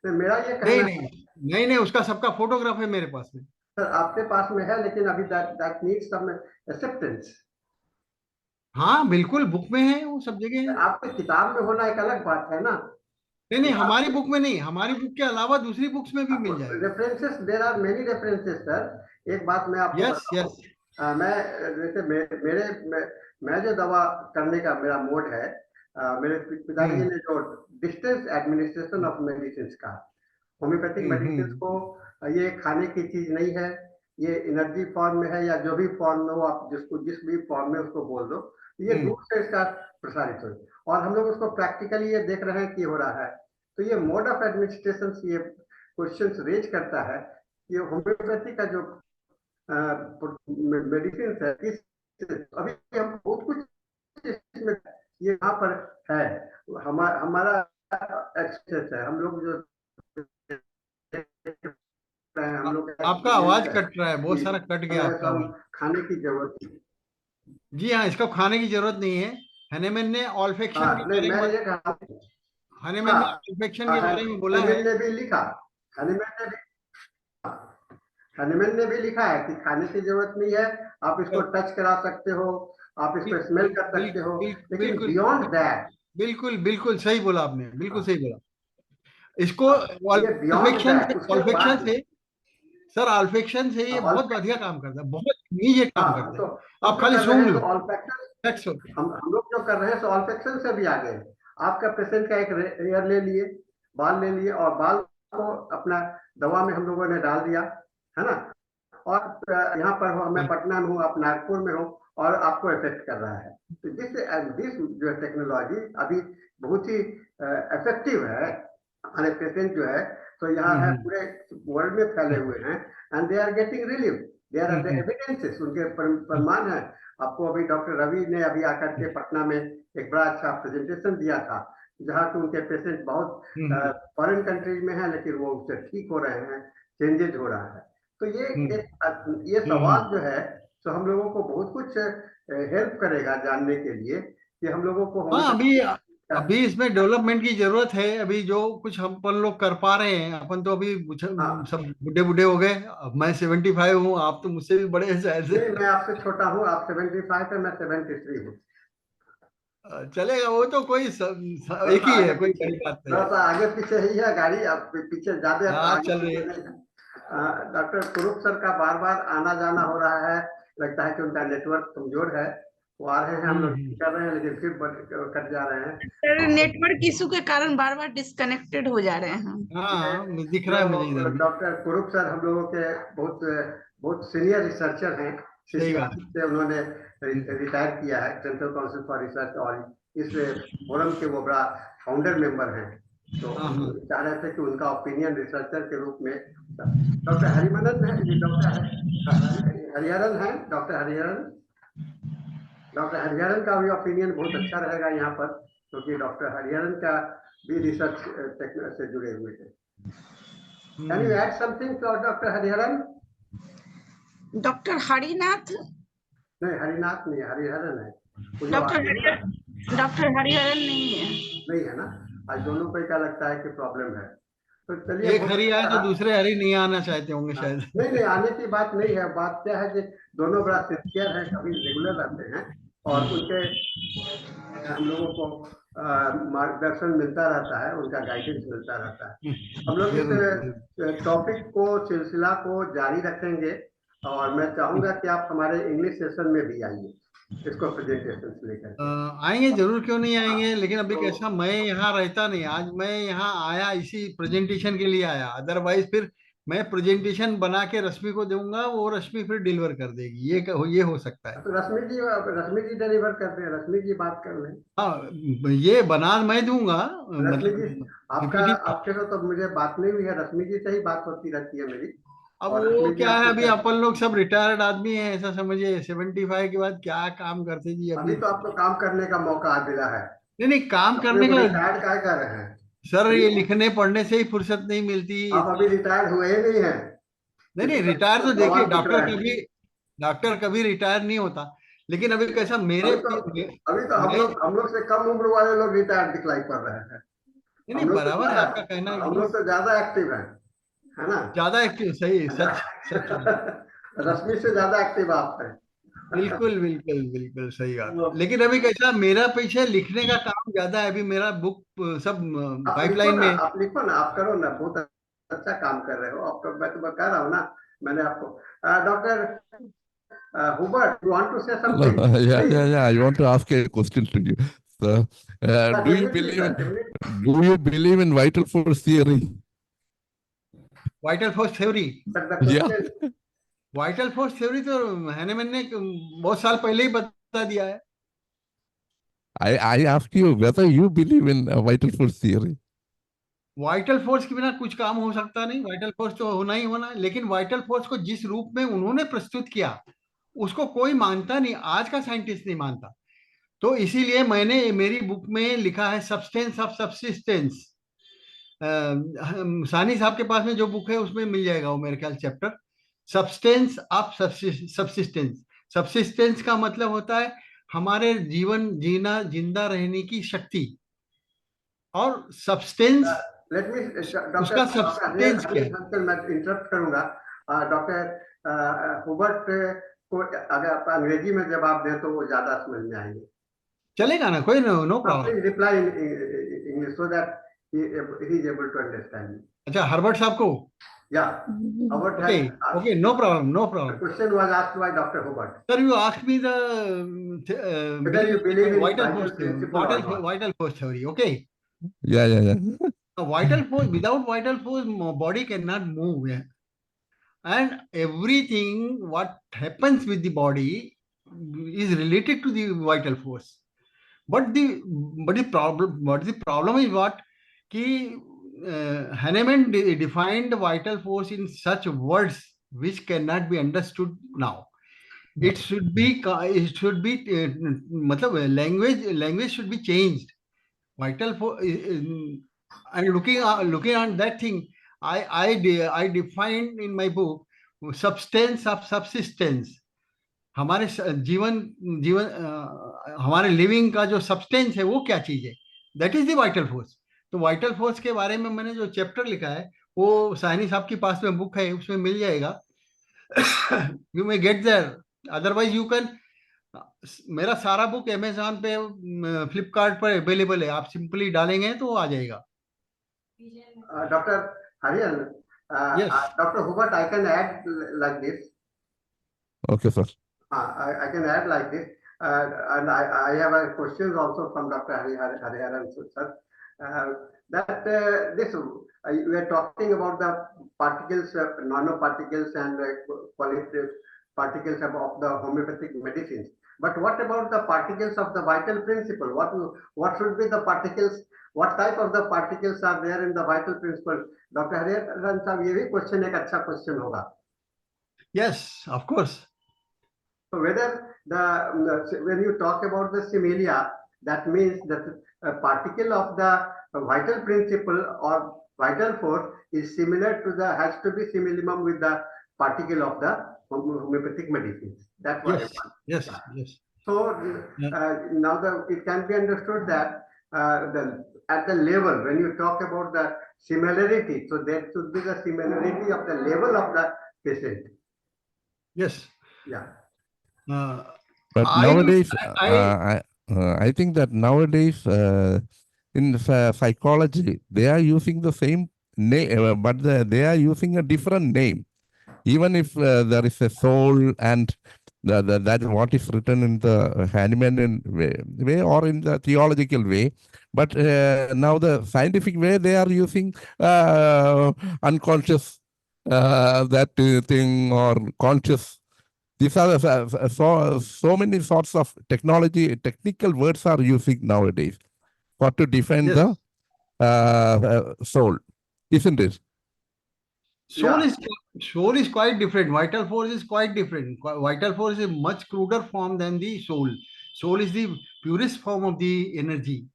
तो मेरा ये नहीं कहना नहीं है, नहीं नहीं, उसका सबका फोटोग्राफ है मेरे पास में। सर आपके पास में है, लेकिन अभी दैट नीड्स सम एक्सेप्टेंस। हाँ बिल्कुल, बुक में है, वो सब जगह है। आपके किताब में होना एक अलग बात है ना। नहीं नहीं, किताब हमारी बुक में नहीं, हमारी बुक के अलावा दूसरी बुक्स में भी मिल जाएगा। References, there are many references sir. एक बात मैं आपको यस बताऊं, यस। मैं जैसे मैं जो दवा करने का मेरा मोड है, मेरे पिताजी ने जो डिस्टेंस एडमिनिस्ट्रेशन ऑफ मेडिसिन का, होम्योपैथिक मेडिसिन हम्म। को ये खाने की चीज नहीं है, ये एनर्जी फॉर्म में है, या जो भी फॉर्म में हो, आप जिसको जिस भी फॉर्म में उसको बोल दो, ये दूर से इसका प्रसारित हो। और हम लोग उसको प्रैक्टिकली ये देख रहे हैं कि हो रहा है। तो ये मोड ऑफ एडमिनिस्ट्रेशन ये क्वेश्चंस रेज करता है कि होम्योपैथी का जो मेडिसिन है, इस अभी हम बहुत कुछ इसमें ये यहाँ पर है, हमारा एक्सेस है, हम लोग जो हम लोग का आपका एक्सपीरियंस आवाज है कट रहा है, बहुत कि सारा कट गया हमें आपका सब आवाज। खाने की जरूरत है। जी हाँ, इसका खाने की जरूरत नहीं है। हनीमैन ने ऑल्फेक्शन के हाँ, नहीं बारे मैं में, ये कहा, हनीमैन हाँ, ने ऑल्फेक्शन के बारे में बोला है। हनीमैन ने भी लिखा, हनीमैन ने भी हनीमैन ने भी लिखा है कि खाने की जरूरत नहीं है, आप इसको टच करा सकते हो, आप इसको स्मेल कर सकते हो, लेकिन बिल्कुल बियॉन्ड दैट, बिल्कुल बिल्कुल सही बोला आपने, बिल्कुल सही बोला। इसको ये बियॉन्ड दैट उसके ऑल्फेक्शन बाद, से, सर ऑल्फेक्शन से ये बहुत बढ़िया काम करता है, बहुत इमीडिएट काम हाँ, करता है। तो हम आप जो खाली कर रहे सूंघ हैं लो, तो ऑल्फैक्शन, टच होके। हम लोग जो कर रहे हैं तो ऑल्फैक्शन से भी आगे है। आपका पेशेंट का एक हेयर ले लिए, बाल ले लिए, और बाल को अपना दवा में हम लोगों ने डाल दिया, है ना। और यहाँ पर हो, मैं पटना में हूँ, आप नागपुर में हो, और आपको इफेक्ट कर रहा है। तो दिस जो है टेक्नोलॉजी अभी बहुत ही इफेक्टिव है। हमारे पेशेंट जो है तो यहाँ है, पूरे वर्ल्ड में फैले हुए हैं, and they are getting relief, there are the evidences, उनके प्रमाण है। आपको अभी डॉक्टर रवि ने अभी आकर के पटना में एक बड़ा अच्छा प्रेजेंटेशन दिया था, जहाँ के उनके पेशेंट बहुत फॉरेन कंट्रीज में हैं, लेकिन वो उससे ठीक हो रहे हैं, चेंजेज हो रहा है। तो ये सवाल जो है, तो हम लोगों को बहुत कुछ हेल्प करेगा जानने के लिए कि हम लोगों को हाँ, होम्योपैथी अभी इसमें डेवलपमेंट की जरूरत है। अभी जो कुछ हम अपन लोग कर पा रहे हैं, अपन तो अभी हाँ, सब बुढ़े बुढ़े हो गए। अब मैं 75 हूँ, आप तो मुझसे भी बड़े हैं शायद नहीं, से। मैं आपसे छोटा हूँ, आप 75 है, मैं 73 हूँ। चलेगा, वो तो कोई थोड़ा एक सा ही आगे है, कोई पीछे, बड़ी बात नहीं थोड़ा है। सा आगे पीछे ही है गाड़ी, अब पीछे ज्यादा हाँ आगे चल रही पीछे है। नहीं है। डॉक्टर कुरूप सर का बार बार आना जाना हो रहा है, लगता है कि उनका नेटवर्क कमजोर है। वो आ रहे हैं, हम लोग हम्म। कर रहे हैं, लेकिन फिर कट जा रहे हैं। सर नेटवर्क इशू के कारण बार बार डिस्कनेक्टेड हो जा रहे हैं। ये हाँ, दिख रहा है मुझे इधर जो भी। डॉक्टर कुरूप सर हम लोगों के बहुत बहुत सीनियर रिसर्चर हैं। सही बात सीसीआर से उन्होंने रिटायर किया है, सेंट्रल काउंसिल फॉर रिसर्च, और इस फोरम के वो बड़ा फाउंडर मेंबर हैं। तो हाँ हम हाँ। चाह रहे थे कि उनका ओपिनियन रिसर्चर के रूप में, डॉक्टर हरिमनन है, डॉक्टर हरिहरन है, डॉक्टर हरिहरन का भी ओपिनियन बहुत अच्छा रहेगा यहाँ पर, क्योंकि डॉक्टर हरिहरन का भी रिसर्च से जुड़े हुए हैं। Can you add something to Dr. Hariharan? Doctor Harinath, नहीं, हरिनाथ नहीं है, हरिहरन है। वो जो डॉक्टर आगे है ना, डॉक्टर हरिहरन नहीं है। नहीं है ना। आज दोनों को क्या लगता है कि प्रॉब्लम है। तो चलिए, एक बहुत हरी आए तो अच्छा। दूसरे हरी नहीं आना चाहते होंगे हाँ, शायद। नहीं नहीं, आने की बात नहीं है। बात क्या है कि दोनों बड़ा सिंसियर है, कभी रेगुलर रहते हैं और उनके हम लोगों को मार्गदर्शन मिलता रहता है, उनका गाइडेंस मिलता रहता है। हम लोग जरूर जरूर। इस टॉपिक को, सिलसिला को जारी रखेंगे और मैं चाहूंगा कि आप हमारे इंग्लिश सेशन में भी आइए, इसको प्रेजेंटेशन से लेकर के। आएंगे जरूर, क्यों नहीं हाँ, आएंगे, लेकिन अभी तो कैसा, मैं यहाँ रहता नहीं, आज मैं यहाँ आया इसी प्रेजेंटेशन के लिए आया, अदरवाइज फिर मैं प्रेजेंटेशन बना के रश्मि को दूंगा, वो रश्मि फिर डिलीवर कर देगी, ये हो सकता है। तो रश्मि जी डिलीवर करते हैं, रश्मि जी बात कर लें। हाँ, ये बना मैं दूंगा, रश्मि जी, मतलब आपका पीपीटी। आपके साथ तो मुझे बात नहीं हुई है, रश्मि जी से ही बात होती रहती है मेरी। अब और वो रश्मि जी क्या है, आपको अभी अपन लोग सब रिटायर्ड आदमी हैं, ऐसा समझिए, 75 के बाद क्या काम करते जी अभी अभी। तो आपको काम करने का मौका मिला है, नहीं नहीं, काम अपने करने को का। रिटायर्ड क्या कर रहे हैं। सर, अभी ये लिखने पढ़ने से ही फुर्सत नहीं मिलती आप अभी रिटायर्ड हुए ही नहीं है, नहीं नहीं, इसलिए रिटायर तो तो देखिए, सवाल पूछ रहे हैं। डॉक्टर कभी रिटायर नहीं होता, लेकिन अभी कैसा मेरे अभी तो अभी तो मैं हम लोग से कम उम्र वाले लोग रिटायर्ड दिखलाई पड़ रहे हैं। नहीं नहीं, हम लोग तो बराबर है ज्यादा आपका कहना हम एकदम। लोग तो ज्यादा एक्टिव है ना। ज्यादा एक्टिव, सही, सच सच है। रश्मि से ज्यादा एक्टिव आप हैं। बिल्कुल बिल्कुल बिल्कुल सही बात है, तो लेकिन अभी कैसा, मेरा पीछे लिखने का काम ज्यादा है, अभी मेरा बुक सब पाइपलाइन में है। आप लिखो ना, आप करो ना, बहुत अच्छा काम कर रहे हो। आपको मैं तो कह रहा हूँ ना, मैंने आपको doctor Hubert, you want to say Hello. Something Yeah, please? yeah, yeah. I want to ask a question to you. So, definitely sir, definitely. do you believe in vital force theory? Vital force theory. But the Yeah. Question, vital force theory तो Hahnemann ने बहुत साल पहले ही बता दिया है। I asked you whether you believe in vital force theory. Vital force के बिना कुछ काम हो सकता नहीं, वाइटल फोर्स तो होना ही होना है, लेकिन वाइटल फोर्स को जिस रूप में उन्होंने प्रस्तुत किया उसको कोई मानता नहीं, आज का साइंटिस्ट नहीं मानता। तो इसीलिए मैंने मेरी बुक में लिखा है सब्सटेंस ऑफ सब्सिस्टेंस। सानी साहब के पास में जो बुक है उसमें मिल जाएगा वो, मेरे ख्याल chapter substance of subsistence. Subsistence का मतलब होता है हमारे जीवन जीना, जिंदा रहने की शक्ति, और सब्सटेंस लेट मी डॉक्टर उसका सब्सटेंस क्या है। डॉक्टर मैं इंटरप्ट करूंगा। डॉक्टर हुबर्ट को अगर आप अंग्रेजी में जवाब दें तो वो ज्यादा समझ में आएंगे। चलेगा ना, कोई no problem. Please reply in English so that he is able to understand me. अच्छा, हर्बर्ट साहब को। Yeah, Hubert okay has okay, no problem no the problem. question was asked by Dr. Hubert. Sir, you ask me the Whether you believe in vital vital force principle or not. theory, okay. Yeah, yeah, yeah. Vital force, without vital force body cannot move, yeah. And everything what happens with the body is related to the vital force. But the problem is what कि Hahnemann defined vital force in such words which cannot be understood now. It should be मतलब language should be changed. Vital force, and looking on that thing, I defined in my book substance of subsistence. हमारे जीवन जीवन हमारे living का जो substance है वो क्या चीज है, that is the vital force. तो वाइटल फोर्स के बारे में मैंने जो चैप्टर लिखा है वो साइनी साहब के पास में बुक है, उसमें मिल जाएगा। You may get there, otherwise you can, मेरा सारा बुक अमेजोन पे, फ्लिपकार्ट पर अवेलेबल है, आप सिंपली डालेंगे तो आ जाएगा। Dr. Harian, yes, Dr. Hubert, I can add like this. Okay, sir. I can add like this. And I have a questions also from Dr. Hariharan, sir. That this we are talking about the particles, nanoparticles, and qualitative particles of the homeopathic medicines. But what about the particles of the vital principle? What should be the particles? What type of the particles are there in the vital principle? Dr. Hariharan साहब, ये भी question एक अच्छा question होगा। Yes, of course. So whether when you talk about the similia, that means that a particle of the vital principle or vital force is similar to has to be similar with the particle of the homeopathic medicines. That's what I Yes, want. yes, Yeah. yes. So now it can be understood that at the level, when you talk about the similarity, so there should be the similarity of the level of the patient. Yes. Yeah. But nowadays, I think that nowadays in psychology, they are using the same name, but they are using a different name. Even if there is a soul and that what is written in the Hahnemann way or in the theological way, but now the scientific way they are using unconscious that thing or conscious. These are so many sorts of technical words are using nowadays for to define Yes. the soul, isn't it? Soul is quite different. Vital force is quite different. Vital force is a much cruder form than the soul. Soul is the purest form of the energy.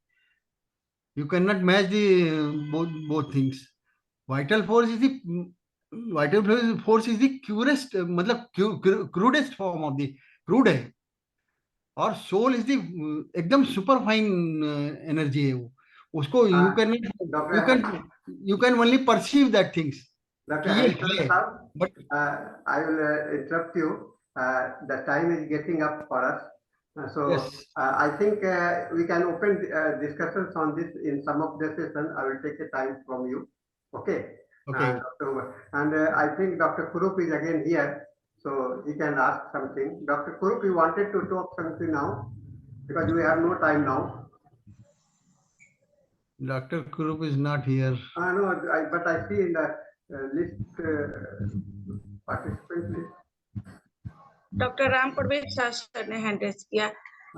You cannot match the both things. Vital force is the purest, मतलब crudest form of the crude है. और soul is the एकदम super fine energy है वो. उसको you can only perceive that things. Dr. Harrison, but I will interrupt you. The time is getting up for us. So Yes. I think we can open discussions on this in some of the session. I will take a time from you. Okay. Okay. And I think Dr. Kurup is again here, so he can ask something. Dr. Kurup, you wanted to talk something now because we have no time now. Dr. Kurup is not here. No, but I see in the list participant list. Dr. Ram Parvez sir ने hand raise किया.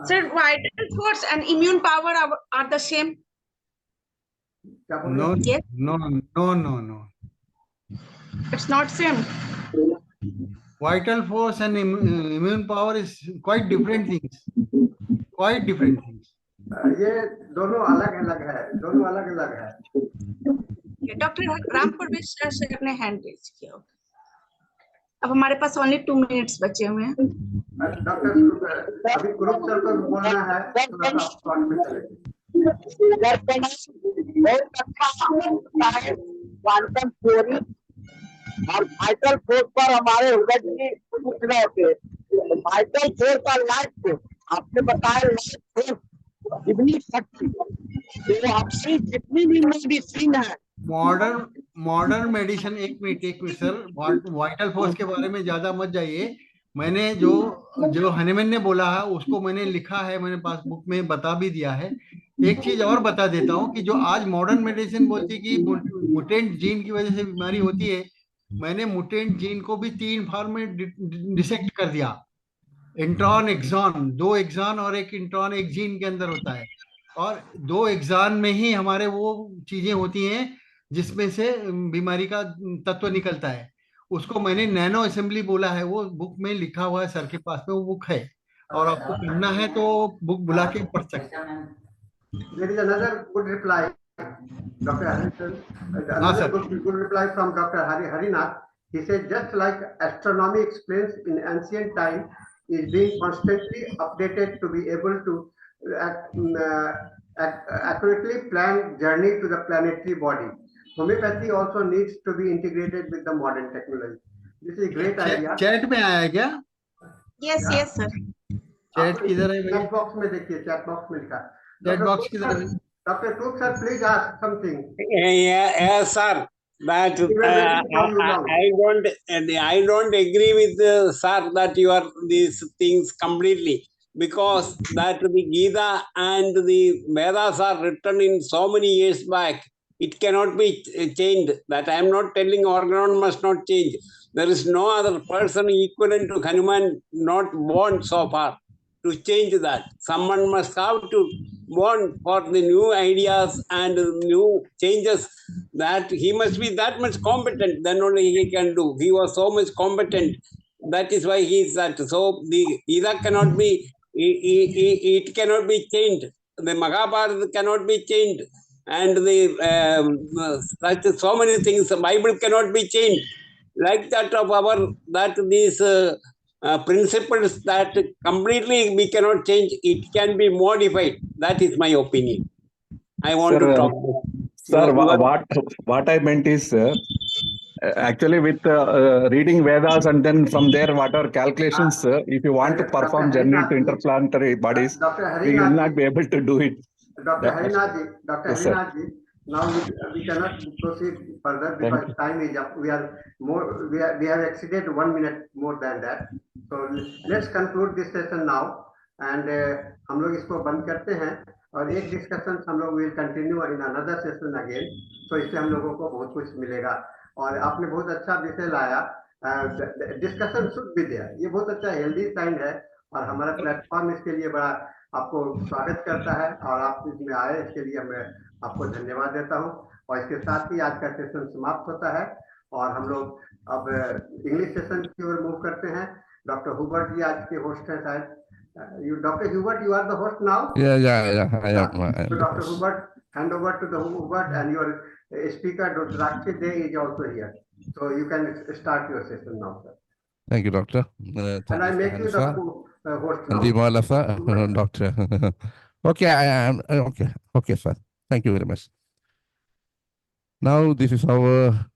Sir, vital force and immune power are the same. No, Yes. No. It's not same. Vital force and immune power is quite different things. Quite different things. ये दोनों अलग-अलग है. दोनों अलग-अलग है. Doctor Ram Parvesh sir ने hand raise किया. अब हमारे पास ओनली 2 मिनट्स बचे हुए हैं. डॉक्टर अभी ग्रुप सर को बोलना है, थोड़ा सा शॉर्ट में चलेंगे. क्वांटम थ्योरी और वाइटल फोर्स पर हमारे उगज की पूछना होते. वाइटल फोर्स और लाइफ फोर्स आपने बताया. लाइफ फोर्स इतनी शक्ति तो आपकी जितनी भी मेडिसिन है मॉडर्न मेडिसिन. एक मिनट सर, वाइटल फोर्स के बारे में ज्यादा मत जाइए. मैंने जो हनीमैन ने बोला है उसको मैंने लिखा है, मैंने पास बुक में बता भी दिया है. एक चीज और बता देता हूँ कि जो आज मॉडर्न मेडिसिन बोलती है कि मुटेंट जीन की वजह से बीमारी होती है, मैंने मुटेंट जीन को भी 3 फॉर्म में डिसेक्ट कर दिया. इंट्रॉन, एक्सॉन, 2 एक्सॉन और एक इंट्रॉन एक जीन के अंदर होता है, और 2 एक्सॉन में ही हमारे वो चीजें होती हैं जिसमें से बीमारी का तत्व निकलता है. उसको मैंने नैनो असेंबली बोला है. वो बुक में लिखा हुआ है, सर के पास में वो बुक है, और आपको पढ़ना है तो बुक बुला के पढ़ सकते हैं. There is another good reply, Dr. Harrison. Another good reply from Dr. Harinath. He said, just like astronomy explains in ancient time is being constantly updated to be able to accurately plan journey to the planetary body. Homeopathy also needs to be integrated with the modern technology. This is a great idea. Chat में आया है क्या? Yes, sir. Chat किधर है? Chat box में देखिए, chat box में लिखा. चैट बॉक्स किधर है? Dr. Cook sir, please ask something. Yes, sir. That I don't agree with sir that you are these things completely, because that the Gita and the Vedas are written in so many years back. It cannot be changed. That I am not telling organon must not change. There is no other person equivalent to Hanuman not born so far to change that. Someone must have to born for the new ideas and new changes. That he must be that much competent, then only he can do. He was so much competent. That is why he is that. So the Gita cannot be, it cannot be changed. The Mahabharata cannot be changed. And the so many things, the Bible cannot be changed. like that of our, that these principles that completely we cannot change, it can be modified. That is my opinion. I want to talk. Sir, what I meant is, actually with reading Vedas and then from there whatever calculations, if you want to perform journey to interplanetary bodies, we will not be able to do it. Dr. Harinath Yes, ji, now we cannot proceed further because time is up. We have exceeded 1 minute more than that. So let's conclude this session now, and हम लोग इसको बंद करते हैं और एक discussion हम लोग will continue in another session again. So इससे हम लोगों को बहुत कुछ मिलेगा और आपने बहुत अच्छा विषय लाया. Discussion should be there. ये बहुत अच्छा हेल्दी साइन है और हमारा प्लेटफॉर्म इसके लिए बड़ा आपको स्वागत करता है और आप इसमें आए, इसके लिए मैं आपको धन्यवाद देता हूं. और इसके साथ ही आज का सेशन समाप्त होता है और हम लोग अब इंग्लिश सेशन की ओर मूव करते हैं. डॉक्टर हुबर्ट जी आज के होस्ट हैं शायद. Dr. Hubert, you are the host now? Yeah. I am. So Dr. Hubert, hand over to the Hubert, and your speaker, Dr.RUDRAKHI Dey, is also here. So you can start your session now, sir. Thank you, Doctor. And I make you the host now. And Doctor. Okay, I am. Okay, sir. Thank you very much. Now, this is our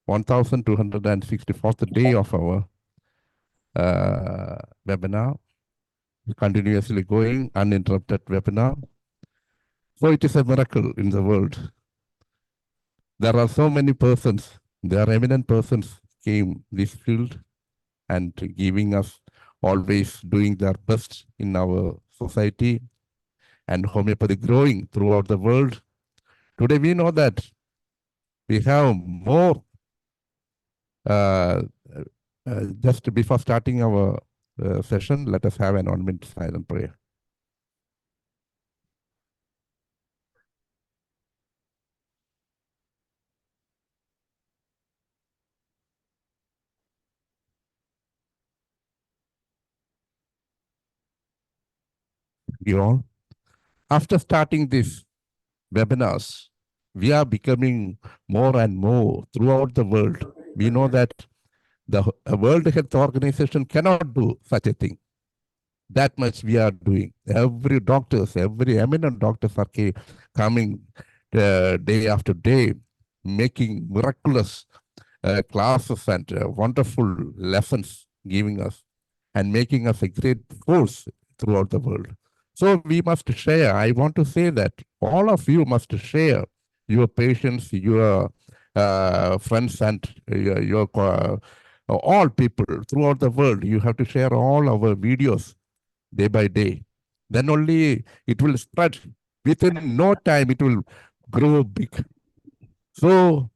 1264th day of our webinar. Continuously going, uninterrupted webinar. So it is a miracle in the world. There are so many persons, there are eminent persons came this field and giving us always doing their best in our society and homeopathy growing throughout the world. Today we know that we have more, just before starting our session, let us have an 1 minute silent prayer. You all, after starting these webinars, we are becoming more and more throughout the world. We know that the World Health Organization cannot do such a thing. That much we are doing. Every eminent doctors are coming day after day, making miraculous classes and wonderful lessons, giving us and making us a great force throughout the world. So we must share. I want to say that all of you must share your patients, your friends, and your all people throughout the world. You have to share all our videos day by day. Then only it will spread. Within no time, it will grow big. So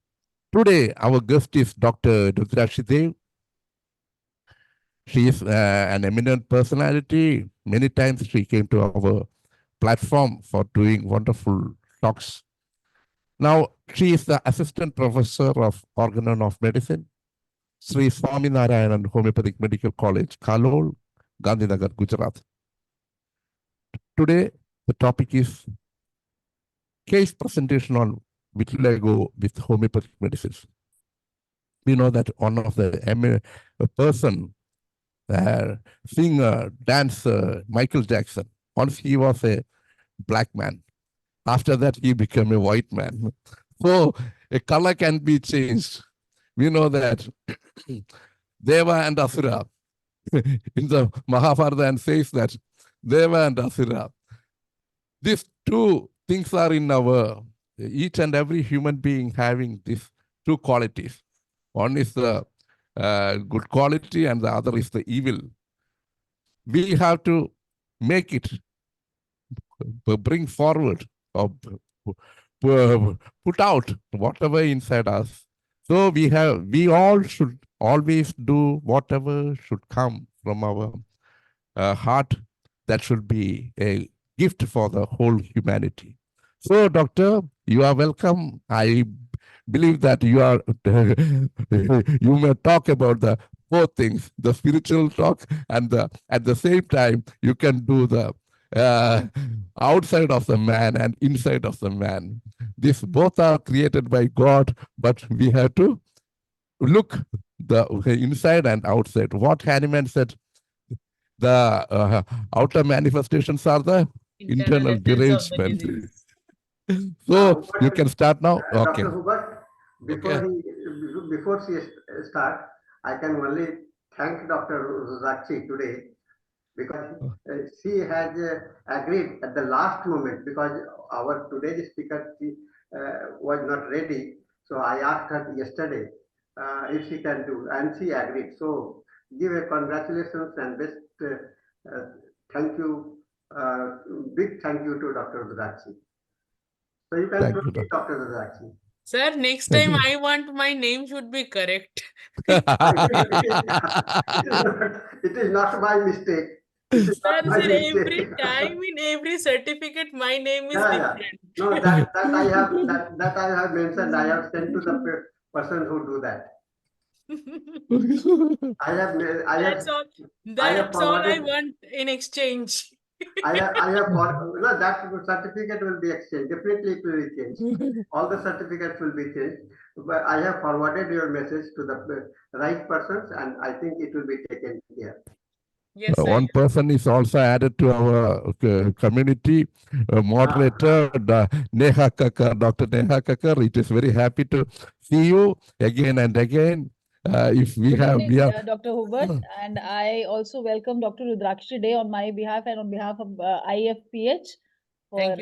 today, our guest is Dr. RUDRAKHI Dey. She is an eminent personality. Many times she came to our platform for doing wonderful talks. Now, she is the assistant professor of organon of medicine, Sri Swaminarayanan Homeopathic Medical College, Kalol, Gandhinagar, Gujarat. Today, the topic is case presentation on vitiligo with homeopathic medicines. We know that one of the person, singer, dancer, Michael Jackson, once he was a black man. After that, he became a white man. So a color can be changed. We know that Deva and Asura in the Mahabharata and says that Deva and Asura, these two things are in our, each and every human being having these two qualities. One is the good quality and the other is the evil. We have to make it, bring forward or put out whatever inside us. So we all should always do whatever should come from our heart. That should be a gift for the whole humanity. So, Doctor, you are welcome. I believe that you are, you may talk about the both things, the spiritual talk and at the same time, you can do the outside of the man and inside of the man. These both are created by God, but we have to look the inside and outside. What Hahnemann said, the outer manifestations are the internal essence of the derangement. disease. So you can start now. Okay. Dr. Hubert, before she start, I can only thank Dr. Rudrakhi today because she has agreed at the last moment because our today's speaker was not ready. So I asked her yesterday if she can do, and she agreed. So give a congratulations and best thank you, big thank you to Dr. Rudrakhi. So you can proceed, Dr. Rudrakhi. Sir, next time I want my name should be correct. It is not my mistake. Sir, every time in every certificate, my name is different. No, that I have mentioned. I have sent to the person who do that. That's all I want in exchange. That certificate will be exchanged. Definitely it will be changed. All the certificates will be changed. But I have forwarded your message to the right persons, and I think it will be taken care. Yes, one person is also added to our community, moderator, Neha Kakar, Dr. Neha Kakar. It is very happy to see you again and again. If we have, Dr. Hubert, and I also welcome Dr. Rudrakhi Dey on my behalf and on behalf of Ifph for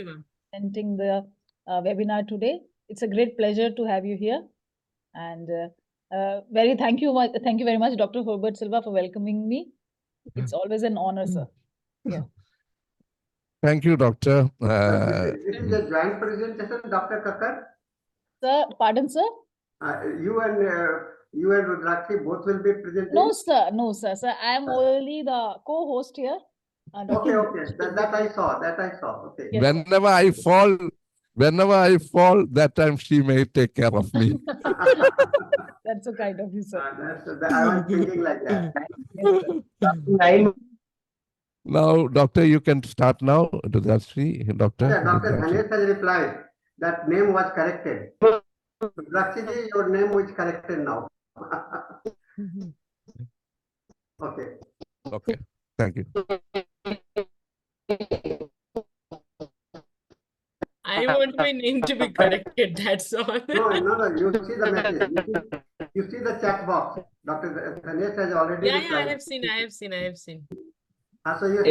presenting the webinar today. It's a great pleasure to have you here, and thank you very much, Dr. Hubert Silva, for welcoming me. It's always an honor, sir. Yeah. Thank you, Doctor. This is a joint presentation, Dr. Kakar. Sir, pardon, sir. You and Rudrakhi both will be presenting? No, sir. No, sir. Sir, I am only the co-host here. Okay. That I saw. Okay. Yes, whenever I fall, that time she may take care of me. That's so kind of you, sir. I was thinking like that. Now, Doctor, you can start now. Rudrakhi, Doctor. Yeah, Dr. Dhanesh has replied that name was corrected. Rudrakhi ji, your name is corrected now. Okay. Thank you. I want my name to be corrected, that's all. No, you see the message. You see the chat box. Dr. Dhanesh has already replied. I have seen. So you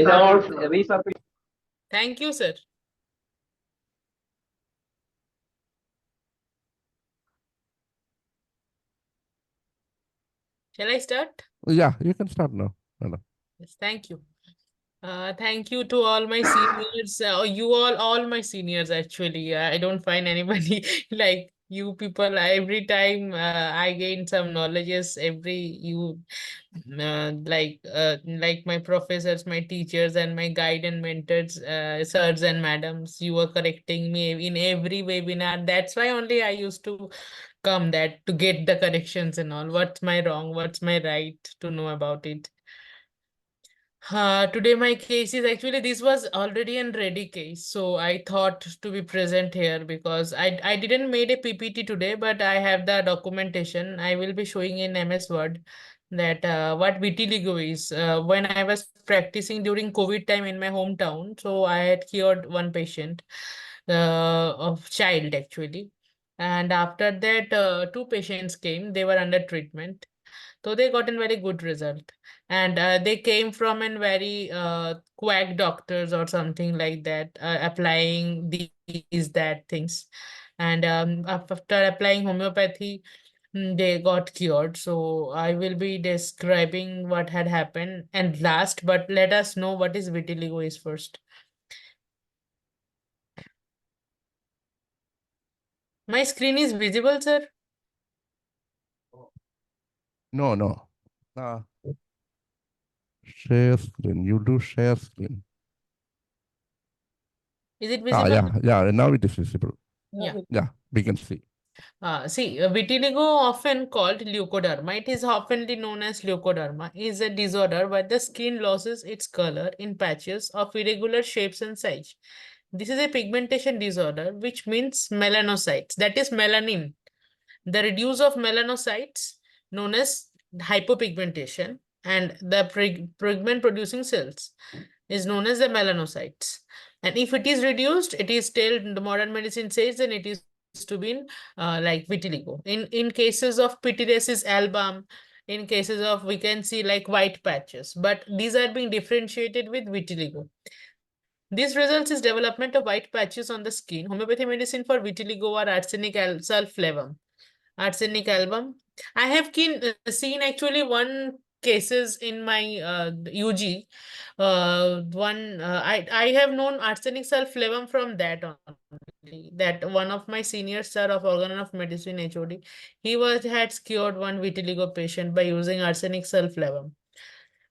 Thank you, sir. Shall I start? Yeah, you can start now. Hello. Yes, thank you. Thank you to all my seniors. All my seniors actually. I don't find anybody like you people. Every time I gain some knowledges. Like my professors, my teachers, and my guide and mentors, sirs and madams. You were correcting me in every webinar. That's why only I used to come that to get the corrections and all. What's my wrong? What's my right to know about it? Today my case is actually this was already a ready case, so I thought to be present here because I didn't made a PPT today, but I have the documentation. I will be showing in MS Word that what vitiligo is. When I was practicing during COVID time in my hometown, so I had cured one patient, of child actually, and after that 2 patients came. They were under treatment. So they got a very good result, and they came from a very quack doctors or something like that, applying that things, and after applying homeopathy, they got cured. So I will be describing what had happened, and last, but let us know what is vitiligo is first. My screen is visible, sir? No. Share screen. You do share screen. Is it visible? Yeah. Now it is visible. Yeah, we can see. Vitiligo, often called leukoderma, it is oftenly known as leukoderma, is a disorder where the skin loses its color in patches of irregular shapes and size. This is a pigmentation disorder, which means melanocytes, that is melanin. The reduce of melanocytes known as hypopigmentation, and the pigment producing cells is known as the melanocytes. And if it is reduced, it is still, the modern medicine says, then it is to be like vitiligo. In cases of pityriasis album, in cases of, we can see like white patches, but these are being differentiated with vitiligo. This results is development of white patches on the skin. Homeopathy medicine for vitiligo or arsenic sulflavum. Arsenic album. I have seen actually one cases in my UG. I have known arsenic sulflavum from that only. That one of my senior sir of organ of medicine HOD, he had cured one vitiligo patient by using arsenic sulflavum.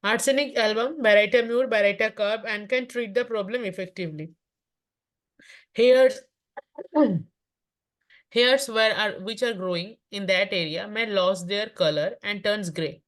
Arsenic album, baryta mule, baryta curb, and can treat the problem effectively. Hairs, hairs which are growing in that area may lose their color and turns gray.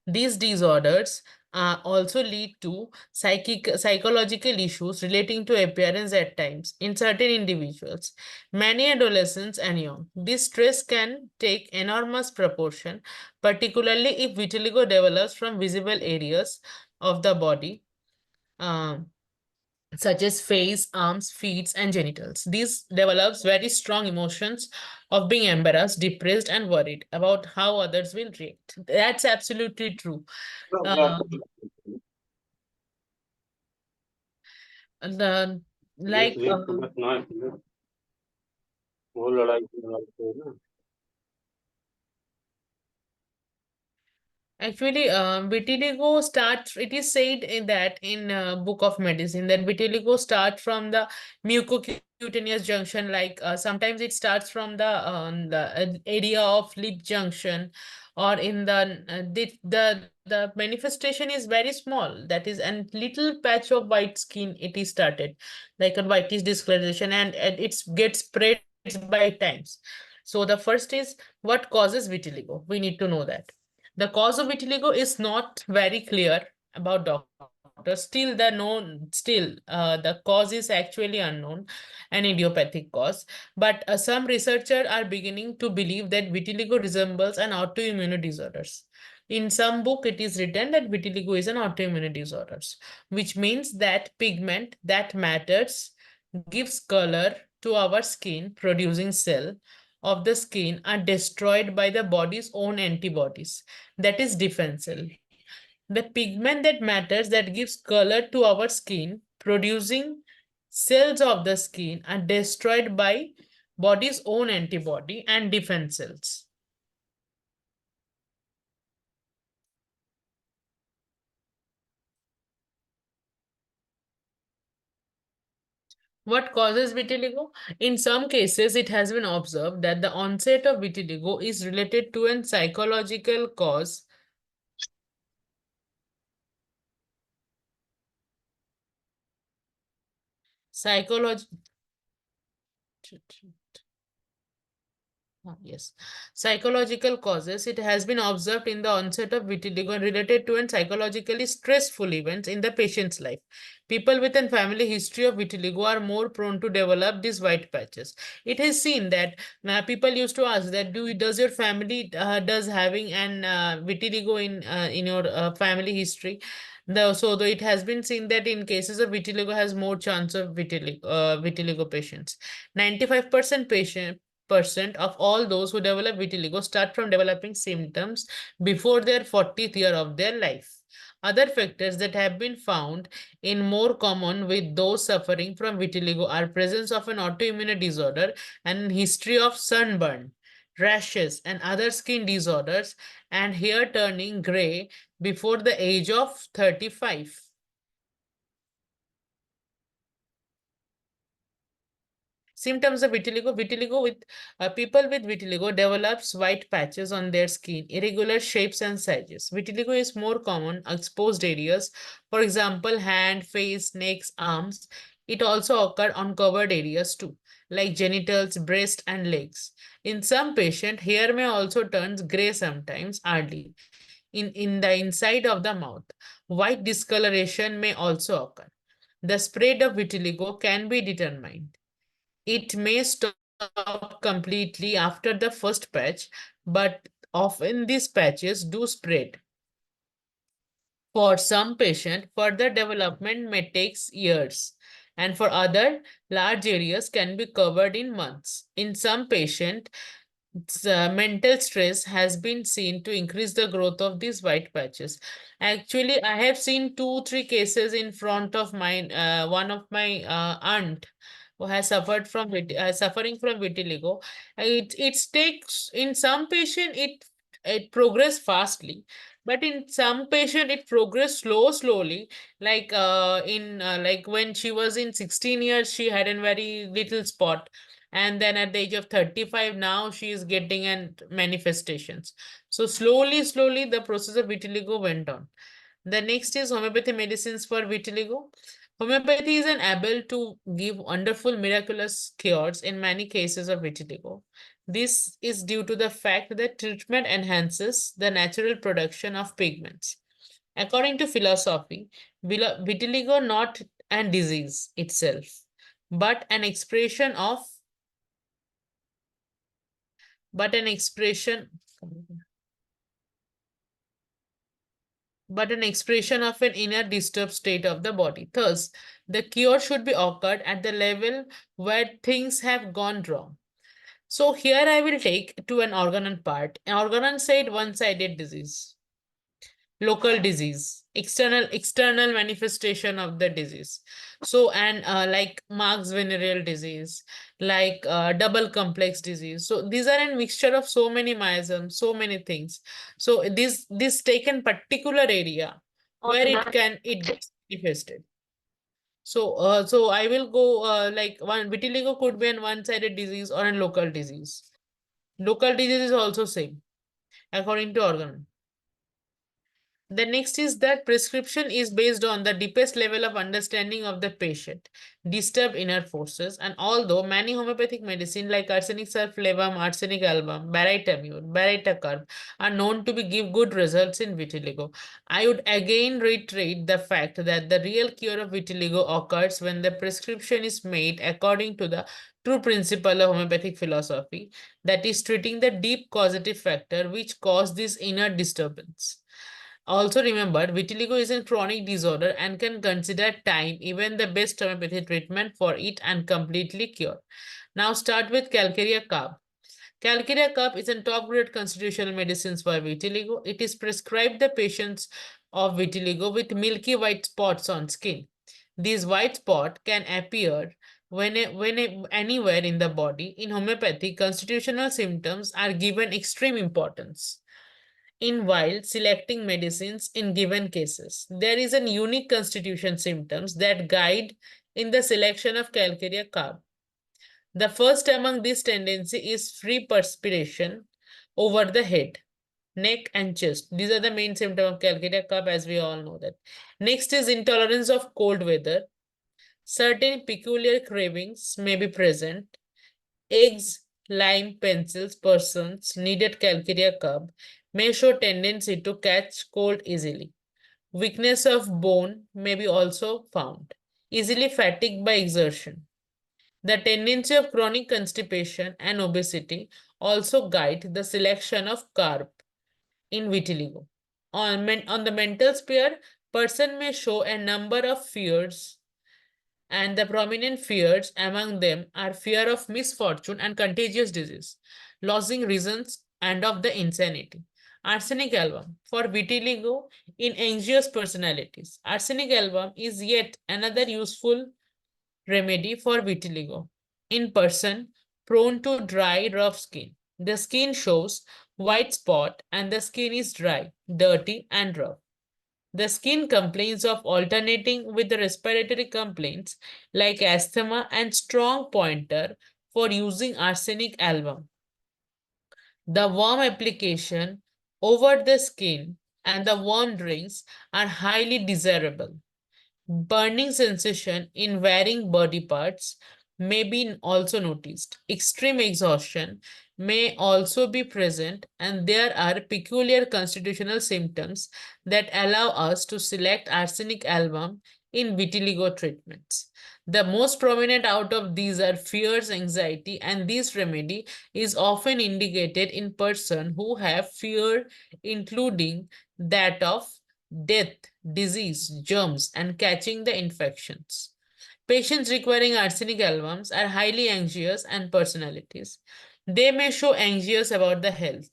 These disorders also lead to psychological issues relating to appearance at times in certain individuals, many adolescents and young. This stress can take enormous proportion, particularly if vitiligo develops from visible areas of the body, such as face, arms, feet, and genitals. This develops very strong emotions of being embarrassed, depressed, and worried about how others will react. That's absolutely true. Like actually, vitiligo starts, it is said in that in book of medicine that vitiligo starts from the mucocutaneous junction, like sometimes it starts from the area of lip junction, or in the manifestation is very small, that is a little patch of white skin, it is started like a whitish discoloration, and it gets spread by times. So the first is, what causes vitiligo? We need to know that. The cause of vitiligo is not very clear about doctors. Still, the cause is actually unknown, an idiopathic cause. But some researchers are beginning to believe that vitiligo resembles an autoimmune disorder. In some book, it is written that vitiligo is an autoimmune disorder, which means that pigment that matters gives color to our skin producing cell of the skin are destroyed by the body's own antibodies, that is defense cell. The pigment that matters, that gives color to our skin producing cells of the skin are destroyed by body's own antibody and defense cells. What causes vitiligo? In some cases, it has been observed that the onset of vitiligo is related to a psychological cause. Psychological causes. It has been observed in the onset of vitiligo related to and psychologically stressful events in the patient's life. People with a family history of vitiligo are more prone to develop these white patches. It is seen that people used to ask that does your family does having an vitiligo in your family history? So though it has been seen that in cases of vitiligo has more chance of vitiligo patients. 95% of all those who develop vitiligo start from developing symptoms before their 40th year of their life. Other factors that have been found in more common with those suffering from vitiligo are presence of an autoimmune disorder and history of sunburn, rashes, and other skin disorders, and hair turning gray before the age of 35. Symptoms of vitiligo. Vitiligo with people with vitiligo develops white patches on their skin, irregular shapes and sizes. Vitiligo is more common exposed areas, for example, hand, face, necks, arms. It also occurs on covered areas too, like genitals, breast, and legs. In some patients, hair may also turn gray sometimes early. In the inside of the mouth, white discoloration may also occur. The spread of vitiligo can be determined. It may stop completely after the first patch, but often these patches do spread. For some patients, further development may take years, and for other, large areas can be covered in months. In some patients, mental stress has been seen to increase the growth of these white patches. Actually, I have seen 2-3 cases in front of my one of my aunt who has suffered from suffering from vitiligo. It takes in some patient it progress fastly, but in some patient it progress slowly. Like like when she was in 16 years, she had a very little spot, and then at the age of 35 now she is getting an manifestations. So slowly the process of vitiligo went on. The next is homeopathy medicines for vitiligo. Homeopathy is an able to give wonderful miraculous cures in many cases of vitiligo. This is due to the fact that treatment enhances the natural production of pigments. According to philosophy, vitiligo not an disease itself, but an expression of but an expression of an inner disturbed state of the body. Thus, the cure should be occurred at the level where things have gone wrong. So here I will take to an organ part. An organ said one-sided disease, local disease, external manifestation of the disease. So, and like Mark's venereal disease, like double complex disease. So these are a mixture of so many miasms, so many things. So this taken particular area where it gets manifested. So so I will go like one vitiligo could be a one-sided disease or a local disease. Local disease is also same according to organ. The next is that prescription is based on the deepest level of understanding of the patient, disturbed inner forces, and although many homeopathic medicine like arsenic sulflavum, arsenic album, baritamune, baritacarb are known to give good results in vitiligo, I would again reiterate the fact that the real cure of vitiligo occurs when the prescription is made according to the true principle of homeopathic philosophy, that is treating the deep causative factor which cause this inner disturbance. Also remember, vitiligo is a chronic disorder and can consider time even the best homeopathy treatment for it and completely cure. Now start with calcarea carb. Calcarea carb is a top-grade constitutional medicine for vitiligo. It is prescribed the patients of vitiligo with milky white spots on skin. These white spots can appear anywhere in the body. In homeopathy, constitutional symptoms are given extreme importance in while selecting medicines in given cases. There is a unique constitution symptoms that guide in the selection of calcarea carb. The first among these tendency is free perspiration over the head, neck and chest. These are the main symptoms of calcarea carb, as we all know that. Next is intolerance of cold weather. Certain peculiar cravings may be present. Eggs, lime, pencils, persons needed calcarea carb may show tendency to catch cold easily. Weakness of bone may be also found. Easily fatigued by exertion. The tendency of chronic constipation and obesity also guide the selection of carb in vitiligo. On the mental sphere, person may show a number of fears, and the prominent fears among them are fear of misfortune and contagious disease, losing reasons, and of the insanity. Arsenic album for vitiligo in anxious personalities. Arsenic album is yet another useful remedy for vitiligo in person prone to dry, rough skin. The skin shows white spot and the skin is dry, dirty, and rough. The skin complains of alternating with the respiratory complaints like asthma and strong pointer for using arsenic album. The warm application over the skin and the warm drinks are highly desirable. Burning sensation in varying body parts may be also noticed. Extreme exhaustion may also be present, and there are peculiar constitutional symptoms that allow us to select arsenic album in vitiligo treatments. The most prominent out of these are fears, anxiety, and this remedy is often indicated in persons who have fear, including that of death, disease, germs, and catching the infections. Patients requiring arsenic albums are highly anxious and personalities. They may show anxious about the health,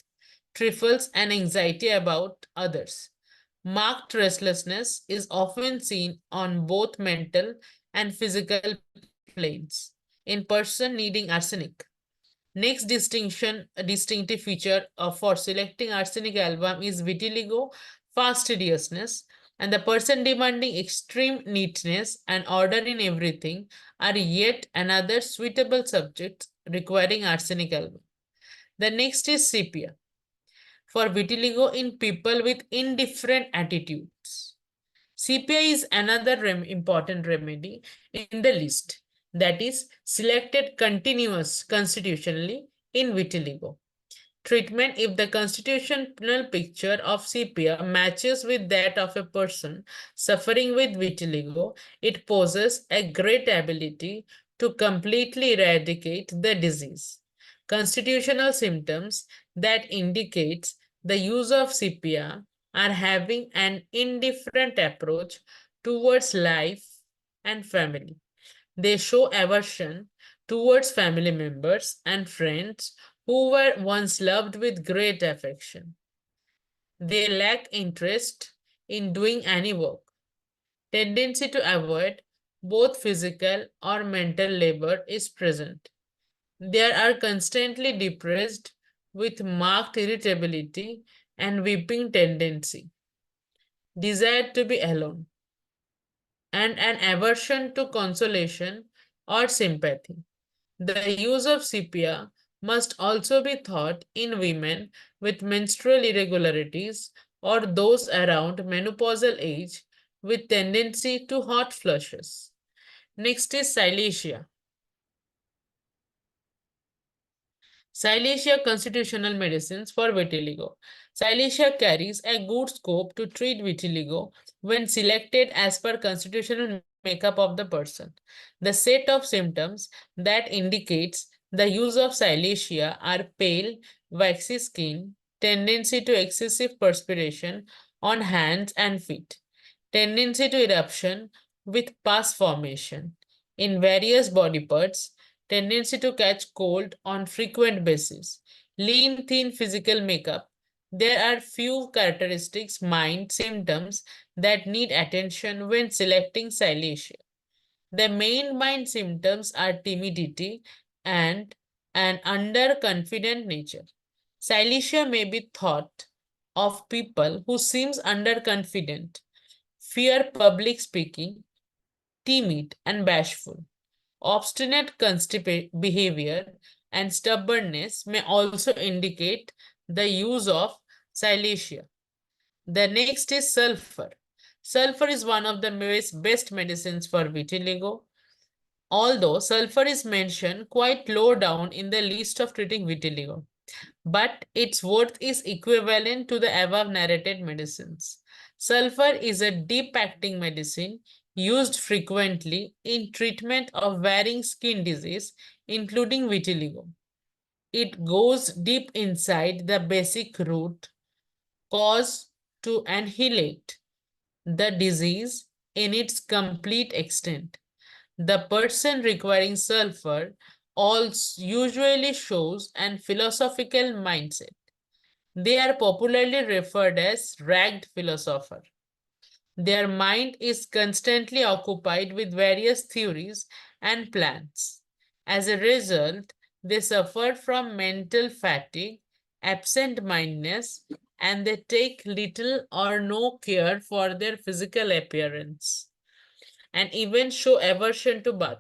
trifles, and anxiety about others. Marked restlessness is often seen on both mental and physical planes in person needing arsenic. Next distinctive feature for selecting arsenic album is vitiligo, fastidiousness, and the person demanding extreme neatness and order in everything are yet another suitable subject requiring arsenic album. The next is sepia for vitiligo in people with indifferent attitudes. sepia is another important remedy in the list, that is selected continuous constitutionally in vitiligo. Treatment if the constitutional picture of sepia matches with that of a person suffering with vitiligo, it poses a great ability to completely eradicate the disease. Constitutional symptoms that indicates the use of sepia are having an indifferent approach towards life and family. They show aversion towards family members and friends who were once loved with great affection. They lack interest in doing any work. Tendency to avoid both physical or mental labor is present. They are constantly depressed with marked irritability and weeping tendency, desire to be alone, and an aversion to consolation or sympathy. The use of sepia must also be thought in women with menstrual irregularities or those around menopausal age with tendency to hot flushes. Next is silesia. Silesia constitutional medicines for vitiligo. Silesia carries a good scope to treat vitiligo when selected as per constitutional makeup of the person. The set of symptoms that indicates the use of silesia are pale, waxy skin, tendency to excessive perspiration on hands and feet, tendency to eruption with pus formation in various body parts, tendency to catch cold on frequent basis, lean, thin physical makeup. There are few characteristics, mind symptoms that need attention when selecting silesia. The main mind symptoms are timidity and an underconfident nature. Silesia may be thought of people who seems underconfident, fear public speaking, timid and bashful. Obstinate behavior and stubbornness may also indicate the use of silesia. The next is sulfur. Sulfur is one of the best medicines for vitiligo. Although sulfur is mentioned quite low down in the list of treating vitiligo, but its worth is equivalent to the above narrated medicines. Sulfur is a deep-acting medicine used frequently in treatment of varying skin disease, including vitiligo. It goes deep inside the basic root cause to annihilate the disease in its complete extent. The person requiring sulfur also usually shows an philosophical mindset. They are popularly referred as ragged philosopher. Their mind is constantly occupied with various theories and plans. As a result, they suffer from mental fatigue, absent-mindedness, and they take little or no care for their physical appearance, and even show aversion to bathing.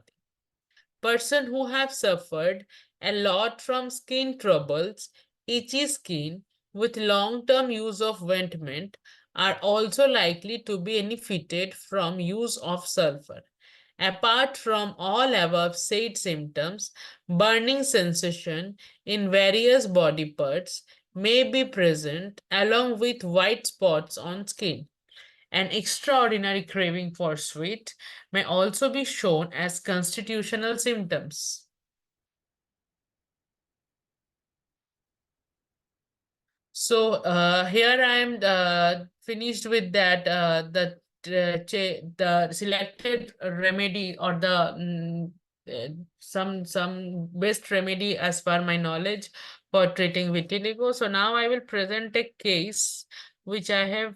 Persons who have suffered a lot from skin troubles, itchy skin with long-term use of ointment are also likely to benefited from use of sulfur. Apart from all above said symptoms, burning sensation in various body parts may be present along with white spots on skin. An extraordinary craving for sweet may also be shown as constitutional symptoms. So here I am finished with that the selected remedy or the some best remedy as per my knowledge for treating vitiligo. So now I will present a case which I have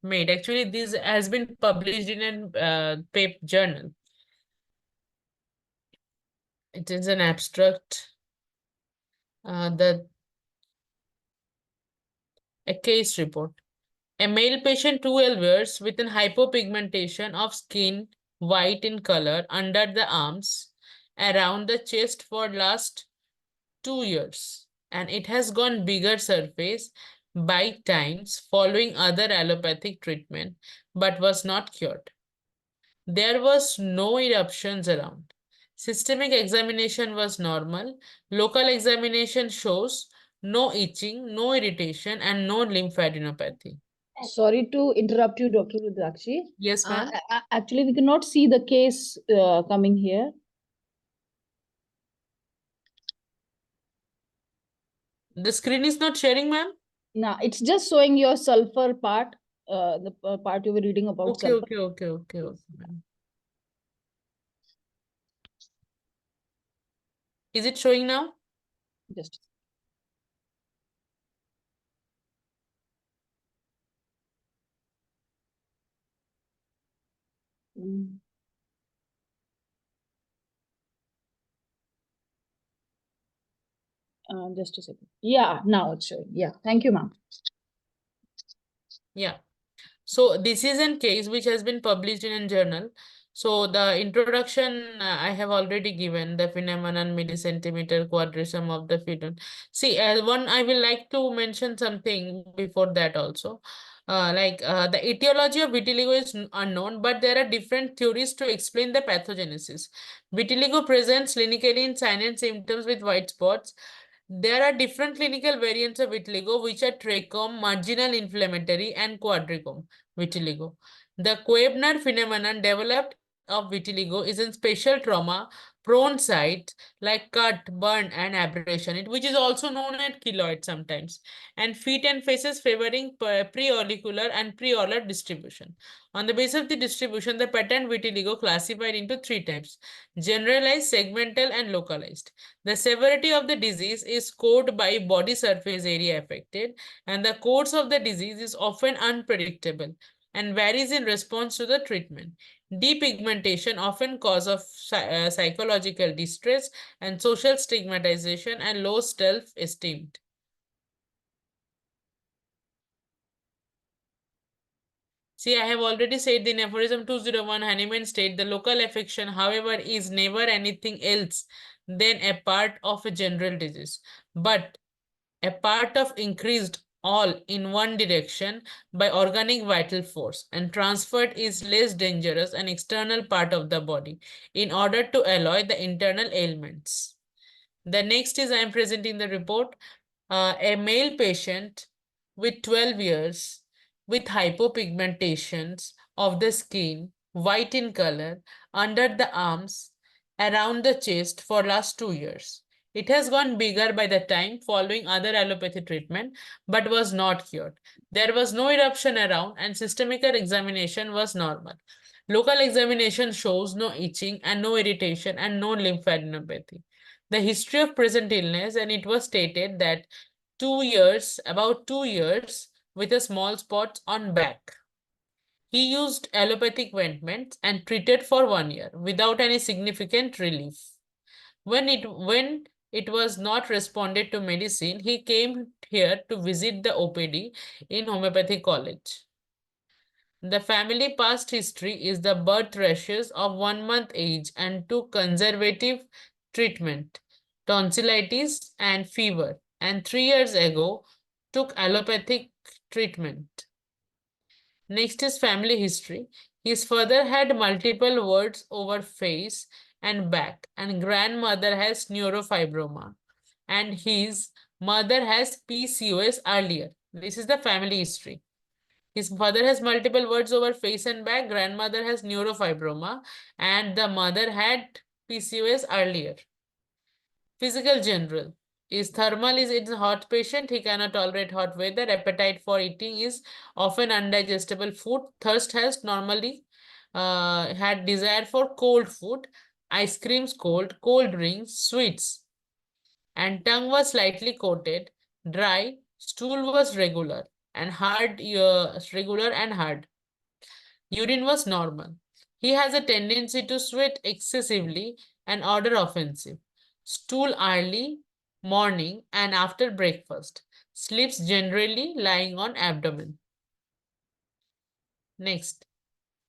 made. Actually, this has been published in a paper journal. It is an abstract. A case report. A male patient 12 years with an hypopigmentation of skin white in color under the arms, around the chest for last 2 years, and it has gone bigger surface by times following other allopathic treatment but was not cured. There was no eruptions around. Systemic examination was normal. Local examination shows no itching, no irritation, and no lymphadenopathy. Sorry to interrupt you, Dr. Rudrakshi. Yes, ma'am. Actually, we cannot see the case coming here. The screen is not sharing, ma'am? No, it's just showing your sulfur part, the part you were reading about sulfur. Okay, ma'am. Is it showing now? Just. Just a second. Yeah, now it's showing. Yeah, thank you, ma'am. Yeah. So this is a case which has been published in a journal. So the introduction I have already given, the phenomenon millicentimeter quadrism of the phenon. See, one I will like to mention something before that also. The etiology of vitiligo is unknown, but there are different theories to explain the pathogenesis. Vitiligo presents clinically in signs and symptoms with white spots. There are different clinical variants of vitiligo, which are trichome, marginal inflammatory, and quadricome vitiligo. The Koebner phenomenon developed of vitiligo is in special trauma prone sites like cut, burn, and abrasion, which is also known as keloid sometimes, and feet and faces favoring preauricular and preolar distribution. On the basis of the distribution, the pattern vitiligo classified into 3 types: generalized, segmental, and localized. The severity of the disease is scored by body surface area affected, and the course of the disease is often unpredictable and varies in response to the treatment. Depigmentation often cause of psychological distress and social stigmatization and low self-esteem. See, I have already said in aphorism 201, Hahnemann state the local affection, however, is never anything else than a part of a general disease, but a part of increased all in one direction by organic vital force, and transferred is less dangerous an external part of the body in order to alloy the internal ailments. The next is I am presenting the report. A male patient with 12 years with hypopigmentations of the skin, white in color, under the arms, around the chest for last 2 years. It has gone bigger by the time following other allopathy treatment, but was not cured. There was no eruption around and systemic examination was normal. Local examination shows no itching and no irritation and no lymphadenopathy. The history of present illness, and it was stated that about 2 years with a small spot on back. He used allopathic ointments and treated for 1 year without any significant relief. When it was not responded to medicine, he came here to visit the OPD in Homeopathy College. The family past history is the birth rashes of 1 month age and took conservative treatment, tonsillitis and fever, and 3 years ago took allopathic treatment. Next is family history. His father had multiple warts over face and back, and grandmother has neurofibroma, and his mother has PCOS earlier. This is the family history. His father has multiple words over face and back. Grandmother has neurofibroma, and the mother had PCOS earlier. Physical general is thermal is a hot patient. He cannot tolerate hot weather. Appetite for eating is often undigestible food. Thirst has normally had desire for cold food. Ice creams cold, cold drinks, sweets. And tongue was slightly coated, dry, stool was regular and hard, regular and hard. Urine was normal. He has a tendency to sweat excessively and order offensive. Stool early, morning and after breakfast. Sleeps generally lying on abdomen. Next.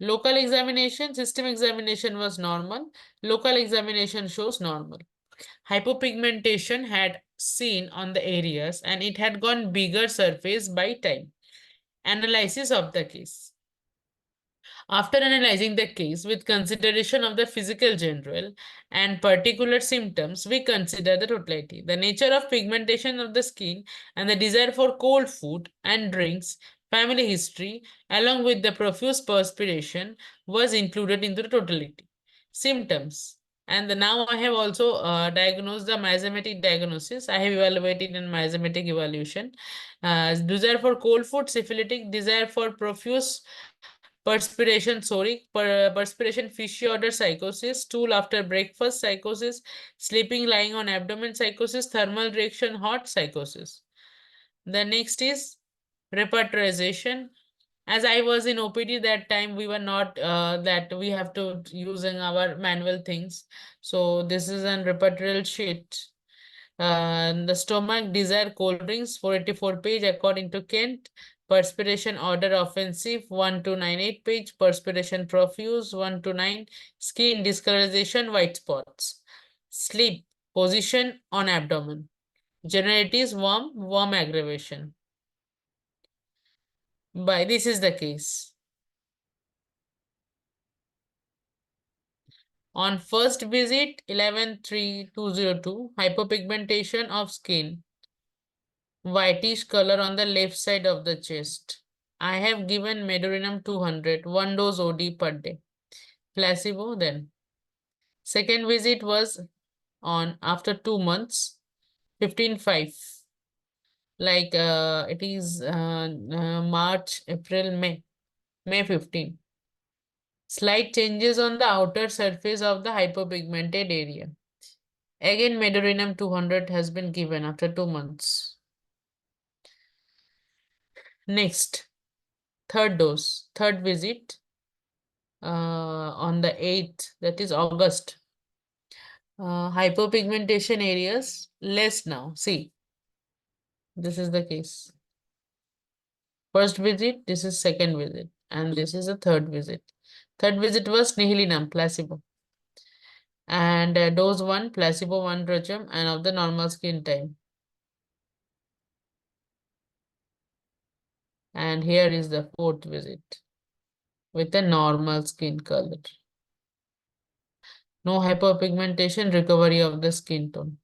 Local examination, system examination was normal. Local examination shows normal. Hypopigmentation had seen on the areas and it had gone bigger surface by time. Analysis of the case. After analyzing the case with consideration of the physical general and particular symptoms, we consider the totality. The nature of pigmentation of the skin and the desire for cold food and drinks, family history, along with the profuse perspiration was included into the totality. Symptoms. And now I have also diagnosed the miasmatic diagnosis. I have evaluated in miasmatic evaluation. Desire for cold food, syphilitic, desire for profuse perspiration, perspiration, fishy order psychosis, stool after breakfast psychosis, sleeping lying on abdomen psychosis, thermal reaction hot psychosis. The next is repertorization. As I was in OPD that time, we were not that we have to using our manual things. So this is an repertorial sheet. The stomach desire cold drinks, 484 page according to Kent. Perspiration order offensive, 1298 page. Perspiration profuse, 1 to 9. Skin discolorization, white spots. Sleep position on abdomen. Generalities warm, warm aggravation. By this is the case. On first visit, 11-3-202, hypopigmentation of skin, whitish color on the left side of the chest. I have given medurinum 200, 1 dose OD per day. Placebo then. Second visit was on after 2 months, 15-5. Like it is March, April, May. May 15. Slight changes on the outer surface of the hypopigmented area. Again, medurinum 200 has been given after 2 months. Next, third dose, third visit on the 8th, that is August. Hypopigmentation areas less now. See, this is the case. First visit, this is second visit, and this is a third visit. Third visit was nihilinum, placebo. And dose 1, placebo 1 drachm, and of the normal skin time. And here is the fourth visit with a normal skin color. No hyperpigmentation, recovery of the skin tone.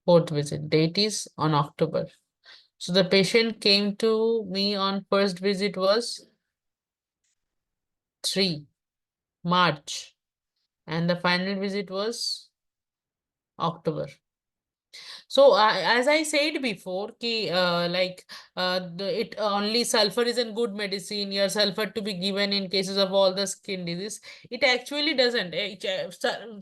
Fourth visit, date is on October. So the patient came to me on first visit was 3 March, and the final visit was October. So as I said before, it only sulfur is a good medicine. Your sulfur to be given in cases of all the skin disease. It actually doesn't.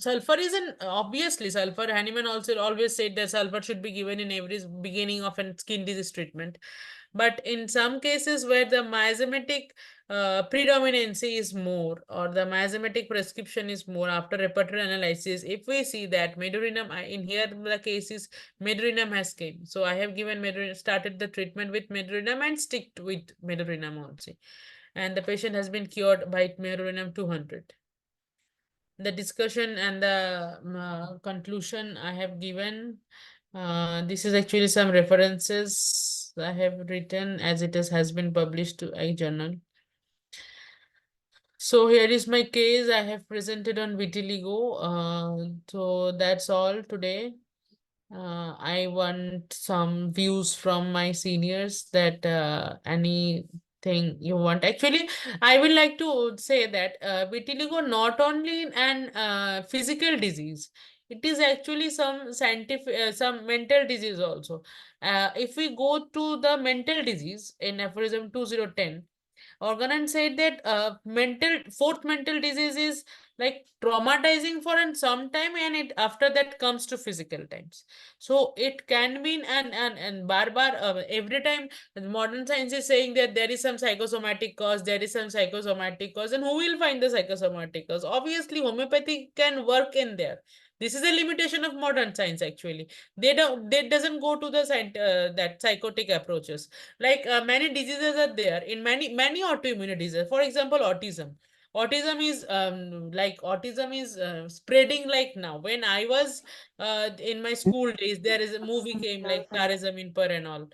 Sulfur is obviously sulfur. Hahnemann also always said that sulfur should be given in every beginning of a skin disease treatment. But in some cases where the miasmatic predominancy is more, or the miasmatic prescription is more after repertoire analysis, if we see that medurinum, in here the case is medurinum has came. So I have given medurinum, started the treatment with medurinum and sticked with medurinum also. And the patient has been cured by medurinum 200. The discussion and the conclusion I have given. This is actually some references I have written as it has been published to a journal. So here is my case I have presented on vitiligo. So that's all today. I want some views from my seniors that anything thing you want. Actually, I would like to say that vitiligo not only an physical disease, it is actually some scientific, some mental disease also. If we go to the mental disease in aphorism 2010, Organon said that fourth mental disease is like traumatizing for some time, and it after that comes to physical times. So it can be and every time modern science is saying that there is some psychosomatic cause, there is some psychosomatic cause, and who will find the psychosomatic cause? Obviously, homeopathy can work in there. This is a limitation of modern science. Actually, they doesn't go to the that psychotic approaches. Like many diseases are there in many autoimmune diseases. For example, autism. Autism is spreading like now. When I was in my school days, there is a movie came like Tarism in Per and all.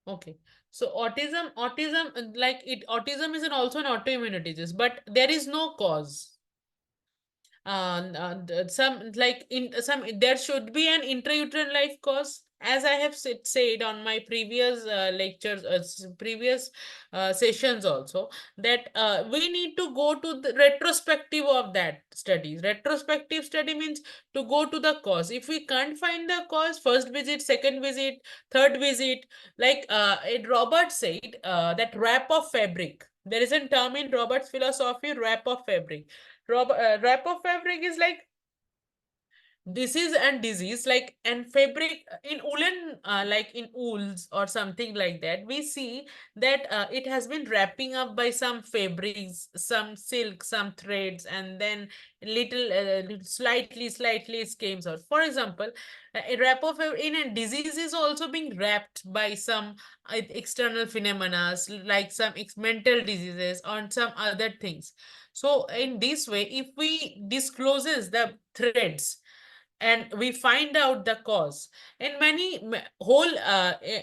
Okay, so autism is also an autoimmune disease, but there is no cause. Some like in some there should be an intrauterine life cause, as I have said on my previous lectures, previous sessions also, that we need to go to the retrospective of that studies. Retrospective study means to go to the cause. If we can't find the cause, first visit, second visit, third visit, like Robert said, that wrap of fabric. There is a term in Robert's philosophy, wrap of fabric. Wrap of fabric is like disease and disease, like, and fabric in woolen, like in wools or something like that, we see that it has been wrapping up by some fabrics, some silk, some threads, and then slightly schemes out. For example, a wrap of in a disease is also being wrapped by some external phenomena, like some mental diseases or some other things. So in this way, if we discloses the threads and we find out the cause, in many whole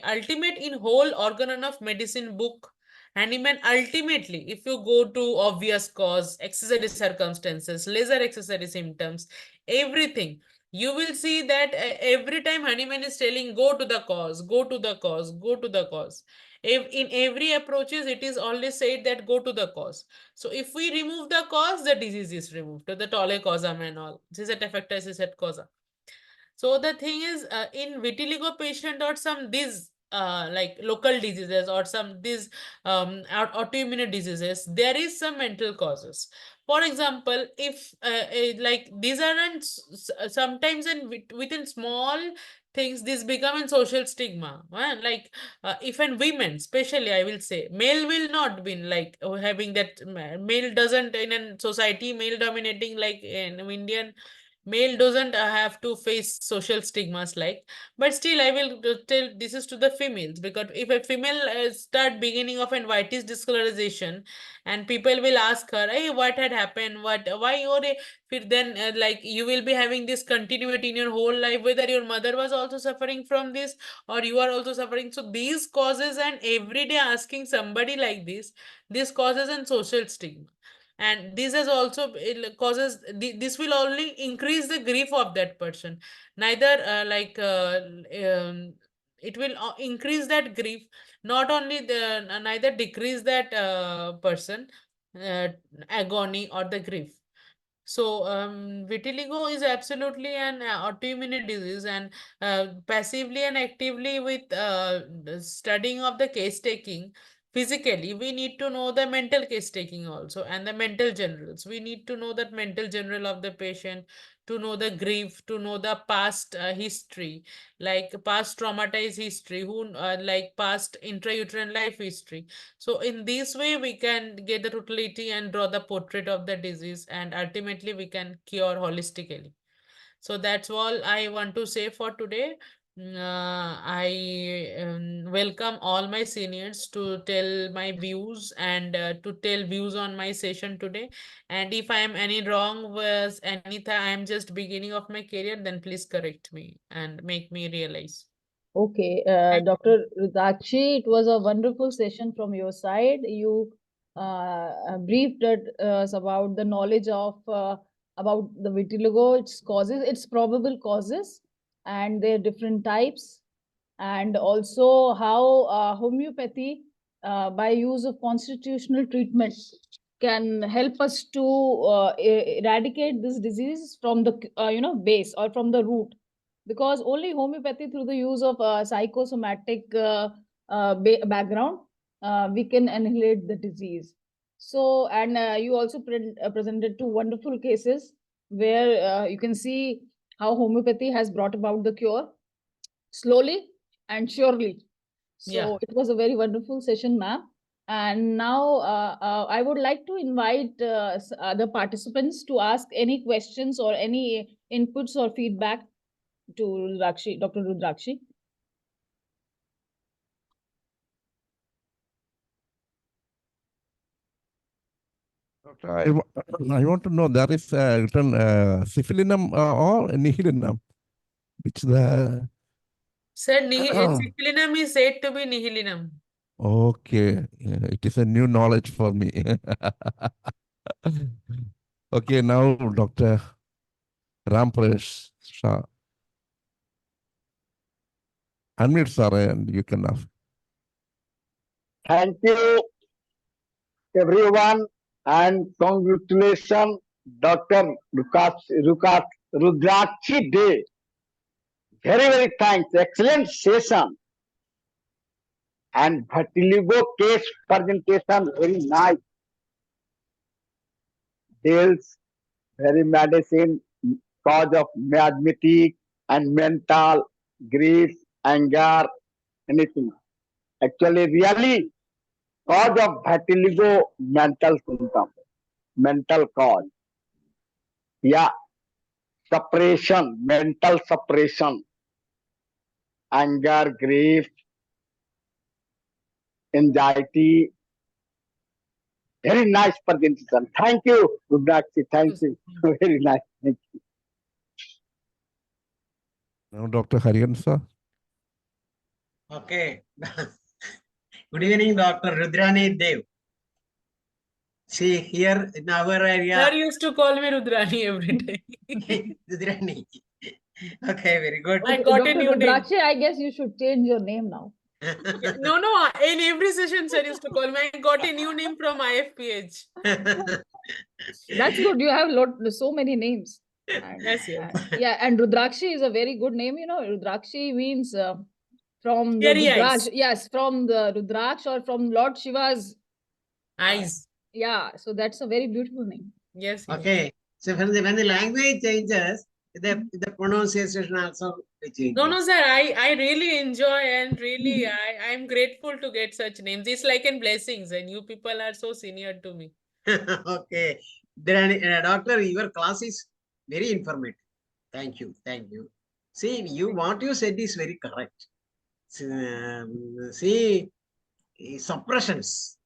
ultimate in whole organon of medicine book, and even ultimately if you go to obvious cause, accessory circumstances, lesser accessory symptoms, everything, you will see that every time Hahnemann is telling go to the cause, go to the cause, go to the cause. If in every approaches it is always said that go to the cause. So if we remove the cause, the disease is removed. To the tolle causam and all. This is a effectus is at causa. So the thing is, in vitiligo patient or some these like local diseases or some these autoimmune diseases, there is some mental causes. For example, if like these aren't sometimes within small things, this become a social stigma. Like if an women, especially I will say, male will not be like having that, male doesn't in a society, male dominating like in Indian, male doesn't have to face social stigmas like, but still I will tell this is to the females, because if a female start beginning of an whitish discolorization and people will ask her, hey, what had happened, why, or then like you will be having this continuity in your whole life, whether your mother was also suffering from this or you are also suffering. So these causes, and every day asking somebody like this causes an social stigma, and this has also causes this will only increase the grief of that person. Neither it will increase that grief, not only the neither decrease that person agony or the grief. So vitiligo is absolutely an autoimmune disease, and passively and actively with the studying of the case taking, physically we need to know the mental case taking also, and the mental generals. We need to know that mental general of the patient, to know the grief, to know the past history, like past traumatized history, who like past intrauterine life history. So in this way, we can get the totality and draw the portrait of the disease, and ultimately we can cure holistically. So that's all I want to say for today. I welcome all my seniors to tell my views and to tell views on my session today. And if I am any wrong was anything, I am just beginning of my career, then please correct me and make me realize. Okay, Dr. Rudrakhi, it was a wonderful session from your side. You briefed us about the knowledge of about the vitiligo, its causes, its probable causes, and their different types, and also how homeopathy, by use of constitutional treatment, can help us to eradicate this disease from the base or from the root, because only homeopathy, through the use of psychosomatic background, we can annihilate the disease. So, and you also presented two wonderful cases where you can see how homeopathy has brought about the cure slowly and surely. So it was a very wonderful session, ma'am. And now I would like to invite other participants to ask any questions or any inputs or feedback to Rudrakshi, Dr. Rudrakshi. Doctor, I want to know, there is written syphilinum or nihilinum, which the... Sir, syphilinum is said to be nihilinum. Okay, it is a new knowledge for me. Okay, now Dr. Rampresh Shah. Unmute, sir, and you can ask. Thank you, everyone, and congratulations, Dr. Rudrakhi Dey. Very, very thanks. Excellent session. And vitiligo case presentation, very nice. Deals very medicine, cause of mathematic and mental, grief, anger, anything. Actually, really, cause of vitiligo, mental symptom, mental cause. Yeah, suppression, mental suppression, anger, grief, anxiety. Very nice presentation. Thank you, Rudrakhi. Thank you. Very nice. Thank you. Now, Dr. Harihan, sir. Okay. Good evening, Dr. Rudrani Dev. See, here in our area... Sir used to call me Rudrani every day. Rudrani. Okay, very good. I got Dr. a new name. Rudrakshi, I guess you should change your name now. No, in every session, sir used to call me. I got a new name from Ifph. That's good. You have so many names. And, yes. Yeah, and Rudrakshi is a very good name. You know, Rudrakshi means from the Rudraksh. Yes, from the Rudraksh or from Lord Shiva's eyes. Yeah, so that's a very beautiful name. Yes. Okay. So when the language changes, the pronunciation also changes. No, sir. I really enjoy, and really I'm grateful to get such names. It's like in blessings, and you people are so senior to me. Okay. Then, Doctor, your class is very informative. Thank you. Thank you. See, what you said is very correct. See, suppressions.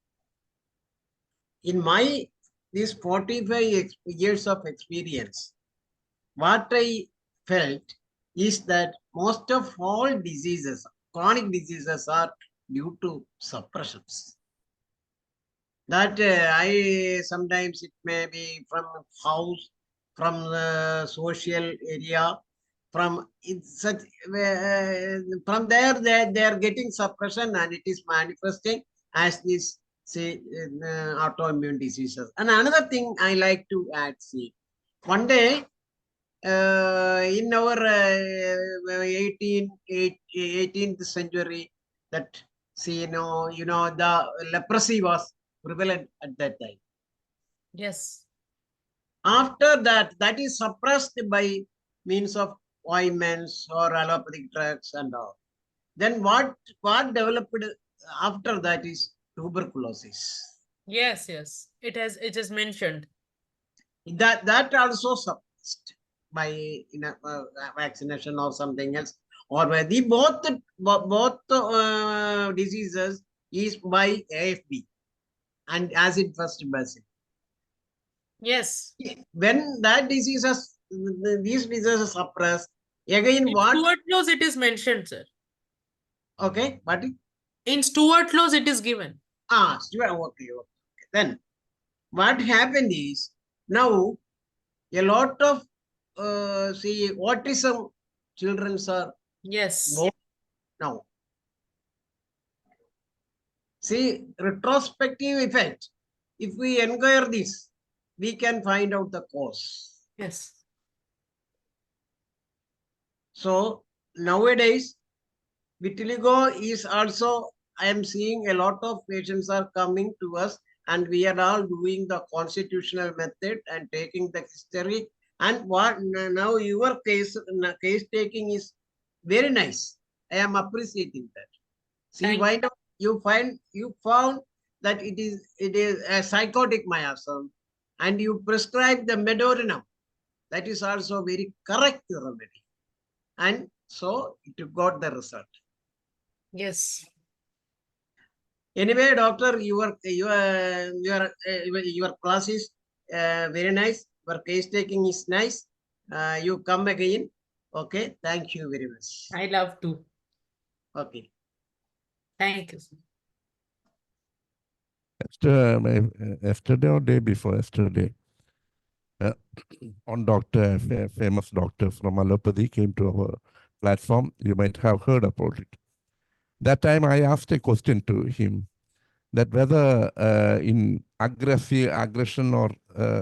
In my these 45 years of experience, what I felt is that most of all diseases, chronic diseases, are due to suppressions. That I sometimes it may be from house, from the social area, from such from there they are getting suppression, and it is manifesting as this, say, autoimmune diseases. And another thing I like to add, see, one day in our 18th century, that, see, you know, the leprosy was prevalent at that time. Yes. After that, that is suppressed by means of ointments or allopathic drugs and all. Then what developed after that is tuberculosis. Yes. It is mentioned. That also suppressed by vaccination or something else, or by the both diseases is by AFB and acid first bacil. Yes. When that these diseases are suppressed, again in what? Stuart laws it is mentioned, sir. Okay, what? In Stuart laws it is given. Stuart, okay. Then what happened is, now a lot of see autism children are Yes. born now. See, retrospective effect. If we inquire this, we can find out the cause. Yes. So nowadays, vitiligo is also, I am seeing a lot of patients are coming to us, and we are all doing the constitutional method and taking the history. And what now your case taking is very nice. I am appreciating that. See, why not you found that it is a psychotic miasm, and you prescribe the medorinum. That is also very correct remedy, and so it got the result. Yes. Anyway, doctor, your class is very nice. Your case taking is nice. You come again. Okay, thank you very much. I love to. Okay. Thank you. Yesterday or day before yesterday, one doctor, a famous doctor from allopathy, came to our platform. You might have heard about it. That time I asked a question to him that whether in aggression or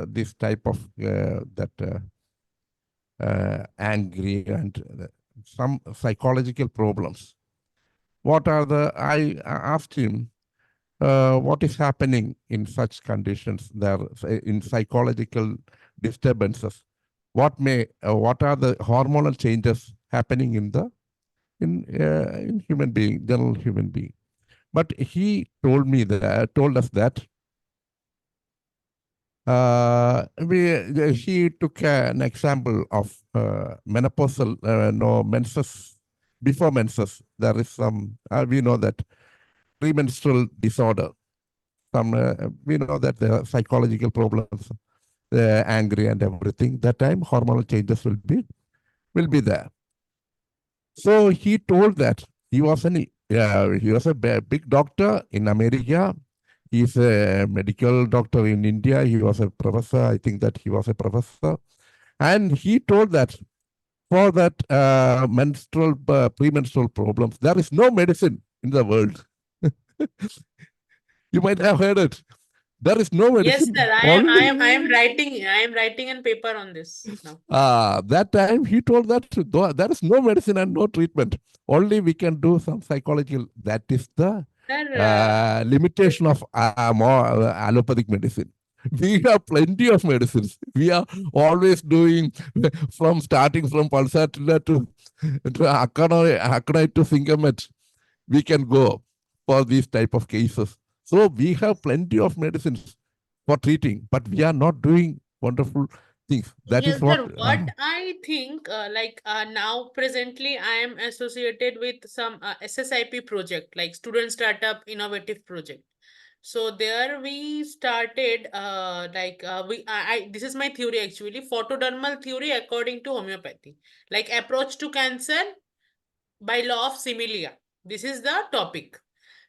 this type of angry and some psychological problems. What are I asked him, what is happening in such conditions there in psychological disturbances? What are the hormonal changes happening in human being, general human being? But he told us that he took an example of menopausal, menses, before menses. There is some, we know that premenstrual disorder. We know that there are psychological problems, angry and everything. That time hormonal changes will be there. So he told that he was a big doctor in America. He's a medical doctor in India. He was a professor. I think that he was a professor. And he told that for that premenstrual problems, there is no medicine in the world. You might have heard it. There is no medicine. Yes, sir. I am writing a paper on this now. That time he told that there is no medicine and no treatment. Only we can do some psychological. That is the limitation of allopathic medicine. We have plenty of medicines. We are always doing starting from pulsatilla to acconite to syncomet. We can go for these type of cases. So we have plenty of medicines for treating, but we are not doing wonderful things. That Yes, is what. sir. What I think, now presently, I am associated with some SSIP project, like Student Startup Innovative Project. So there we started, this is my theory actually, photodermal theory according to homeopathy, like approach to cancer by law of similia. This is the topic.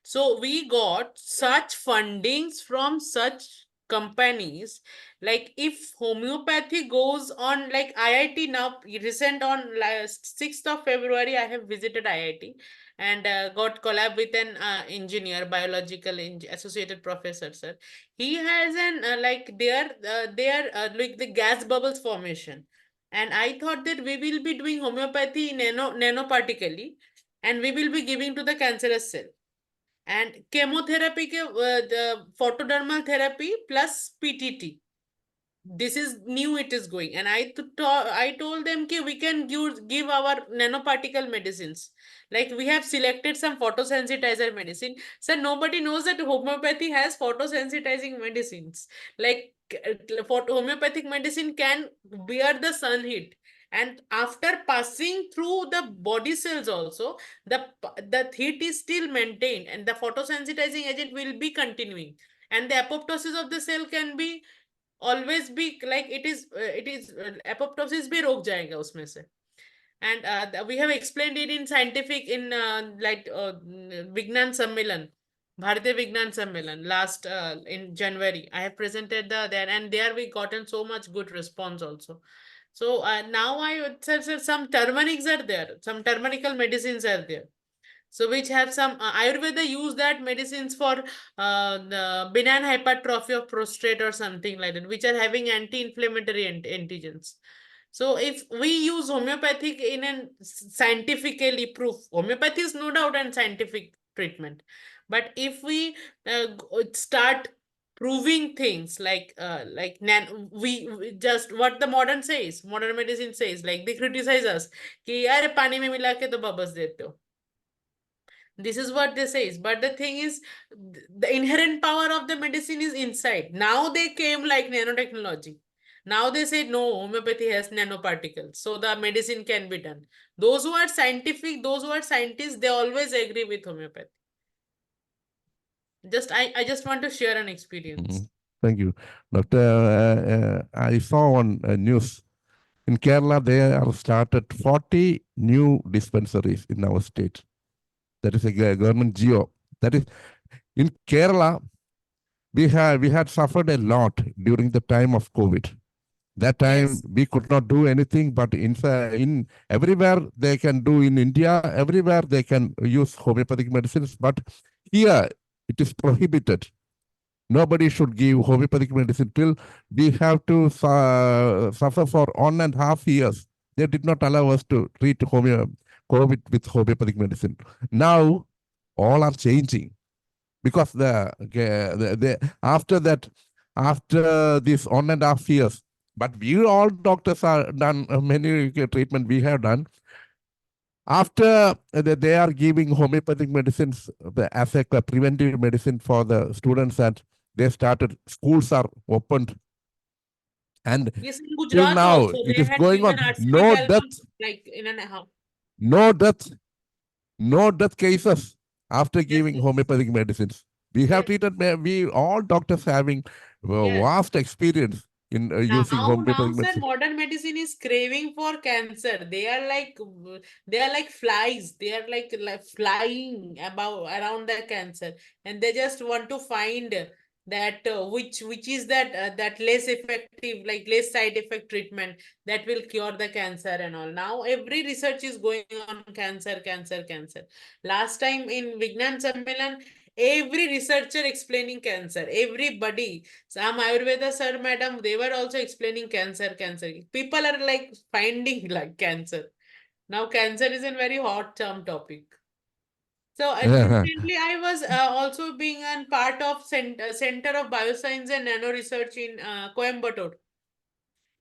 So we got such fundings from such companies. Like if homeopathy goes on, like IIT now, recent on 6th of February, I have visited IIT and got collab with an engineer, biological associated professor, sir. He has an like like the gas bubbles formation. And I thought that we will be doing homeopathy nanopartically, and we will be giving to the cancerous cell. And chemotherapy, the photodermal therapy plus PTT. This is new, it is going. And I told them that we can give our nanoparticle medicines. Like we have selected some photosensitizer medicine. So nobody knows that homeopathy has photosensitizing medicines. Like homeopathic medicine can bear the sun heat. And after passing through the body cells also, the heat is still maintained and the photosensitizing agent will be continuing. And the apoptosis of the cell can be always be like it is apoptosis bhi rok jayega usme se. And we have explained it in scientific in Vignan Sammelan. Bharatiya Vignan Sammelan last in January. I have presented there, and there we gotten so much good response also. So now I would say some turmerics are there, some turmerical medicines are there. So which have some Ayurveda use that medicines for the benign hypertrophy of prostate or something like that, which are having anti-inflammatory antigens. So if we use homeopathic in a scientifically proof, homeopathy is no doubt an scientific treatment. But if we start proving things like we just what the modern medicine says, like they criticize us कि यार पानी में मिला के तो बबस देते हो. This is what they say. But the thing is, the inherent power of the medicine is inside. Now they came like nanotechnology. Now they say no, homeopathy has nanoparticles, so the medicine can be done. Those who are scientific, those who are scientists, they always agree with homeopathy. I just want to share an experience. Thank you, Doctor. I saw on news in Kerala they have started 40 new dispensaries in our state. That is a government geo. That is in Kerala. We had suffered a lot during the time of COVID. That time we could not do anything, but in everywhere they can do in India, everywhere they can use homeopathic medicines, but here it is prohibited. Nobody should give homeopathic medicine till we have to suffer for 1.5 years. They did not allow us to treat COVID with homeopathic medicine. Now all are changing because after this 1.5 years, but we all doctors are done many treatment we have done. After they are giving homeopathic medicines as a preventive medicine for the students, and they started, schools are opened. And yes, in till Gujarat now, also, it is going on. No death, like in an hour. no death cases after giving homeopathic medicines. We have treated, we all doctors having vast experience in using homeopathic Now, sir, medicine. modern medicine is craving for cancer. They are like flies. They are like flying around the cancer, and they just want to find that which is that less effective, like less side effect treatment that will cure the cancer and all. Now every research is going on cancer. Last time in Vignan Sammelan, every researcher explaining cancer, everybody, some Ayurveda sir, madam, they were also explaining cancer. People are like finding like cancer. Now cancer is a very hot term topic. So recently I was also being a part of Center of Bioscience and Nano Research in Coimbatore.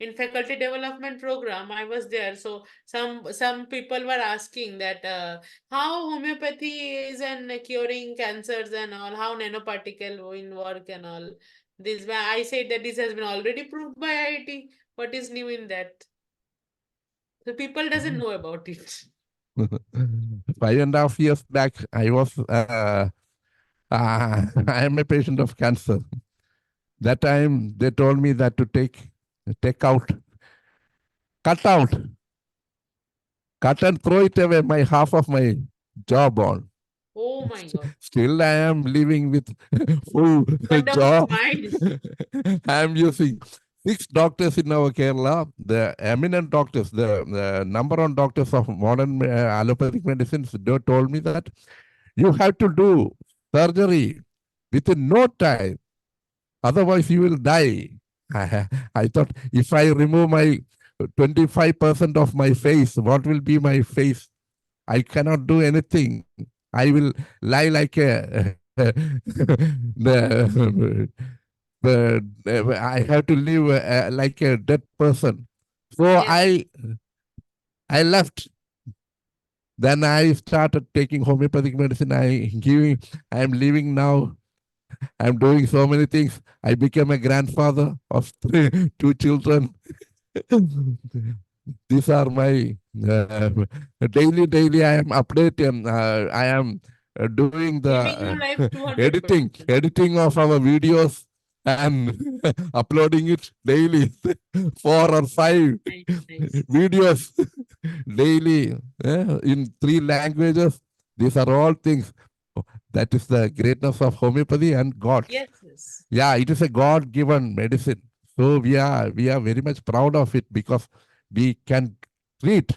In faculty development program, I was there. So some people were asking that how homeopathy is in curing cancers and all, how nanoparticle will work and all. This I said that this has been already proved by IIT. What is new in that? So people doesn't know about it. 5.5 years back, I am a patient of cancer. That time they told me that to cut and throw it away half of my jawbone. Oh my God. Still I am living with full jaw. I am using 6 doctors in our Kerala, the eminent doctors, the number one doctors of modern allopathic medicines, they told me that you have to do surgery within no time, otherwise you will die. I thought if I remove my 25% of my face, what will be my face? I cannot do anything. I will lie like a I have to live like a dead person. So I left. Then I started taking homeopathic medicine. I am living now. I'm doing so many things. I became a grandfather of 2 children. These are my daily. I am updating. I am doing the editing of our videos and uploading it daily, 4 or 5 videos daily in 3 languages. These are all things. That is the greatness of homeopathy and God. Yes, yes. Yeah, it is a God-given medicine. So we are very much proud of it because we can treat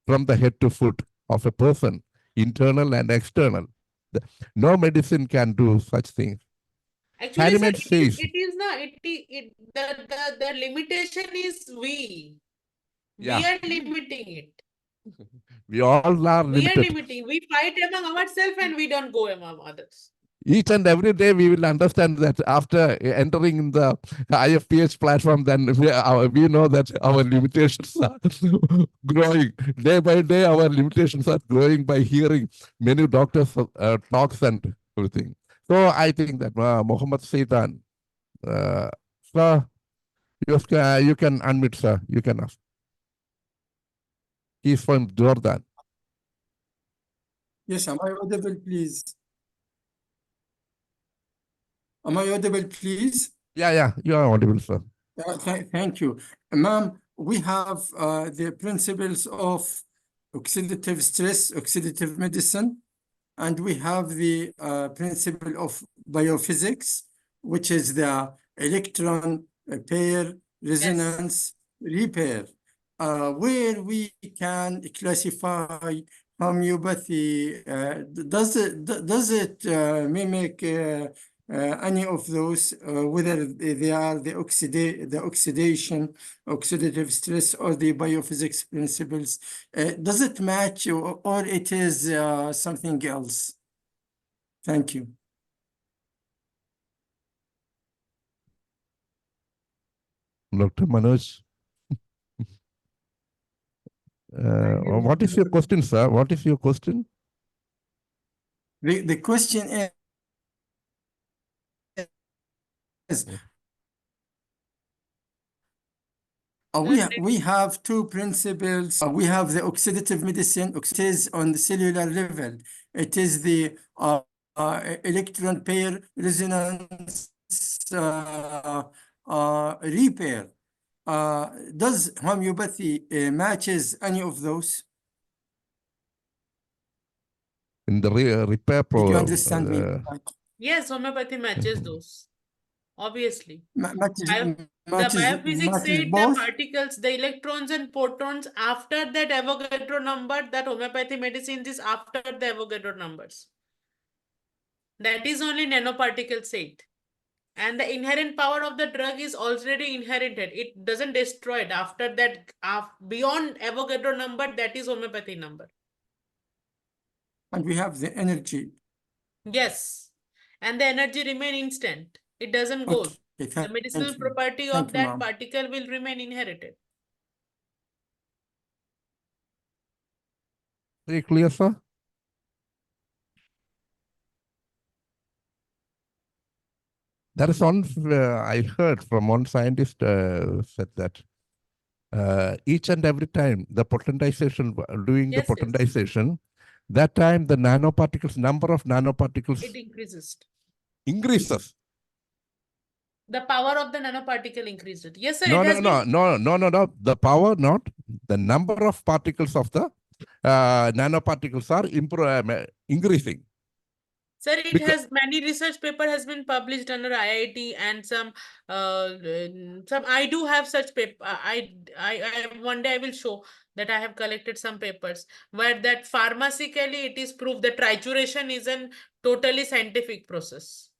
from the head to foot of a person, internal and external. No medicine can do such things. Actually, sir, Hahnemann says, it is not, the limitation is we. We yeah, are limiting it. we all are We are limited. limiting. We fight among ourselves and we don't go among others. Each and every day we will understand that after entering in the IFPH platform, then we know that our limitations are growing. Day by day, our limitations are growing by hearing many doctors' talks and everything. So I think that Muhammad Saitan, sir, you can unmute, sir. You can ask. He's from Jordan. Yes, am I audible, please? Am I audible, please? Yeah, you are audible, sir. Thank you. Ma'am, we have the principles of oxidative stress, oxidative medicine, and we have the principle of biophysics, which is the electron pair resonance repair, where we can classify homeopathy. Does it mimic any of those, whether they are the oxidation, oxidative stress, or the biophysics principles? Does it match, or it is something else? Thank you. Dr. Manoj. What is your question, sir? What is your question? The question is, we have two principles. We have the oxidative medicine. It is on the cellular level. It is the electron pair resonance repair. Does homeopathy matches any of those? In the repair Did you program. understand me? Yes, homeopathy matches those. Obviously. Matches The biophysics said the both? particles, the electrons and protons after that Avogadro number, that homeopathy medicine is after the Avogadro numbers. That is only nanoparticle said. And the inherent power of the drug is already inherited. It doesn't destroy it. After that, beyond Avogadro number, that is homeopathy number. And we have the energy. Yes. And the energy remain instant. It doesn't go. The medicinal property of that particle will remain inherited. Very clear, sir? There is one, I heard from one scientist said that each and every time the potentization, doing the potentization, that time the nanoparticles, number of nanoparticles it increases. Increases. The power of the nanoparticle increased. Yes, sir. No. The power, not the number of particles of the nanoparticles are increasing. Sir, it has many research paper has been published under IIT and some I do have such paper. I one day I will show that I have collected some papers where that pharmaceutically it is proved that trituration is a totally scientific process.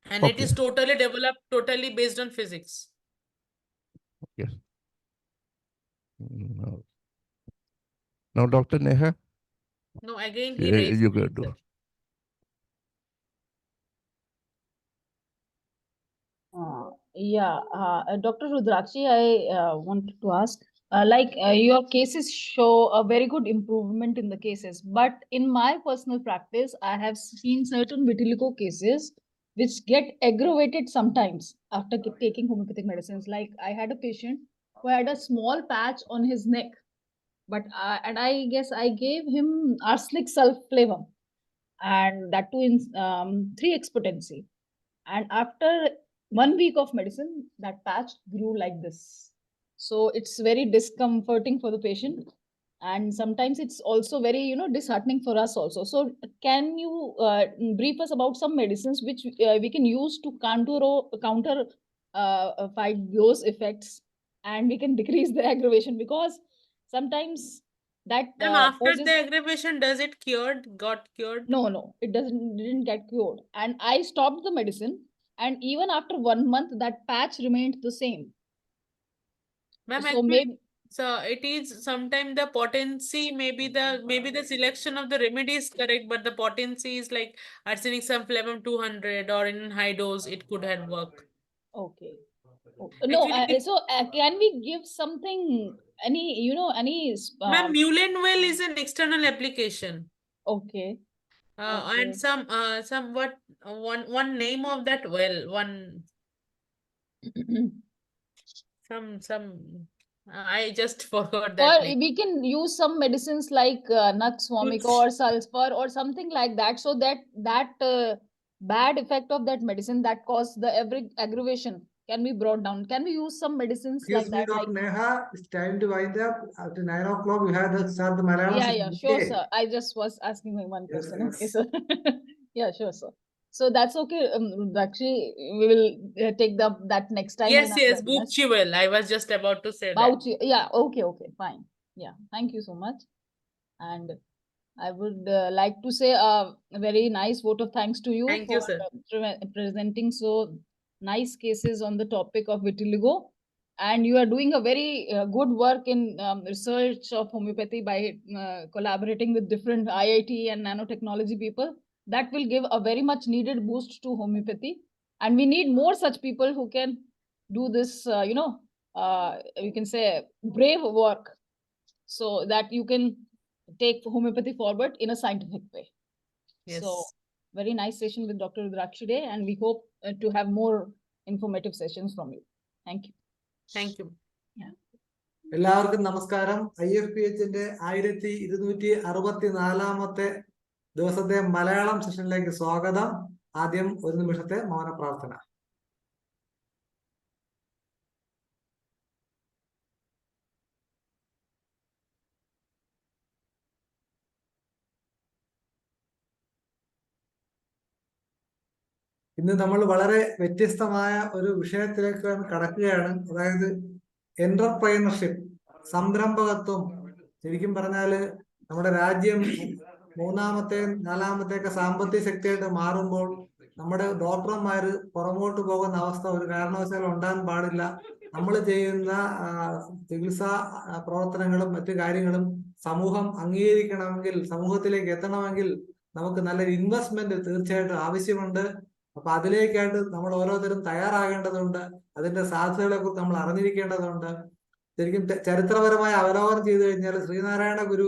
And it is totally developed, totally based on physics. Yes. Now, Dr. Neha. No, again he raised. You go do. Dr. Rudrakshi, I wanted to ask, your cases show a very good improvement in the cases, but in my personal practice, I have seen certain vitiligo cases which get aggravated sometimes after taking homeopathic medicines. Like I had a patient who had a small patch on his neck, but and I guess I gave him arsenic sulflavum, and that too in 3x potency. And after 1 week of medicine, that patch grew like this. So it's very discomforting for the patient. and sometimes it's also very, disheartening for us also. So can you brief us about some medicines which we can use to counter fight those effects, and we can decrease the aggravation, because sometimes that after causes... the aggravation, does it got cured? No, it didn't get cured, and I stopped the medicine, and even after 1 month that patch remained the same. Ma'am, So maybe so it is sometimes the potency, maybe the selection of the remedy is correct, but the potency is like arsenic sunflavum 200, or in high dose it could have worked. Okay. No, so can we give something, any Ma'am, Mulenwell is an external application. Okay. And one name of that well, I just forgot that or name. we can use some medicines like nux vomica or sulfur or something like that, so that bad effect of that medicine that caused the aggravation can be brought down. Can we use some medicines like that? Dr. Neha, it's time to wind up. After 9 o'clock, we have to start the Malayalam Yeah, session. sure, Okay. sir. I just was asking one question. Yes. Okay, sir. Yeah, sure, sir. So that's okay. Actually, we will take that next time. Yes, Bhupchivel. I was just about to say that. Yeah, okay, fine. Yeah, thank you so much. And I would like to say a very nice vote of thanks to you Thank for you, sir. presenting so nice cases on the topic of vitiligo. And you are doing a very good work in research of homeopathy by collaborating with different IIT and nanotechnology people. That will give a very much needed boost to homeopathy. And we need more such people who can do this, you can say brave work, so that you can take homeopathy forward in a scientific way. Yes. So very nice session with Dr. RUDRAKHI Dey, and we hope to have more informative sessions from you. Thank you. Thank you. Yeah. എല്ലാവർക്കും നമസ്കാരം. IFPHന്റെ 1264 ദിവസത്തെ മലയാളം സെഷനിലേക്ക് സ്വാഗതം. ആദ്യം ഒരു നിമിഷത്തെ മൗന പ്രാർത്ഥന. ഇന്ന് നമ്മൾ വളരെ വ്യത്യസ്തമായ ഒരു വിഷയത്തിലേക്ക് കടക്കുകയാണ്. അതായത് എന്റർപ്രൈനർഷിപ്പ്, സംരംഭകത്വം. ശരിക്കും പറഞ്ഞാല് നമ്മുടെ രാജ്യം 3-ാമത്തെ 4-ാമത്തെ സാമ്പത്തിക ശക്തിയായിട്ട് മാറുമ്പോൾ നമ്മുടെ ഡോക്ടർമാര് പുറമോട്ട് പോകുന്ന അവസ്ഥ ഒരു കാരണവശാലും ഉണ്ടാകാൻ പാടില്ല. നമ്മൾ ചെയ്യുന്ന ചികിത്സാ പ്രവർത്തനങ്ങളും മറ്റു കാര്യങ്ങളും സമൂഹം അംഗീകരിക്കണമെങ്കിൽ, സമൂഹത്തിലേക്ക് എത്തണമെങ്കിൽ നമുക്ക് നല്ലൊരു ഇൻവെസ്റ്റ്മെന്റ് തീർച്ചയായിട്ടും ആവശ്യമുണ്ട്. അപ്പൊ അതിലേക്കായിട്ട് നമ്മൾ ഓരോരുത്തരും തയ്യാറാകേണ്ടതുണ്ട്. അതിന്റെ സാധ്യതകളെ കുറിച്ച് നമ്മൾ അറിഞ്ഞിരിക്കേണ്ടതുണ്ട്. ശരിക്കും ചരിത്രപരമായ അവലോകനം ചെയ്തു കഴിഞ്ഞാൽ ശ്രീനാരായണ ഗുരു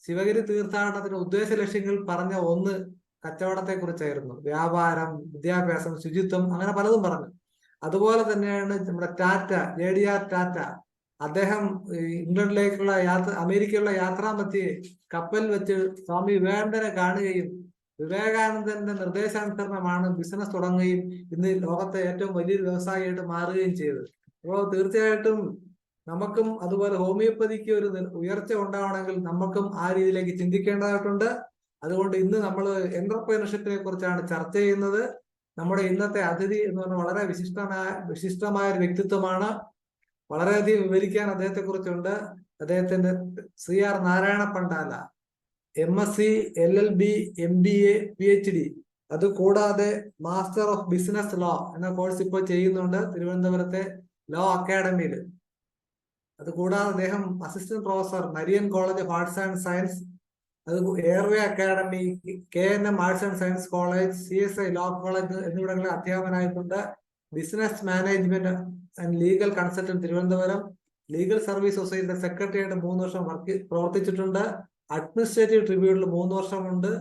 ശിവഗിരി തീർത്ഥാടനത്തിന്റെ ഉദ്ദേശ ലക്ഷ്യങ്ങൾ പറഞ്ഞ ഒന്ന് കച്ചവടത്തെ കുറിച്ചായിരുന്നു. വ്യാപാരം, വിദ്യാഭ്യാസം, ശുചിത്വം, അങ്ങനെ പലതും പറഞ്ഞു. അതുപോലെ തന്നെയാണ് നമ്മുടെ JDR ടാറ്റ. അദ്ദേഹം ഇംഗ്ലണ്ടിലേക്കുള്ള അമേരിക്കയിലുള്ള യാത്രാമധ്യേ കപ്പൽ വെച്ച് സ്വാമി വിവേകാനന്ദനെ കാണുകയും വിവേകാനന്ദന്റെ നിർദ്ദേശാനുസരണമാണ് ബിസിനസ് തുടങ്ങുകയും ഇന്ന് ലോകത്തെ ഏറ്റവും വലിയൊരു വ്യവസായിയായിട്ട് മാറുകയും ചെയ്തത്. അപ്പോൾ തീർച്ചയായിട്ടും നമുക്കും അതുപോലെ ഹോമിയോപ്പതിക്ക് ഒരു ഉയർച്ച ഉണ്ടാവണമെങ്കിൽ നമുക്കും ആ രീതിയിലേക്ക് ചിന്തിക്കേണ്ടതായിട്ടുണ്ട്. അതുകൊണ്ട് ഇന്ന് നമ്മൾ എന്റർപ്രൈനർഷിപ്പിനെ കുറിച്ചാണ് ചർച്ച ചെയ്യുന്നത്. നമ്മുടെ ഇന്നത്തെ അതിഥി എന്ന് പറഞ്ഞാൽ വളരെ വിശിഷ്ടമായ ഒരു വ്യക്തിത്വമാണ്. വളരെയധികം വിവരിക്കാൻ അദ്ദേഹത്തെ കുറിച്ചുണ്ട്. അദ്ദേഹത്തിന്റെ CR Narayana Pandala, MSc, LLB, MBA, PhD. അതുകൂടാതെ മാസ്റ്റർ ഓഫ് ബിസിനസ് ലോ എന്ന കോഴ്സ് ഇപ്പോൾ ചെയ്യുന്നുണ്ട് തിരുവനന്തപുരത്തെ ലോ അക്കാഡമിയിൽ. അതുകൂടാതെ അദ്ദേഹം അസിസ്റ്റന്റ് പ്രൊഫസർ നരിയൻ college of arts and science, അത് airway academy, KNM arts and science college, CSI law college എന്നിവിടങ്ങളിൽ അധ്യാപകനായിട്ടുണ്ട്. Business management and legal consultant Thiruvananthapuram, legal service സൊസൈറ്റിയുടെ സെക്രട്ടറി ആയിട്ട് 3 വർഷം പ്രവർത്തിച്ചിട്ടുണ്ട്. അഡ്മിനിസ്ട്രേറ്റീവ് ട്രിബ്യൂണൽ 3 വർഷമുണ്ട്.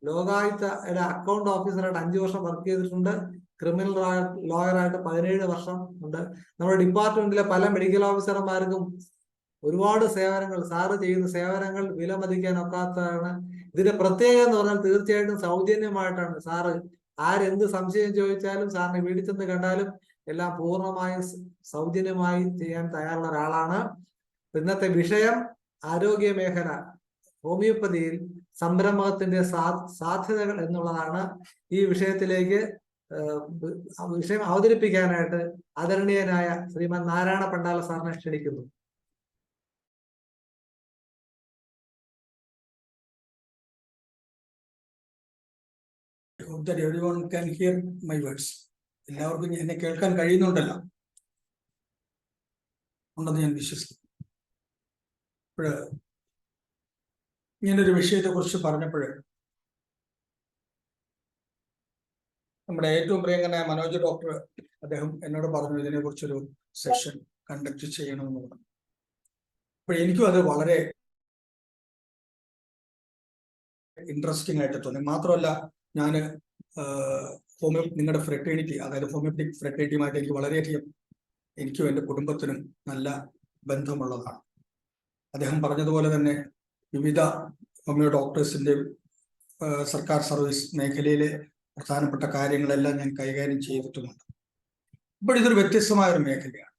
ലോകായുക്തയുടെ അക്കൗണ്ട് ഓഫീസറായിട്ട് 5 വർഷം വർക്ക് ചെയ്തിട്ടുണ്ട്. ക്രിമിനൽ ലോയറായിട്ട് 17 വർഷം ഉണ്ട്. നമ്മുടെ ഡിപ്പാർട്ട്മെന്റിലെ പല മെഡിക്കൽ ഓഫീസർമാർക്കും ഒരുപാട് സേവനങ്ങൾ, സാറ് ചെയ്യുന്ന സേവനങ്ങൾ വിലമതിക്കാൻ ഒക്കാത്തതാണ്. ഇതിന്റെ പ്രത്യേകത എന്ന് പറഞ്ഞാൽ തീർച്ചയായിട്ടും സൗജന്യമായിട്ടാണ് സാറ് ആരെന്ത് സംശയം ചോദിച്ചാലും സാറിനെ വീട്ടിൽ ചെന്ന് കണ്ടാലും എല്ലാം പൂർണ്ണമായും സൗജന്യമായി ചെയ്യാൻ തയ്യാറുള്ള ഒരാളാണ്. ഇന്നത്തെ വിഷയം ആരോഗ്യ മേഖല ഹോമിയോപ്പതിയിൽ സംരംഭകത്തിന്റെ സാധ്യതകൾ എന്നുള്ളതാണ് ഈ വിഷയത്തിലേക്ക് വിഷയം അവതരിപ്പിക്കാനായിട്ട് ആദരണീയനായ ശ്രീമാൻ നാരായണ പണ്ടാല സാറിനെ ക്ഷണിക്കുന്നു. I hope that everyone can hear my words. എല്ലാവർക്കും എന്നെ കേൾക്കാൻ കഴിയുന്നുണ്ടല്ലോ ഉണ്ടെന്ന് ഞാൻ വിശ്വസിക്കുന്നു. ഇങ്ങനൊരു വിഷയത്തെക്കുറിച്ച് പറഞ്ഞപ്പോൾ നമ്മുടെ ഏറ്റവും പ്രിയങ്കരനായ മനോജ് ഡോക്ടർ അദ്ദേഹം എന്നോട് പറഞ്ഞു ഇതിനെക്കുറിച്ചൊരു സെഷൻ കണ്ടക്ട് ചെയ്യണമെന്ന് പറഞ്ഞു. അപ്പോൾ എനിക്കും അത് വളരെ ഇൻട്രസ്റ്റിംഗ് ആയിട്ട് തോന്നി. മാത്രമല്ല ഞാൻ നിങ്ങളുടെ ഫ്രെറ്റേണിറ്റി, അതായത് ഹോമിയോപ്പത്തിക് ഫ്രെറ്റേണിറ്റിയുമായിട്ട് എനിക്ക് വളരെയധികം എനിക്കും എൻ്റെ കുടുംബത്തിനും നല്ല ബന്ധമുള്ളതാണ്. അദ്ദേഹം പറഞ്ഞതുപോലെ തന്നെ വിവിധ ഹോമിയോ ഡോക്ടേഴ്സിൻ്റെ സർക്കാർ സർവീസ് മേഖലയിലെ പ്രധാനപ്പെട്ട കാര്യങ്ങളെല്ലാം ഞാൻ കൈകാര്യം ചെയ്തിട്ടുമുണ്ട്. അപ്പോൾ ഇതൊരു വ്യത്യസ്തമായ ഒരു മേഖലയാണ്.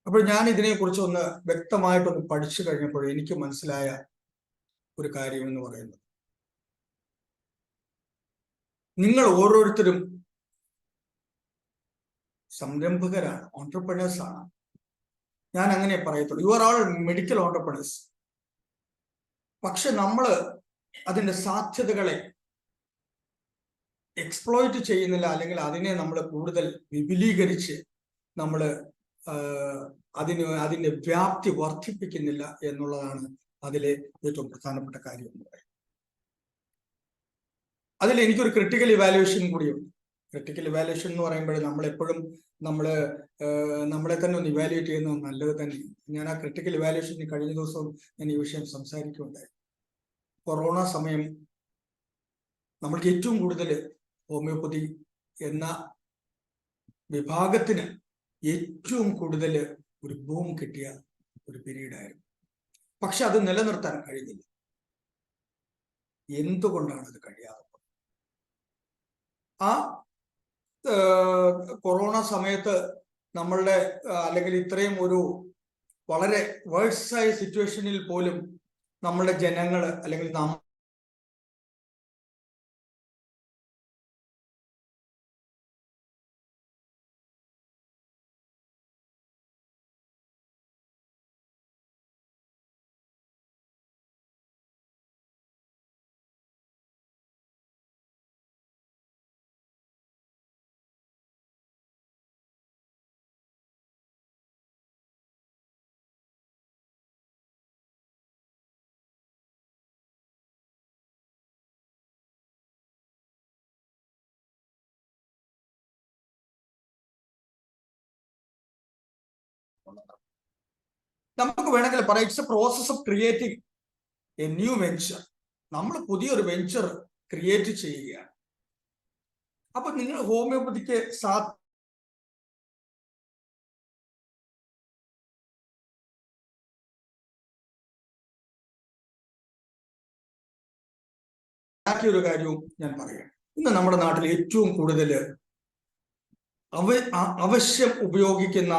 അപ്പോൾ ഞാൻ ഇതിനെക്കുറിച്ച് ഒന്ന് വ്യക്തമായിട്ടൊന്ന് പഠിച്ചു കഴിഞ്ഞപ്പോൾ എനിക്ക് മനസ്സിലായ ഒരു കാര്യം എന്ന് പറയുന്നത്, നിങ്ങൾ ഓരോരുത്തരും സംരംഭകരാണ്, ഓൺട്രപ്രണേഴ്സ് ആണ്. ഞാൻ അങ്ങനെ പറയത്തുള്ളൂ. U are all medical entrepreneurs. പക്ഷെ നമ്മൾ അതിൻ്റെ സാധ്യതകളെ എക്സ്പ്ലോയിറ്റ് ചെയ്യുന്നില്ല, അല്ലെങ്കിൽ അതിനെ നമ്മൾ കൂടുതൽ വിപുലീകരിച്ച് നമ്മൾ അതിൻ്റെ വ്യാപ്തി വർദ്ധിപ്പിക്കുന്നില്ല എന്നുള്ളതാണ് അതിലെ ഏറ്റവും പ്രധാനപ്പെട്ട കാര്യം എന്ന് പറയുന്നത്. അതിൽ എനിക്കൊരു ക്രിട്ടിക്കൽ ഇവാലുവേഷൻ കൂടിയുണ്ട്. ക്രിട്ടിക്കൽ ഇവാലുവേഷൻ എന്ന് പറയുമ്പോൾ നമ്മളെപ്പോഴും നമ്മളെ തന്നെ ഒന്ന് ഇവാലുവേറ്റ് ചെയ്യുന്നത് നല്ലത് തന്നെ. ഞാൻ ആ ക്രിട്ടിക്കൽ ഇവാലുവേഷൻ കഴിഞ്ഞ ദിവസവും ഞാൻ ഈ വിഷയം സംസാരിക്കുകയുണ്ടായി. കൊറോണ സമയം നമ്മൾക്ക് ഏറ്റവും കൂടുതൽ ഹോമിയോപ്പതി എന്ന വിഭാഗത്തിന് ഏറ്റവും കൂടുതൽ ഒരു ബൂം കിട്ടിയ ഒരു പീരീഡായിരുന്നു. പക്ഷെ അത് നിലനിർത്താൻ കഴിഞ്ഞില്ല. എന്തുകൊണ്ടാണ് അത് കഴിയാതെ? ആ കൊറോണ സമയത്ത് നമ്മളുടെ അല്ലെങ്കിൽ ഇത്രയും ഒരു വളരെ വേഴ്സായ സിറ്റുവേഷനിൽ പോലും നമ്മളുടെ ജനങ്ങൾ അല്ലെങ്കിൽ നമുക്ക് വേണമെങ്കിൽ പറയാം, it's A process of creating A new venture. നമ്മൾ പുതിയൊരു വെഞ്ചർ ക്രിയേറ്റ് ചെയ്യുകയാണ്. അപ്പൊ നിങ്ങൾ ഹോമിയോപ്പതിക്ക് ഒരു കാര്യവും ഞാൻ പറയാം. ഇന്ന് നമ്മുടെ നാട്ടിൽ ഏറ്റവും കൂടുതൽ അവശ്യം ഉപയോഗിക്കുന്ന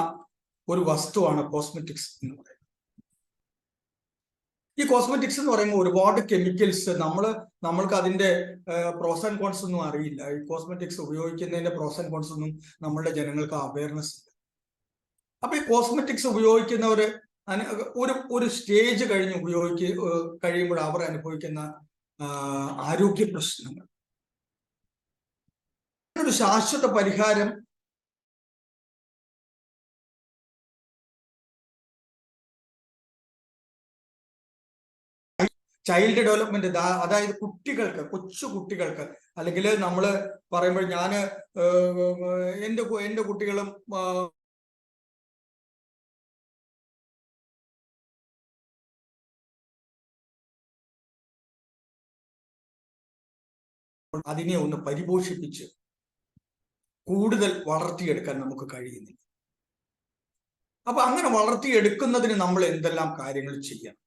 ഒരു വസ്തുവാണ് കോസ്മെറ്റിക്സ് എന്ന് പറയുന്നത്. ഈ കോസ്മെറ്റിക്സ് എന്ന് പറയുമ്പോൾ ഒരുപാട് കെമിക്കൽസ്, നമ്മൾക്ക് അതിന്റെ പ്രോസ് ആൻഡ് കോൺസ് ഒന്നും അറിയില്ല. ഈ കോസ്മെറ്റിക്സ് ഉപയോഗിക്കുന്നതിന്റെ പ്രോസ് ആൻഡ് കോൺസ് ഒന്നും നമ്മളുടെ ജനങ്ങൾക്ക് അവയർനെസ് ഇല്ല. അപ്പൊ ഈ കോസ്മെറ്റിക്സ് ഉപയോഗിക്കുന്നവര് ഒരു സ്റ്റേജ് കഴിയുമ്പോൾ അവർ അനുഭവിക്കുന്ന ആരോഗ്യ പ്രശ്നങ്ങൾ, ഒരു ശാശ്വത പരിഹാരം ചൈൽഡ് ഡെവലപ്മെന്റ്, അതായത് കൊച്ചു കുട്ടികൾക്ക്, അല്ലെങ്കിൽ നമ്മൾ പറയുമ്പോൾ ഞാൻ എൻ്റെ കുട്ടികളും അതിനെ ഒന്ന് പരിപോഷിപ്പിച്ച് കൂടുതൽ വളർത്തിയെടുക്കാൻ നമുക്ക് കഴിയുന്നില്ല. അപ്പൊ അങ്ങനെ വളർത്തിയെടുക്കുന്നതിന് നമ്മൾ എന്തെല്ലാം കാര്യങ്ങൾ ചെയ്യണം?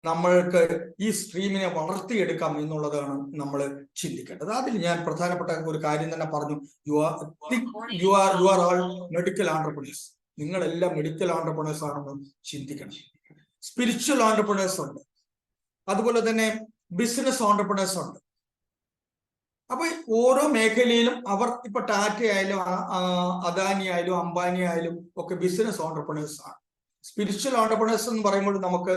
നമ്മൾക്ക് ഈ സ്ട്രീമിനെ വളർത്തിയെടുക്കാം എന്നുള്ളതാണ് നമ്മൾ ചിന്തിക്കേണ്ടത്. അതിൽ ഞാൻ പ്രധാനപ്പെട്ട ഒരു കാര്യം തന്നെ പറഞ്ഞു. You are all medical entrepreneurs. നിങ്ങളെല്ലാം മെഡിക്കൽ ആന്റർപ്രണേഴ്സ് ആണെന്ന് ചിന്തിക്കണം. സ്പിരിച്വൽ ആന്റർപ്രണേഴ്സ് ഉണ്ട്, അതുപോലെ തന്നെ ബിസിനസ് ആന്റർപ്രണേഴ്സ് ഉണ്ട്. അപ്പൊ ഓരോ മേഖലയിലും അവർ ഇപ്പൊ ടാറ്റ ആയാലും അദാനി ആയാലും അംബാനി ആയാലും ഒക്കെ ബിസിനസ് ഓണ്ടർപ്രണേഴ്സ് ആണ്. സ്പിരിച്വൽ ഓണ്ടർപ്രണേഴ്സ് എന്ന് പറയുമ്പോൾ നമുക്ക്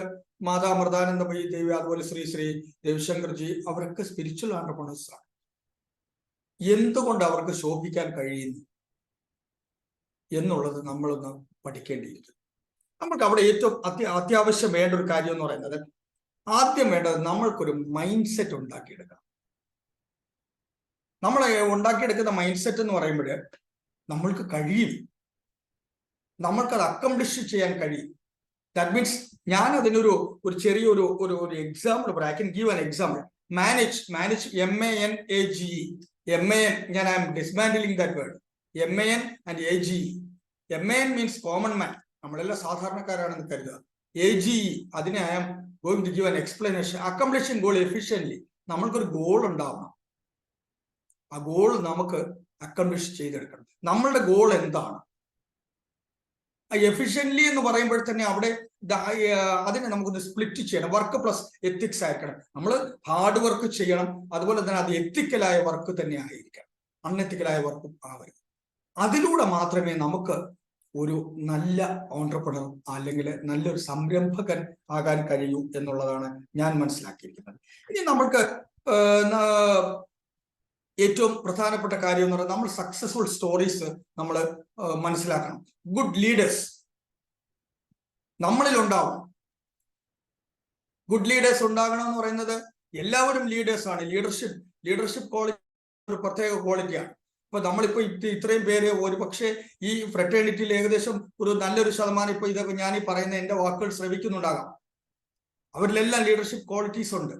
മാതാ അമൃതാനന്ദമയി ദേവി, അതുപോലെ ശ്രീ രവിശങ്കർജി, അവരൊക്കെ സ്പിരിച്വൽ ഓണ്ടർപ്രണേഴ്സ് ആണ്. എന്തുകൊണ്ട് അവർക്ക് ശോഭിക്കാൻ കഴിയുന്നു എന്നുള്ളത് നമ്മളൊന്ന് പഠിക്കേണ്ടിയിരിക്കുന്നു. നമുക്ക് അവിടെ ഏറ്റവും അത്യാവശ്യം വേണ്ട ഒരു കാര്യം എന്ന് പറയുന്നത്, ആദ്യം വേണ്ടത് നമ്മൾക്കൊരു മൈൻഡ് സെറ്റ് ഉണ്ടാക്കിയെടുക്കണം. നമ്മൾ ഉണ്ടാക്കിയെടുക്കുന്ന മൈൻഡ് സെറ്റ് എന്ന് പറയുമ്പോൾ നമ്മൾക്ക് കഴിയും, നമ്മൾക്കത് അക്കംപ്ലിഷ് ചെയ്യാൻ കഴിയും. ദാറ്റ് മീൻസ് ഞാൻ അതിനൊരു ചെറിയൊരു എക്സാമ്പിൾ പറയാം. I can give an example. Manage MANAGE. MAN, ഞാൻ I am dismantling that word. MAN and AGE. MAN means common man, നമ്മളെല്ലാം സാധാരണക്കാരാണെന്ന് കരുതുക. AGE, അതിനെ I am going to give an explanation. Accomplishing goal efficiently. നമ്മൾക്കൊരു goal ഉണ്ടാവണം. ആ goal നമുക്ക് accomplish ചെയ്തെടുക്കണം. നമ്മളുടെ ഗോൾ എന്താണ്? എഫിഷ്യൻ്റ്ലി എന്ന് പറയുമ്പോൾ തന്നെ അവിടെ അതിനെ നമുക്കൊന്ന് സ്പ്ലിറ്റ് ചെയ്യണം. വർക്ക് പ്ലസ് എത്തിക്സ് ആയിരിക്കണം. നമ്മൾ ഹാർഡ് വർക്ക് ചെയ്യണം, അതുപോലെ തന്നെ അത് എത്തിക്കലായ വർക്ക് തന്നെ ആയിരിക്കണം, അൺഎത്തിക്കലായ വർക്കും ആവരുത്. അതിലൂടെ മാത്രമേ നമുക്ക് ഒരു നല്ല ഓൺട്രപ്രണർ അല്ലെങ്കിൽ നല്ലൊരു സംരംഭകൻ ആകാൻ കഴിയൂ എന്നുള്ളതാണ് ഞാൻ മനസ്സിലാക്കിയിരിക്കുന്നത്. ഇനി നമുക്ക് ഏറ്റവും പ്രധാനപ്പെട്ട കാര്യം എന്ന് പറയുന്നത്, നമ്മൾ സക്സസ്ഫുൾ സ്റ്റോറീസ് നമ്മൾ മനസ്സിലാക്കണം. ഗുഡ് ലീഡേഴ്സ് നമ്മളിൽ ഉണ്ടാവണം. ഗുഡ് ലീഡേഴ്സ് ഉണ്ടാകണം എന്ന് പറയുന്നത് എല്ലാവരും ലീഡേഴ്സ് ആണ്. ലീഡർഷിപ്പ് ക്വാളിറ്റി ഒരു പ്രത്യേക ക്വാളിറ്റിയാണ്. ഇപ്പൊ നമ്മളിപ്പോ ഇത്രയും പേര് ഒരുപക്ഷെ ഈ ഫ്രറ്റേണിറ്റിയിൽ ഏകദേശം ഒരു നല്ലൊരു ശതമാനം ഇപ്പൊ ഇതൊക്കെ ഞാൻ ഈ പറയുന്ന എന്റെ വാക്കുകൾ ശ്രവിക്കുന്നുണ്ടാകാം. അവരിലെല്ലാം ലീഡർഷിപ്പ് ക്വാളിറ്റീസ് ഉണ്ട്.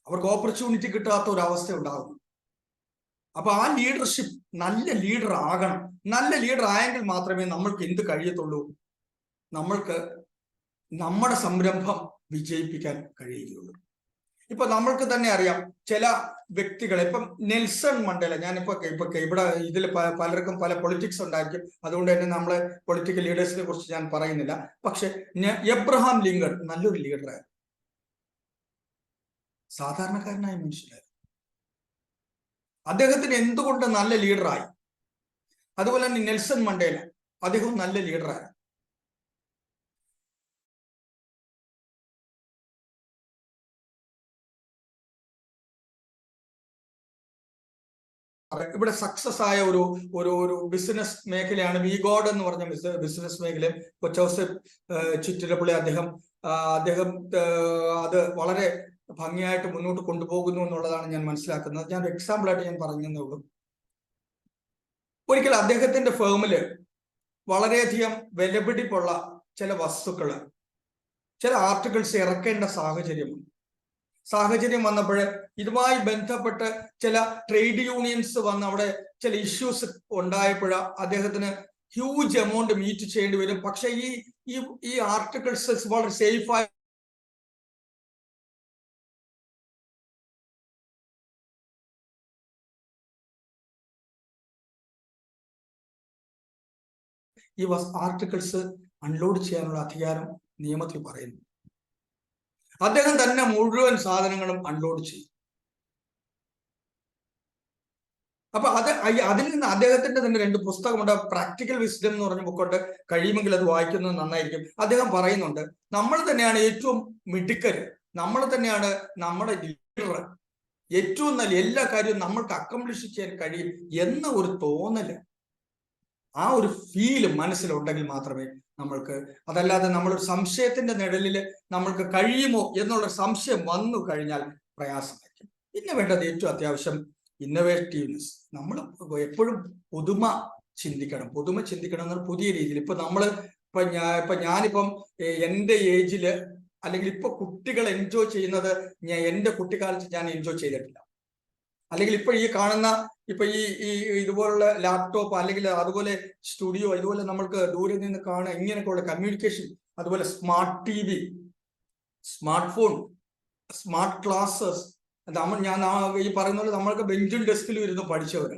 അവർക്ക് ഓപ്പർച്യൂണിറ്റി കിട്ടാത്ത ഒരു അവസ്ഥ ഉണ്ടാകുന്നു. അപ്പൊ ആ ലീഡർഷിപ്പ്, നല്ല ലീഡർ ആകണം. നല്ല ലീഡർ ആയെങ്കിൽ മാത്രമേ നമ്മൾക്ക് എന്ത് കഴിയത്തുള്ളൂ, നമ്മൾക്ക് നമ്മുടെ സംരംഭം വിജയിപ്പിക്കാൻ കഴിയുകയുള്ളൂ. ഇപ്പൊ നമ്മൾക്ക് തന്നെ അറിയാം ചില വ്യക്തികളെ. ഇപ്പം നെൽസൺ മണ്ടേല, ഞാനിപ്പോ ഇവിടെ ഇതിൽ പലർക്കും പല പൊളിറ്റിക്സ് ഉണ്ടായിരിക്കും, അതുകൊണ്ട് തന്നെ നമ്മളെ പൊളിറ്റിക്കൽ ലീഡേഴ്സിനെ കുറിച്ച് ഞാൻ പറയുന്നില്ല. പക്ഷെ എബ്രഹാം ലിങ്കൺ നല്ലൊരു ലീഡറായിരുന്നു, സാധാരണക്കാരനായ മനുഷ്യനായിരുന്നു. അദ്ദേഹത്തിന് എന്തുകൊണ്ട് നല്ല ലീഡറായി? അതുപോലെ തന്നെ നെൽസൺ മണ്ടേല, അദ്ദേഹം നല്ല ലീഡറായി. ഇവിടെ സക്സസ് ആയ ഒരു ബിസിനസ് മേഖലയാണ് വിഗോഡ് എന്ന് പറഞ്ഞ ബിസിനസ് മേഖല. കൊച്ചൗസഫ് ചിറ്റിലപ്പള്ളി അദ്ദേഹം അത് വളരെ ഭംഗിയായിട്ട് മുന്നോട്ട് കൊണ്ടുപോകുന്നു എന്നുള്ളതാണ് ഞാൻ മനസ്സിലാക്കുന്നത്. ഞാൻ ഒരു എക്സാമ്പിൾ ആയിട്ട് ഞാൻ പറഞ്ഞതേ ഉള്ളൂ. ഒരിക്കൽ അദ്ദേഹത്തിന്റെ ഫേമില് വളരെയധികം വിലപിടിപ്പുള്ള ചില വസ്തുക്കള്, ചില ആർട്ടിക്കിൾസ് ഇറക്കേണ്ട സാഹചര്യം വന്നപ്പോൾ ഇതുമായി ബന്ധപ്പെട്ട് ചില ട്രേഡ് യൂണിയൻസ് വന്ന് അവിടെ ചില ഇഷ്യൂസ് ഉണ്ടായപ്പോൾ അദ്ദേഹത്തിന് ഹ്യൂജ് എമൗണ്ട് മീറ്റ് ചെയ്യേണ്ടി വരും. പക്ഷെ ഈ ആർട്ടിക്കിൾസ് വളരെ സേഫായി ഈ ആർട്ടിക്കിൾസ് അൺലോഡ് ചെയ്യാനുള്ള അധികാരം നിയമത്തിൽ പറയുന്നു. അദ്ദേഹം തന്നെ മുഴുവൻ സാധനങ്ങളും അൺലോഡ് ചെയ്യും. അപ്പൊ അതിൽ നിന്ന് അദ്ദേഹത്തിന്റെ തന്നെ 2 പുസ്തകമുണ്ട്. പ്രാക്ടിക്കൽ വിസ്ഡം എന്ന് പറഞ്ഞ ബുക്കുണ്ട്, കഴിയുമെങ്കിൽ അത് വായിക്കുന്നത് നന്നായിരിക്കും. അദ്ദേഹം പറയുന്നുണ്ട്, നമ്മൾ തന്നെയാണ് ഏറ്റവും മിടുക്കര്, നമ്മൾ തന്നെയാണ് നമ്മുടെ ലീഡർ, ഏറ്റവും നല്ല എല്ലാ കാര്യവും നമ്മൾക്ക് അക്കംപ്ലിഷ് ചെയ്യാൻ കഴിയും എന്ന ഒരു തോന്നല്, ആ ഒരു ഫീല് മനസ്സിലുണ്ടെങ്കിൽ മാത്രമേ നമ്മൾക്ക്, അതല്ലാതെ നമ്മളൊരു സംശയത്തിന്റെ നിഴലിൽ നമ്മൾക്ക് കഴിയുമോ എന്നുള്ള സംശയം വന്നു കഴിഞ്ഞാൽ പ്രയാസമായിരിക്കും. പിന്നെ വേണ്ടത് ഏറ്റവും അത്യാവശ്യം ഇന്നോവേറ്റീവ്നെസ്. നമ്മൾ എപ്പോഴും പുതുമ ചിന്തിക്കണം എന്നാൽ പുതിയ രീതിയിൽ. ഇപ്പൊ ഞാനിപ്പം എൻ്റെ ഏജില് അല്ലെങ്കിൽ ഇപ്പൊ കുട്ടികൾ എൻജോയ് ചെയ്യുന്നത് എൻ്റെ കുട്ടിക്കാലത്ത് ഞാൻ എൻജോയ് ചെയ്തിട്ടില്ല. അല്ലെങ്കിൽ ഇപ്പൊ ഈ കാണുന്ന ഈ ഇതുപോലുള്ള ലാപ്ടോപ്പ് അല്ലെങ്കിൽ അതുപോലെ സ്റ്റുഡിയോ, ഇതുപോലെ നമ്മൾക്ക് ദൂരെ നിന്ന് കാണുക, ഇങ്ങനെയൊക്കെയുള്ള കമ്മ്യൂണിക്കേഷൻ, അതുപോലെ smart smart phone, smart classes. ഞാൻ ഈ പറയുന്ന പോലെ നമ്മൾക്ക് ബെഞ്ചും ഡെസ്കിലും ഇരുന്ന് പഠിച്ചവര്.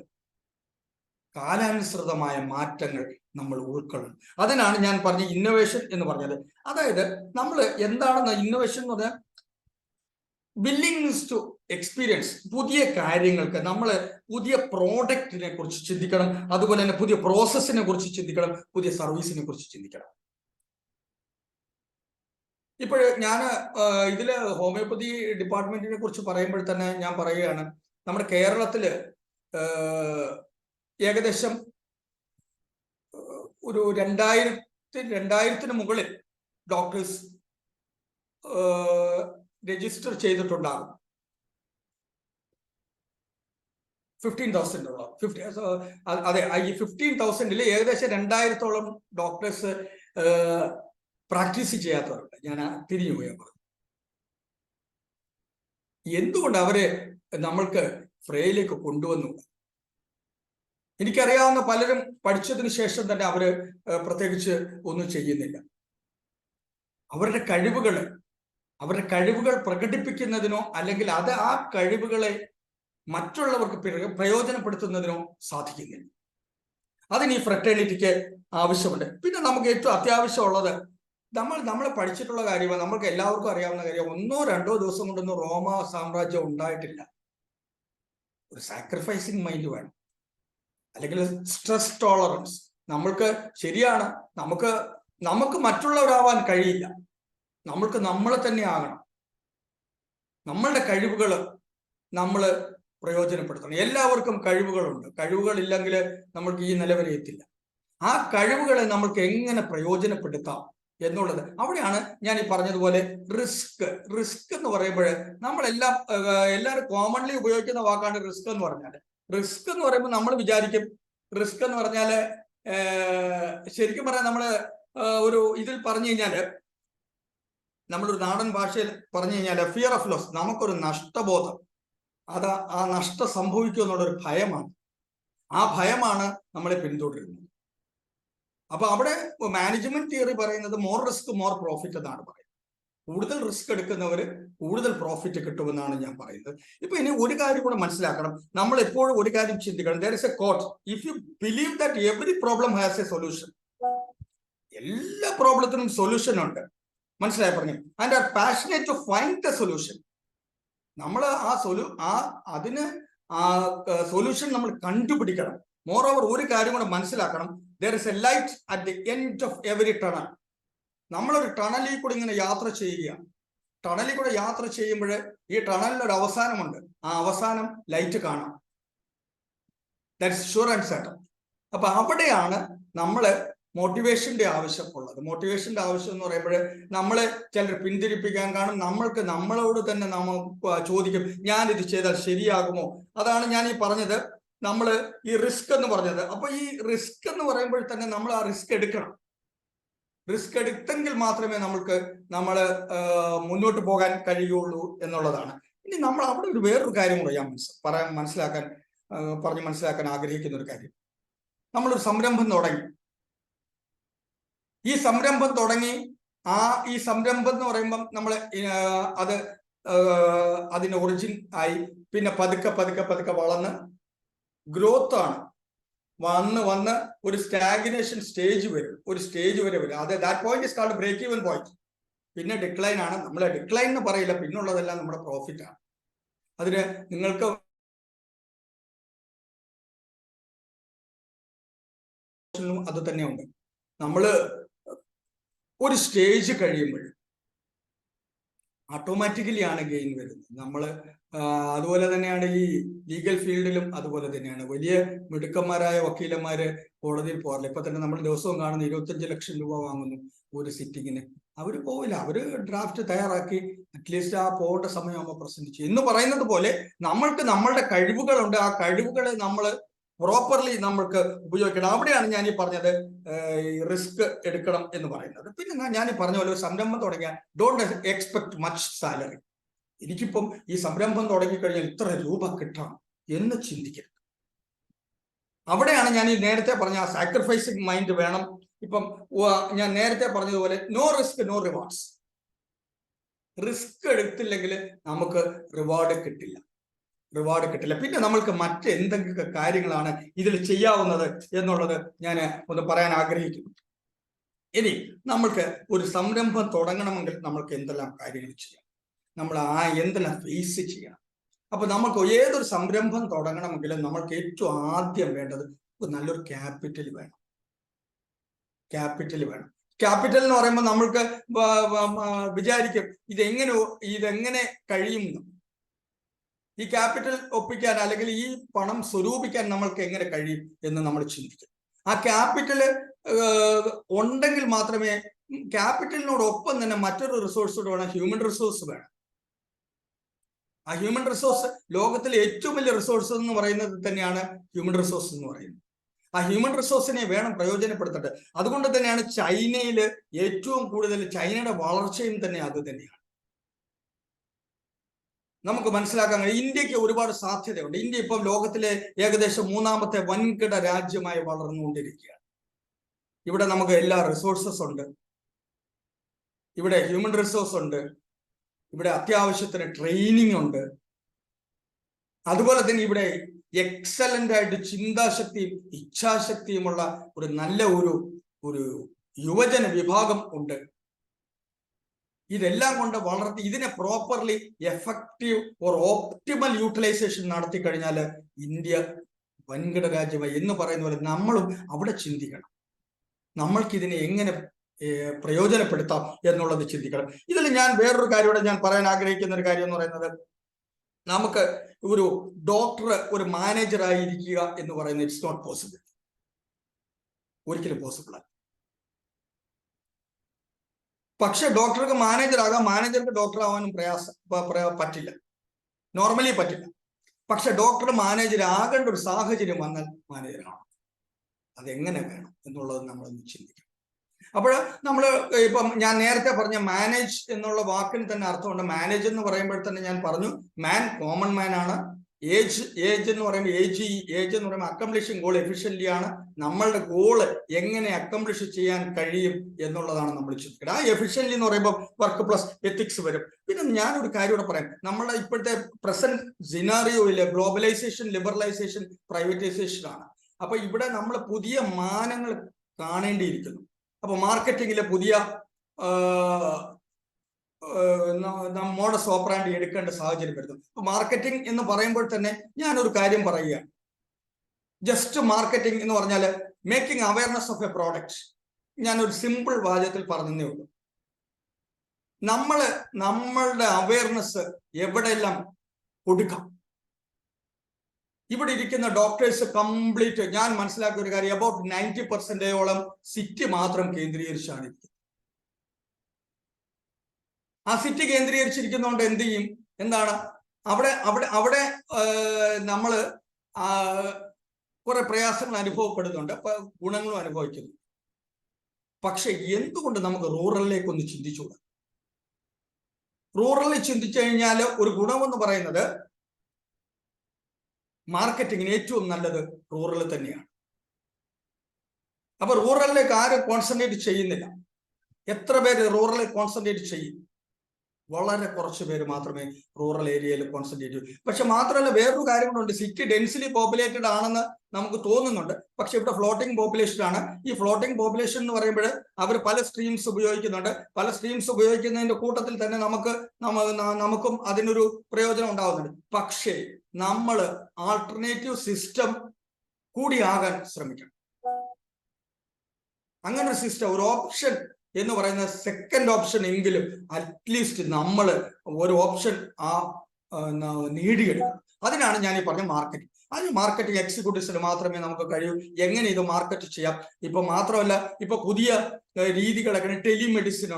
കാലാനുസൃതമായ മാറ്റങ്ങൾ നമ്മൾ ഉൾക്കൊള്ളണം. അതിനാണ് ഞാൻ പറഞ്ഞ ഇന്നോവേഷൻ എന്ന് പറഞ്ഞത്. അതായത് നമ്മൾ എന്താണെന്ന് ഇന്നോവേഷൻ എന്ന് പറഞ്ഞാൽ വില്ലിങ്നെസ് ടു എക്സ്പീരിയൻസ്. പുതിയ കാര്യങ്ങൾക്ക് നമ്മൾ പുതിയ പ്രോഡക്റ്റിനെ കുറിച്ച് ചിന്തിക്കണം, അതുപോലെ തന്നെ പുതിയ പ്രോസസ്സിനെ കുറിച്ച് ചിന്തിക്കണം, പുതിയ സർവീസിനെ കുറിച്ച് ചിന്തിക്കണം. ഇപ്പോൾ ഞാൻ ഇതില് ഹോമിയോപ്പതി ഡിപ്പാർട്ട്മെന്റിനെ കുറിച്ച് പറയുമ്പോൾ തന്നെ ഞാൻ പറയുകയാണ്, നമ്മുടെ കേരളത്തില് ഏകദേശം ഒരു 2000-ന് മുകളിൽ ഡോക്ടേഴ്സ് രജിസ്റ്റർ ചെയ്തിട്ടുണ്ടാകും. 15,000 അതെ, ഈ 15,000-ൽ ഏകദേശം 2000-ഓളം ഡോക്ടേഴ്സ് പ്രാക്ടീസ് ചെയ്യാത്തവരുണ്ട്. ഞാൻ തിരിഞ്ഞു പോയാൽ പറഞ്ഞു, എന്തുകൊണ്ട് അവരെ നമ്മൾക്ക് ഫ്രേയിലേക്ക് കൊണ്ടുവന്നു? എനിക്കറിയാവുന്ന പലരും പഠിച്ചതിന് ശേഷം തന്നെ അവര് പ്രത്യേകിച്ച് ഒന്നും ചെയ്യുന്നില്ല. അവരുടെ കഴിവുകൾ പ്രകടിപ്പിക്കുന്നതിനോ അല്ലെങ്കിൽ ആ കഴിവുകളെ മറ്റുള്ളവർക്ക് പ്രയോജനപ്പെടുത്തുന്നതിനോ സാധിക്കുന്നില്ല. അതിന് ഈ ഫ്രറ്റേണിറ്റിക്ക് ആവശ്യമുണ്ട്. പിന്നെ നമുക്ക് ഏറ്റവും അത്യാവശ്യമുള്ളത് നമ്മൾ പഠിച്ചിട്ടുള്ള കാര്യമാണ്, നമ്മൾക്ക് എല്ലാവർക്കും അറിയാവുന്ന കാര്യം, 1-2 ദിവസം കൊണ്ടൊന്നും റോമ സാമ്രാജ്യം ഉണ്ടായിട്ടില്ല. ഒരു സാക്രിഫൈസിങ് മൈൻഡ് വേണം, അല്ലെങ്കിൽ സ്ട്രെസ് ടോളറൻസ്. നമ്മൾക്ക് ശരിയാണ്, നമുക്ക് മറ്റുള്ളവരാവാൻ കഴിയില്ല, നമ്മൾക്ക് നമ്മളെ തന്നെ ആകണം. നമ്മളുടെ കഴിവുകൾ നമ്മൾ പ്രയോജനപ്പെടുത്തണം. എല്ലാവർക്കും കഴിവുകളുണ്ട്, കഴിവുകളില്ലെങ്കിൽ നമ്മൾക്ക് ഈ നില വരെ എത്തില്ല. ആ കഴിവുകളെ നമ്മൾക്ക് എങ്ങനെ പ്രയോജനപ്പെടുത്താം എന്നുള്ളത്, അവിടെയാണ് ഞാൻ ഈ പറഞ്ഞതുപോലെ റിസ്ക് എന്ന് പറയുമ്പോൾ എല്ലാവരും കോമൺലി ഉപയോഗിക്കുന്ന വാക്കാണ് റിസ്ക് എന്ന് പറഞ്ഞാൽ. റിസ്ക് എന്ന് പറയുമ്പോൾ നമ്മൾ വിചാരിക്കും റിസ്ക് എന്ന് പറഞ്ഞാൽ ശരിക്കും പറഞ്ഞാൽ നമ്മൾ ഒരു ഇതിൽ പറഞ്ഞു കഴിഞ്ഞാൽ, നമ്മളൊരു നാടൻ ഭാഷയിൽ പറഞ്ഞു കഴിഞ്ഞാൽ ഫിയർ ഓഫ് ലോസ്, നമുക്കൊരു നഷ്ടബോധം, ആ നഷ്ടം സംഭവിക്കും എന്നുള്ളൊരു ഭയമാണ്. ആ ഭയമാണ് നമ്മളെ പിന്തുടരുന്നത്. അപ്പൊ അവിടെ മാനേജ്മെന്റ് തിയറി പറയുന്നത് മോർ റിസ്ക് മോർ പ്രോഫിറ്റ് എന്നാണ് പറയുന്നത്. കൂടുതൽ റിസ്ക് എടുക്കുന്നവർ കൂടുതൽ പ്രോഫിറ്റ് കിട്ടുമെന്നാണ് ഞാൻ പറയുന്നത്. ഇപ്പൊ ഇനി ഒരു കാര്യം കൂടെ മനസ്സിലാക്കണം, നമ്മൾ എപ്പോഴും ഒരു കാര്യം ചിന്തിക്കണം. there is a quote, if you believe that every problem has a solution, എല്ലാ പ്രോബ്ലത്തിനും സൊല്യൂഷൻ ഉണ്ട്, മനസ്സിലായി പറഞ്ഞു, and are passionate to find the solution. നമ്മൾ അതിന് സൊല്യൂഷൻ നമ്മൾ കണ്ടുപിടിക്കണം. മോറോവർ ഒരു കാര്യം കൂടെ മനസ്സിലാക്കണം, there is a light at the end of every tunnel. നമ്മളൊരു ടണലിൽ കൂടെ ഇങ്ങനെ യാത്ര ചെയ്യുകയാണ്. ടണലിൽ കൂടെ യാത്ര ചെയ്യുമ്പോൾ ഈ ടണലിന് ഒരു അവസാനമുണ്ട്. ആ അവസാനം ലൈറ്റ് കാണാം. That's sure and certain. അപ്പൊ അവിടെയാണ് നമ്മള് മോട്ടിവേഷന്റെ ആവശ്യമുള്ളത്. മോട്ടിവേഷന്റെ ആവശ്യം എന്ന് പറയുമ്പോൾ നമ്മളെ ചിലർ പിന്തിരിപ്പിക്കാൻ കാണും. നമ്മളോട് തന്നെ നമ്മൾ ചോദിക്കും, ഞാൻ ഇത് ചെയ്താൽ ശരിയാകുമോ? അതാണ് ഞാൻ ഈ പറഞ്ഞത്, നമ്മൾ ഈ റിസ്ക് എന്ന് പറഞ്ഞത്. അപ്പൊ ഈ റിസ്ക് എന്ന് പറയുമ്പോൾ തന്നെ നമ്മൾ ആ റിസ്ക് എടുക്കണം. റിസ്ക് എടുത്തെങ്കിൽ മാത്രമേ നമ്മൾ മുന്നോട്ട് പോകാൻ കഴിയുള്ളൂ എന്നുള്ളതാണ്. ഇനി നമ്മൾ അവിടെ വേറൊരു കാര്യം കൂടെ ഞാൻ മനസ്സിലാക്കാൻ ആഗ്രഹിക്കുന്ന ഒരു കാര്യം, നമ്മളൊരു സംരംഭം തുടങ്ങി. ഈ സംരംഭം എന്ന് പറയുമ്പം നമ്മൾ അതിന് ഒറിജിൻ ആയി, പിന്നെ പതുക്കെ വളർന്ന് ഗ്രോത്ത് ആണ്, വന്ന് ഒരു സ്റ്റാഗ്നേഷൻ സ്റ്റേജ് വരെ വരും. അത് that point is called break even point. പിന്നെ ഡിക്ലൈൻ ആണ്. നമ്മളെ ഡിക്ലൈൻ എന്ന് പറയില്ല, പിന്നുള്ളതെല്ലാം നമ്മുടെ പ്രോഫിറ്റ് ആണ്. അതിന് നിങ്ങൾക്ക് അത് തന്നെയുണ്ട്. നമ്മള് ഒരു സ്റ്റേജ് കഴിയുമ്പോൾ ഓട്ടോമാറ്റിക്കലി ആണ് ഗെയിൻ വരുന്നത്. അതുപോലെ തന്നെയാണ് ഈ ലീഗൽ ഫീൽഡിലും അതുപോലെ തന്നെയാണ്. വലിയ മിടുക്കന്മാരായ വക്കീലന്മാര് കോടതിയിൽ പോകാറില്ല. ഇപ്പൊ തന്നെ നമ്മൾ ദിവസവും കാണുന്ന 25 ലക്ഷം രൂപ വാങ്ങുന്നു ഒരു സിറ്റിങ്ങിന്. അവര് പോവില്ല, അവര് ഡ്രാഫ്റ്റ് തയ്യാറാക്കി അറ്റ്ലീസ്റ്റ് ആ പോകേണ്ട സമയമാകുമ്പോൾ പ്രസന്റ് ചെയ്യും. എന്ന് പറയുന്നത് പോലെ നമ്മളുടെ കഴിവുകളുണ്ട്, ആ കഴിവുകളെ നമ്മൾ പ്രോപ്പർലി നമ്മൾക്ക് ഉപയോഗിക്കണം. അവിടെയാണ് ഞാൻ ഈ പറഞ്ഞത് റിസ്ക് എടുക്കണം എന്ന് പറയുന്നത്. പിന്നെ ഞാൻ ഈ പറഞ്ഞ പോലെ ഒരു സംരംഭം തുടങ്ങിയാൽ ഡോണ്ട് എക്സ്പെക്ട് മച്ച് സാലറി. എനിക്കിപ്പം ഈ സംരംഭം തുടങ്ങിക്കഴിഞ്ഞാൽ ഇത്ര രൂപ കിട്ടണം എന്ന് ചിന്തിക്കരുത്. അവിടെയാണ് ഞാൻ ഈ നേരത്തെ പറഞ്ഞ ആ സാക്രിഫൈസിങ് മൈൻഡ് വേണം. ഇപ്പം ഞാൻ നേരത്തെ പറഞ്ഞതുപോലെ no risk no rewards. Risk എടുത്തില്ലെങ്കിൽ നമുക്ക് റിവാർഡ് കിട്ടില്ല. പിന്നെ നമ്മൾക്ക് മറ്റെന്തൊക്കെ കാര്യങ്ങളാണ് ഇതിൽ ചെയ്യാവുന്നത് എന്നുള്ളത് ഞാൻ ഒന്ന് പറയാൻ ആഗ്രഹിക്കുന്നു. ഇനി നമ്മൾക്ക് ഒരു സംരംഭം തുടങ്ങണമെങ്കിൽ നമ്മൾക്ക് എന്തെല്ലാം കാര്യങ്ങൾ ചെയ്യാം, നമ്മൾ എന്തെല്ലാം ഫേസ് ചെയ്യണം. അപ്പൊ നമുക്ക് ഏതൊരു സംരംഭം തുടങ്ങണമെങ്കിലും നമ്മൾക്ക് ഏറ്റവും ആദ്യം വേണ്ടത് നല്ലൊരു ക്യാപിറ്റൽ വേണം. ക്യാപിറ്റൽ എന്ന് പറയുമ്പോൾ നമ്മൾക്ക് വിചാരിക്കും ഇതെങ്ങനെ കഴിയും. ഈ ക്യാപിറ്റൽ ഒപ്പിക്കാൻ അല്ലെങ്കിൽ ഈ പണം സ്വരൂപിക്കാൻ നമ്മൾക്ക് എങ്ങനെ കഴിയും എന്ന് നമ്മൾ ചിന്തിക്കും. ആ ക്യാപിറ്റൽ ഉണ്ടെങ്കിൽ മാത്രമേ, ക്യാപിറ്റലിനോടൊപ്പം തന്നെ മറ്റൊരു റിസോഴ്സ് കൂടെ വേണം, ഹ്യൂമൻ റിസോഴ്സ് വേണം. ആ ഹ്യൂമൻ റിസോഴ്സ് ലോകത്തിലെ ഏറ്റവും വലിയ റിസോഴ്സ് എന്ന് പറയുന്നത് തന്നെയാണ് ഹ്യൂമൻ റിസോഴ്സ് എന്ന് പറയുന്നത്. ആ ഹ്യൂമൻ റിസോഴ്സിനെ വേണം പ്രയോജനപ്പെടുത്തേണ്ടത്. അതുകൊണ്ട് തന്നെയാണ് ചൈനയിൽ ഏറ്റവും കൂടുതൽ, ചൈനയുടെ വളർച്ചയും തന്നെ അത് തന്നെയാണ്. നമുക്ക് മനസ്സിലാക്കാൻ കഴിയും ഇന്ത്യക്ക് ഒരുപാട് സാധ്യതയുണ്ട്. ഇന്ത്യ ഇപ്പം ലോകത്തിലെ ഏകദേശം 3ാമത്തെ വൻകിട രാജ്യമായി വളർന്നുകൊണ്ടിരിക്കുകയാണ്. ഇവിടെ നമുക്ക് എല്ലാ റിസോഴ്സസ് ഉണ്ട്, ഇവിടെ ഹ്യൂമൻ റിസോഴ്സ് ഉണ്ട്, ഇവിടെ അത്യാവശ്യത്തിന് ട്രെയിനിങ് ഉണ്ട്. അതുപോലെ തന്നെ ഇവിടെ എക്സലന്റ് ആയിട്ട് ചിന്താശക്തിയും ഇച്ഛാശക്തിയുമുള്ള ഒരു നല്ല ഒരു യുവജന വിഭാഗം ഉണ്ട്. ഇതെല്ലാം കൊണ്ട് വളർത്തി ഇതിനെ properly effective or optimal utilisation നടത്തി കഴിഞ്ഞാൽ ഇന്ത്യ വൻകിട രാജ്യമായി എന്ന് പറയുന്ന പോലെ നമ്മളും അവിടെ ചിന്തിക്കണം. നമ്മൾക്ക് ഇതിനെ എങ്ങനെ പ്രയോജനപ്പെടുത്താം എന്നുള്ളത് ചിന്തിക്കണം. ഇതിൽ ഞാൻ വേറൊരു കാര്യം ഞാൻ പറയാൻ ആഗ്രഹിക്കുന്ന ഒരു കാര്യം എന്ന് പറയുന്നത്, നമുക്ക് ഒരു ഡോക്ടർ ഒരു മാനേജർ ആയിരിക്കുക എന്ന് പറയുന്നത് ഇറ്റ്സ് നോട്ട് പോസിബിൾ. ഒരിക്കലും പോസിബിൾ അല്ല. പക്ഷെ ഡോക്ടർക്ക് മാനേജർ ആകാം, മാനേജർക്ക് ഡോക്ടർ ആവാനും പറ്റില്ല, നോർമലി പറ്റില്ല. പക്ഷെ ഡോക്ടർ മാനേജർ ആകേണ്ട ഒരു സാഹചര്യം വന്നാൽ മാനേജറാണ്. അതെങ്ങനെ വേണം എന്നുള്ളത് നമ്മളൊന്ന് ചിന്തിക്കണം. അപ്പോൾ നമ്മൾ ഇപ്പം ഞാൻ നേരത്തെ പറഞ്ഞ മാനേജ് എന്നുള്ള വാക്കിന് തന്നെ അർത്ഥമുണ്ട്. മാനേജ് എന്ന് പറയുമ്പോൾ തന്നെ ഞാൻ പറഞ്ഞു, മാൻ കോമൺ മാൻ ആണ്. ഏജ് എന്ന് പറയുമ്പോൾ ഏജ് എന്ന് പറയുമ്പോൾ അക്കംപ്ലിഷിംഗ് ഗോൾ എഫിഷ്യൻ്റ് ആണ്. നമ്മളുടെ ഗോള് എങ്ങനെ അക്കംപ്ലിഷ് ചെയ്യാൻ കഴിയും എന്നുള്ളതാണ് നമ്മൾ ചിന്തിക്കുന്നത്. ആ എഫിഷ്യൻ്റ് എന്ന് പറയുമ്പോൾ വർക്ക് പ്ലസ് എത്തിക്സ് വരും. പിന്നെ ഞാനൊരു കാര്യം കൂടെ പറയാം. നമ്മുടെ ഇപ്പോഴത്തെ പ്രസന്റ് സിനാറിയോയിലെ ഗ്ലോബലൈസേഷൻ, ലിബറലൈസേഷൻ, പ്രൈവറ്റൈസേഷൻ ആണ്. അപ്പൊ ഇവിടെ നമ്മൾ പുതിയ മാനങ്ങൾ കാണേണ്ടിയിരിക്കുന്നു. അപ്പൊ മാർക്കറ്റിങ്ങിലെ പുതിയ മോഡസ് ഓപ്പറാൻഡി എടുക്കേണ്ട സാഹചര്യം വരുന്നു. അപ്പൊ മാർക്കറ്റിംഗ് എന്ന് പറയുമ്പോൾ തന്നെ ഞാനൊരു കാര്യം പറയുകയാണ്. ജസ്റ്റ് മാർക്കറ്റിംഗ് എന്ന് പറഞ്ഞാൽ making awareness of A product. ഞാനൊരു സിമ്പിൾ വാചകത്തിൽ പറഞ്ഞതേ ഉള്ളൂ. നമ്മളുടെ അവയർനെസ് എവിടെയെല്ലാം കൊടുക്കാം. ഇവിടെ ഇരിക്കുന്ന ഡോക്ടേഴ്സ് കംപ്ലീറ്റ്, ഞാൻ മനസ്സിലാക്കിയ ഒരു കാര്യം, അബൌട്ട് 90% സിറ്റി മാത്രം കേന്ദ്രീകരിച്ചാണ് ഇരിക്കുന്നത്. ആ സിറ്റി കേന്ദ്രീകരിച്ചിരിക്കുന്നതുകൊണ്ട് എന്ത് ചെയ്യും, എന്താണ് അവിടെ നമ്മൾ കുറെ പ്രയാസങ്ങൾ അനുഭവപ്പെടുന്നുണ്ട്, ഗുണങ്ങളും അനുഭവിക്കുന്നു. പക്ഷെ എന്തുകൊണ്ട് നമുക്ക് റൂറലിലേക്ക് ഒന്ന് ചിന്തിച്ചുകൂടാ? റൂറലിൽ ചിന്തിച്ചു കഴിഞ്ഞാൽ ഒരു ഗുണമെന്ന് പറയുന്നത്, മാർക്കറ്റിങ്ങിന് ഏറ്റവും നല്ലത് റൂറൽ തന്നെയാണ്. അപ്പൊ റൂറലിലേക്ക് ആരും കോൺസെൻട്രേറ്റ് ചെയ്യുന്നില്ല. എത്ര പേര് റൂറലിൽ കോൺസെൻട്രേറ്റ് ചെയ്യും? വളരെ കുറച്ച് പേര് മാത്രമേ റൂറൽ ഏരിയയിൽ കോൺസെൻട്രേറ്റ് ചെയ്യൂ. പക്ഷെ മാത്രമല്ല, വേറൊരു കാര്യം കൂടെ ഉണ്ട്. സിറ്റി ഡെൻസിലി പോപ്പുലേറ്റഡ് ആണെന്ന് നമുക്ക് തോന്നുന്നുണ്ട്, പക്ഷെ ഇവിടെ ഫ്ലോട്ടിംഗ് പോപ്പുലേഷൻ ആണ്. ഈ ഫ്ലോട്ടിംഗ് പോപ്പുലേഷൻ എന്ന് പറയുമ്പോൾ അവർ പല സ്ട്രീംസ് ഉപയോഗിക്കുന്നുണ്ട്. പല സ്ട്രീംസ് ഉപയോഗിക്കുന്നതിന്റെ കൂട്ടത്തിൽ തന്നെ നമുക്കും അതിനൊരു പ്രയോജനം ഉണ്ടാകുന്നുണ്ട്. പക്ഷേ നമ്മൾ ആൾട്ടർനേറ്റീവ് സിസ്റ്റം കൂടിയാകാൻ ശ്രമിക്കണം. അങ്ങനെ ഒരു സിസ്റ്റം, ഒരു ഓപ്ഷൻ എന്ന് പറയുന്ന സെക്കൻഡ് ഓപ്ഷൻ എങ്കിലും അറ്റ്ലീസ്റ്റ് നമ്മൾ ഒരു ഓപ്ഷൻ നേടിയെടുക്കണം. അതിനാണ് ഞാൻ ഈ പറഞ്ഞ മാർക്കറ്റിംഗ്. അത് മാർക്കറ്റിംഗ് എക്സിക്യൂട്ടീവ്സിന് മാത്രമേ നമുക്ക് കഴിയൂ. എങ്ങനെ ഇത് മാർക്കറ്റ് ചെയ്യാം? ഇപ്പൊ മാത്രമല്ല, ഇപ്പൊ പുതിയ രീതികളൊക്കെ ടെലിമെഡിസിൻ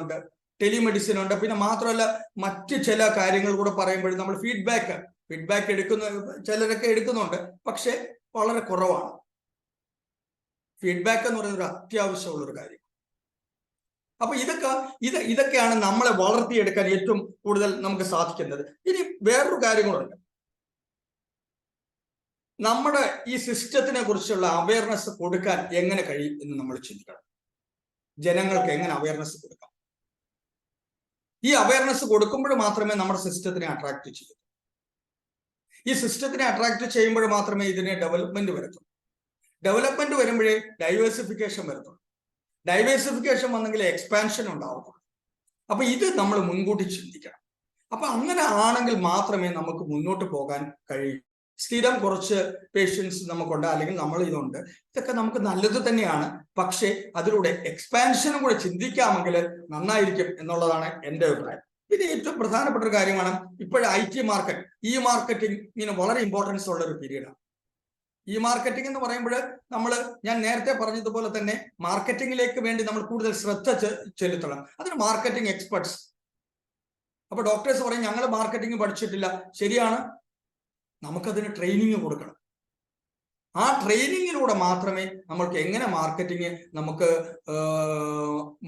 ഉണ്ട്. പിന്നെ മാത്രമല്ല, മറ്റ് ചില കാര്യങ്ങൾ കൂടെ പറയുമ്പോൾ നമ്മൾ ഫീഡ്ബാക്ക് ചിലരൊക്കെ എടുക്കുന്നുണ്ട്, പക്ഷെ വളരെ കുറവാണ്. ഫീഡ്ബാക്ക് എന്ന് പറയുന്നത് അത്യാവശ്യമുള്ളൊരു കാര്യം. അപ്പൊ ഇതൊക്കെയാണ് നമ്മളെ വളർത്തിയെടുക്കാൻ ഏറ്റവും കൂടുതൽ നമുക്ക് സാധിക്കുന്നത്. ഇനി വേറൊരു കാര്യം കൂടെ, നമ്മുടെ ഈ സിസ്റ്റത്തിനെ കുറിച്ചുള്ള അവയർനെസ് കൊടുക്കാൻ എങ്ങനെ കഴിയും എന്ന് നമ്മൾ ചിന്തിക്കണം. ജനങ്ങൾക്ക് എങ്ങനെ അവയർനെസ് കൊടുക്കാം? ഈ അവയർനെസ് കൊടുക്കുമ്പോൾ മാത്രമേ നമ്മുടെ സിസ്റ്റത്തിനെ അട്രാക്ട് ചെയ്യൂ. ഈ സിസ്റ്റത്തിനെ അട്രാക്ട് ചെയ്യുമ്പോൾ മാത്രമേ ഇതിനെ ഡെവലപ്മെന്റ് വരത്തുള്ളൂ. ഡെവലപ്മെന്റ് വരുമ്പോഴേ ഡൈവേഴ്സിഫിക്കേഷൻ വരത്തുള്ളൂ. ഡൈവേഴ്സിഫിക്കേഷൻ വന്നെങ്കിൽ എക്സ്പാൻഷൻ ഉണ്ടാവത്തുള്ളൂ. അപ്പൊ ഇത് നമ്മൾ മുൻകൂട്ടി ചിന്തിക്കണം. അപ്പൊ അങ്ങനെ ആണെങ്കിൽ മാത്രമേ നമുക്ക് മുന്നോട്ട് പോകാൻ കഴിയൂ. സ്ഥിരം കുറച്ച് പേഷ്യൻസ് നമുക്കുണ്ട്, അല്ലെങ്കിൽ നമ്മൾ ഇതുണ്ട്, ഇതൊക്കെ നമുക്ക് നല്ലത് തന്നെയാണ്. പക്ഷേ അതിലൂടെ എക്സ്പാൻഷനും കൂടെ ചിന്തിക്കാമെങ്കിൽ നന്നായിരിക്കും എന്നുള്ളതാണ് എൻ്റെ അഭിപ്രായം. പിന്നെ ഏറ്റവും പ്രധാനപ്പെട്ട ഒരു കാര്യമാണ് ഇപ്പോൾ IT മാർക്കറ്റ്, ഈ മാർക്കറ്റിംഗ് വളരെ ഇമ്പോർട്ടൻസ് ഉള്ള ഒരു പീരീഡാണ്. ഈ മാർക്കറ്റിംഗ് എന്ന് പറയുമ്പോൾ ഞാൻ നേരത്തെ പറഞ്ഞതുപോലെ തന്നെ മാർക്കറ്റിംഗിലേക്ക് വേണ്ടി നമ്മൾ കൂടുതൽ ശ്രദ്ധ ചെലുത്തണം. അതിന് മാർക്കറ്റിംഗ് എക്സ്പെർട്സ്. അപ്പൊ ഡോക്ടേഴ്സ് പറയും ഞങ്ങൾ മാർക്കറ്റിംഗ് പഠിച്ചിട്ടില്ല. ശരിയാണ്, നമുക്കതിന് ട്രെയിനിങ് കൊടുക്കണം. ആ ട്രെയിനിങ്ങിലൂടെ മാത്രമേ നമ്മൾക്ക് എങ്ങനെ മാർക്കറ്റിംഗ് നമുക്ക്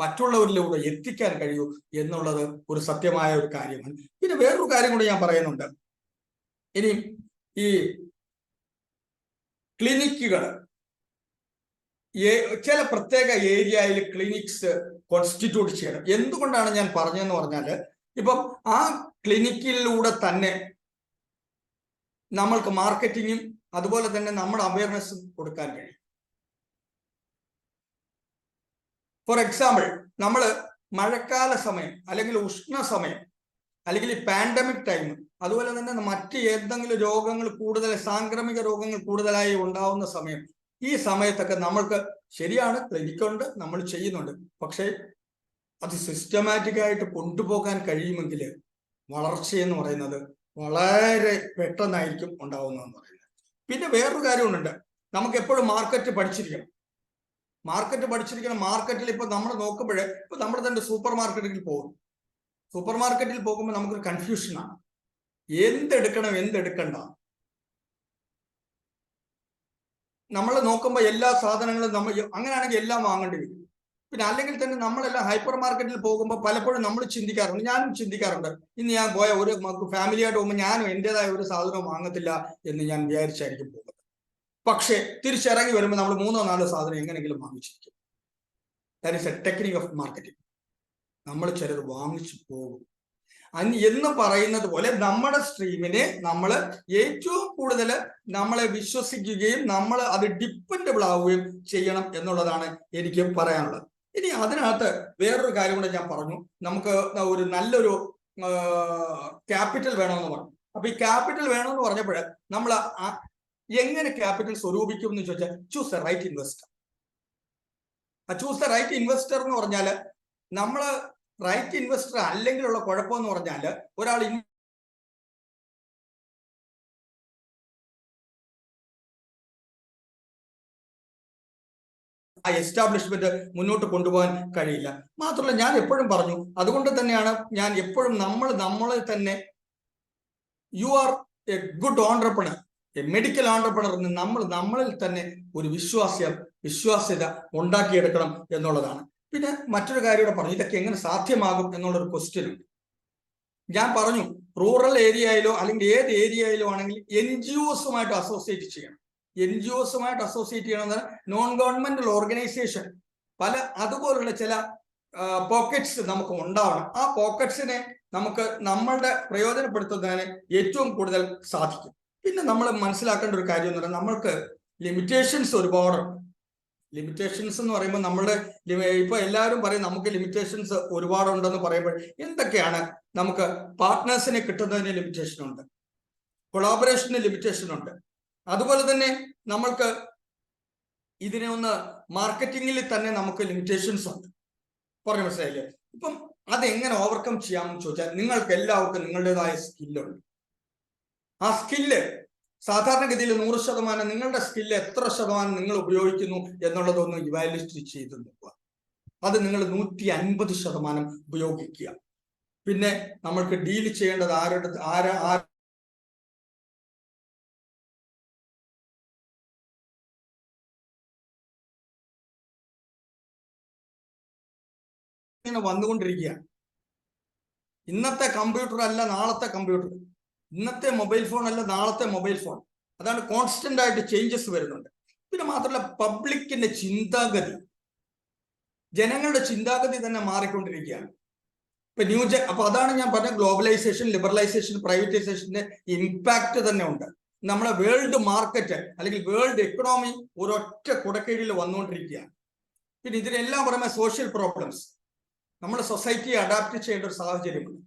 മറ്റുള്ളവരിലൂടെ എത്തിക്കാൻ കഴിയൂ എന്നുള്ളത് ഒരു സത്യമായ ഒരു കാര്യമാണ്. പിന്നെ വേറൊരു കാര്യം കൂടി ഞാൻ പറയുന്നുണ്ട്. ഇനി ഈ ക്ലിനിക്കുകൾ, ചില പ്രത്യേക ഏരിയയിൽ ക്ലിനിക്സ് കോൺസ്റ്റിറ്റ്യൂട്ട് ചെയ്യണം. എന്തുകൊണ്ടാണ് ഞാൻ പറഞ്ഞതെന്ന് പറഞ്ഞാൽ, ഇപ്പം ആ ക്ലിനിക്കിലൂടെ തന്നെ നമ്മൾക്ക് മാർക്കറ്റിങ്ങും അതുപോലെ തന്നെ നമ്മുടെ അവയർനെസ്സും കൊടുക്കാൻ കഴിയും. ഫോർ എക്സാമ്പിൾ, നമ്മൾ മഴക്കാല സമയം അല്ലെങ്കിൽ ഉഷ്ണ സമയം അല്ലെങ്കിൽ ഈ പാൻഡമിക് ടൈം, അതുപോലെ തന്നെ മറ്റ് ഏതെങ്കിലും രോഗങ്ങൾ കൂടുതൽ, സാംക്രമിക രോഗങ്ങൾ കൂടുതലായി ഉണ്ടാവുന്ന സമയം, ഈ സമയത്തൊക്കെ നമ്മൾക്ക് ശരിയാണ് ക്ലിനിക്കുണ്ട്, നമ്മൾ ചെയ്യുന്നുണ്ട്. പക്ഷേ അത് സിസ്റ്റമാറ്റിക് ആയിട്ട് കൊണ്ടുപോകാൻ കഴിയുമെങ്കിൽ വളർച്ചയെന്ന് പറയുന്നത് വളരെ പെട്ടെന്നായിരിക്കും ഉണ്ടാവുന്നതെന്ന് പറയുന്നത്. പിന്നെ വേറൊരു കാര്യമുണ്ട്, നമുക്ക് എപ്പോഴും മാർക്കറ്റ് പഠിച്ചിരിക്കണം. മാർക്കറ്റിൽ ഇപ്പൊ നമ്മൾ നോക്കുമ്പോൾ, ഇപ്പൊ നമ്മൾ തന്നെ സൂപ്പർ മാർക്കറ്റിൽ പോകും. സൂപ്പർ മാർക്കറ്റിൽ പോകുമ്പോൾ നമുക്കൊരു കൺഫ്യൂഷനാണ്, എന്തെടുക്കണം എന്തെടുക്കണ്ട. നമ്മൾ നോക്കുമ്പോൾ എല്ലാ സാധനങ്ങളും നമ്മൾ അങ്ങനെയാണെങ്കിൽ എല്ലാം വാങ്ങേണ്ടി വരും. പിന്നെ അല്ലെങ്കിൽ തന്നെ നമ്മളെല്ലാം ഹൈപ്പർ മാർക്കറ്റിൽ പോകുമ്പോൾ പലപ്പോഴും നമ്മൾ ചിന്തിക്കാറുണ്ട്, ഞാനും ചിന്തിക്കാറുണ്ട്, ഇന്ന് ഞാൻ പോയ ഒരു ഫാമിലിയായിട്ട് പോകുമ്പോൾ ഞാനും എൻ്റെതായ ഒരു സാധനവും വാങ്ങത്തില്ല എന്ന് ഞാൻ വിചാരിച്ചായിരിക്കും പോകുന്നത്. പക്ഷേ തിരിച്ചിറങ്ങി വരുമ്പോൾ നമ്മൾ 3-4 സാധനം എങ്ങനെയെങ്കിലും വാങ്ങിച്ചിരിക്കും. That is a technique of marketing. നമ്മൾ ചിലത് വാങ്ങിച്ചു പോകും എന്ന് പറയുന്നത് പോലെ നമ്മുടെ സ്ട്രീമിനെ നമ്മൾ ഏറ്റവും കൂടുതൽ നമ്മളെ വിശ്വസിക്കുകയും നമ്മൾ അത് ഡിപ്പെൻഡബിൾ ആവുകയും ചെയ്യണം എന്നുള്ളതാണ് എനിക്ക് പറയാനുള്ളത്. ഇനി അതിനകത്ത് വേറൊരു കാര്യം കൂടെ ഞാൻ പറഞ്ഞു, നമുക്ക് ഒരു നല്ലൊരു ക്യാപിറ്റൽ വേണമെന്ന് പറഞ്ഞു. അപ്പൊ ഈ ക്യാപിറ്റൽ വേണമെന്ന് പറഞ്ഞപ്പോൾ നമ്മൾ എങ്ങനെ ക്യാപിറ്റൽ സ്വരൂപിക്കും എന്ന് ചോദിച്ചാൽ, choose the right investor. Choose the right investor എന്ന് പറഞ്ഞാൽ, നമ്മൾ റൈറ്റ് ഇൻവെസ്റ്റർ അല്ലെങ്കിലുള്ള കുഴപ്പമെന്ന് പറഞ്ഞാൽ, ഒരാൾ ആ എസ്റ്റാബ്ലിഷ്മെന്റ് മുന്നോട്ട് കൊണ്ടുപോകാൻ കഴിയില്ല. മാത്രമല്ല, ഞാൻ എപ്പോഴും പറഞ്ഞു, അതുകൊണ്ട് തന്നെയാണ് ഞാൻ എപ്പോഴും നമ്മളെ തന്നെ, you are A good entrepreneur, A medical entrepreneur എന്ന് നമ്മളിൽ തന്നെ ഒരു വിശ്വാസ്യത ഉണ്ടാക്കിയെടുക്കണം എന്നുള്ളതാണ്. പിന്നെ മറ്റൊരു കാര്യം കൂടെ പറഞ്ഞു, ഇതൊക്കെ എങ്ങനെ സാധ്യമാകും എന്നുള്ളൊരു ക്വസ്റ്റ്യൻ ഉണ്ട്. ഞാൻ പറഞ്ഞു, റൂറൽ ഏരിയയിലോ അല്ലെങ്കിൽ ഏത് ഏരിയയിലോ ആണെങ്കിൽ NGOസുമായിട്ട് അസോസിയേറ്റ് ചെയ്യണം. NGOസുമായിട്ട് അസോസിയേറ്റ് ചെയ്യണമെന്ന്, നോൺ ഗവൺമെന്റൽ ഓർഗനൈസേഷൻ, അതുപോലുള്ള ചില പോക്കറ്റ്സ് നമുക്ക് ഉണ്ടാവണം. ആ പോക്കറ്റ്സിനെ നമുക്ക് നമ്മളുടെ പ്രയോജനപ്പെടുത്തുന്നതിന് ഏറ്റവും കൂടുതൽ സാധിക്കും. പിന്നെ നമ്മൾ മനസ്സിലാക്കേണ്ട ഒരു കാര്യം എന്ന് പറഞ്ഞാൽ, നമ്മൾക്ക് ലിമിറ്റേഷൻസ് ഒരുപാടുണ്ട്. ലിമിറ്റേഷൻസ് എന്ന് പറയുമ്പോൾ നമ്മളുടെ ഇപ്പൊ എല്ലാവരും പറയും നമുക്ക് ലിമിറ്റേഷൻസ് ഒരുപാടുണ്ടെന്ന് പറയുമ്പോൾ, എന്തൊക്കെയാണ്? നമുക്ക് പാർട്ട്നേഴ്സിനെ കിട്ടുന്നതിന് ലിമിറ്റേഷൻ ഉണ്ട്, കൊളാബറേഷന് ലിമിറ്റേഷൻ ഉണ്ട്, അതുപോലെ തന്നെ നമ്മൾക്ക് ഇതിനെ മാർക്കറ്റിംഗിൽ തന്നെ നമുക്ക് ലിമിറ്റേഷൻസ് ഉണ്ട്. പറഞ്ഞു മനസ്സിലായില്ലേ? ഇപ്പം അതെങ്ങനെ ഓവർകം ചെയ്യാമെന്ന് ചോദിച്ചാൽ, നിങ്ങൾക്ക് എല്ലാവർക്കും നിങ്ങളുടേതായ സ്കില്ലുണ്ട്. ആ സ്കില്ല് സാധാരണഗതിയിൽ 100%, നിങ്ങളുടെ സ്കില്ല് എത്ര ശതമാനം നിങ്ങൾ ഉപയോഗിക്കുന്നു എന്നുള്ളതൊന്ന് ഇവാലുവേറ്റ് ചെയ്ത് നോക്കുക. അത് നിങ്ങൾ 150% ഉപയോഗിക്കുക. പിന്നെ നമ്മൾക്ക് ഡീൽ ചെയ്യേണ്ടത് ഇങ്ങനെ വന്നുകൊണ്ടിരിക്കുകയാണ്. ഇന്നത്തെ കമ്പ്യൂട്ടർ അല്ല നാളത്തെ കമ്പ്യൂട്ടർ, ഇന്നത്തെ മൊബൈൽ ഫോൺ അല്ല നാളത്തെ മൊബൈൽ ഫോൺ. അതാണ് കോൺസ്റ്റന്റ് ആയിട്ട് ചേഞ്ചസ് വരുന്നുണ്ട്. പിന്നെ മാത്രമല്ല, പബ്ലിക്കിന്റെ ചിന്താഗതി, ജനങ്ങളുടെ ചിന്താഗതി തന്നെ മാറിക്കൊണ്ടിരിക്കുകയാണ്. ഇപ്പൊ അപ്പൊ അതാണ് ഞാൻ പറഞ്ഞ ഗ്ലോബലൈസേഷൻ, ലിബറലൈസേഷൻ, പ്രൈവറ്റൈസേഷന്റെ ഇമ്പാക്ട് തന്നെ ഉണ്ട്. നമ്മളെ വേൾഡ് മാർക്കറ്റ് അല്ലെങ്കിൽ വേൾഡ് എക്കണോമി ഒരൊറ്റ കുടക്കീഴിൽ വന്നുകൊണ്ടിരിക്കുകയാണ്. പിന്നെ ഇതിനെല്ലാം പുറമെ സോഷ്യൽ പ്രോബ്ലംസ്, നമ്മുടെ സൊസൈറ്റിയെ അഡാപ്റ്റ് ചെയ്യേണ്ട ഒരു സാഹചര്യമുണ്ട്.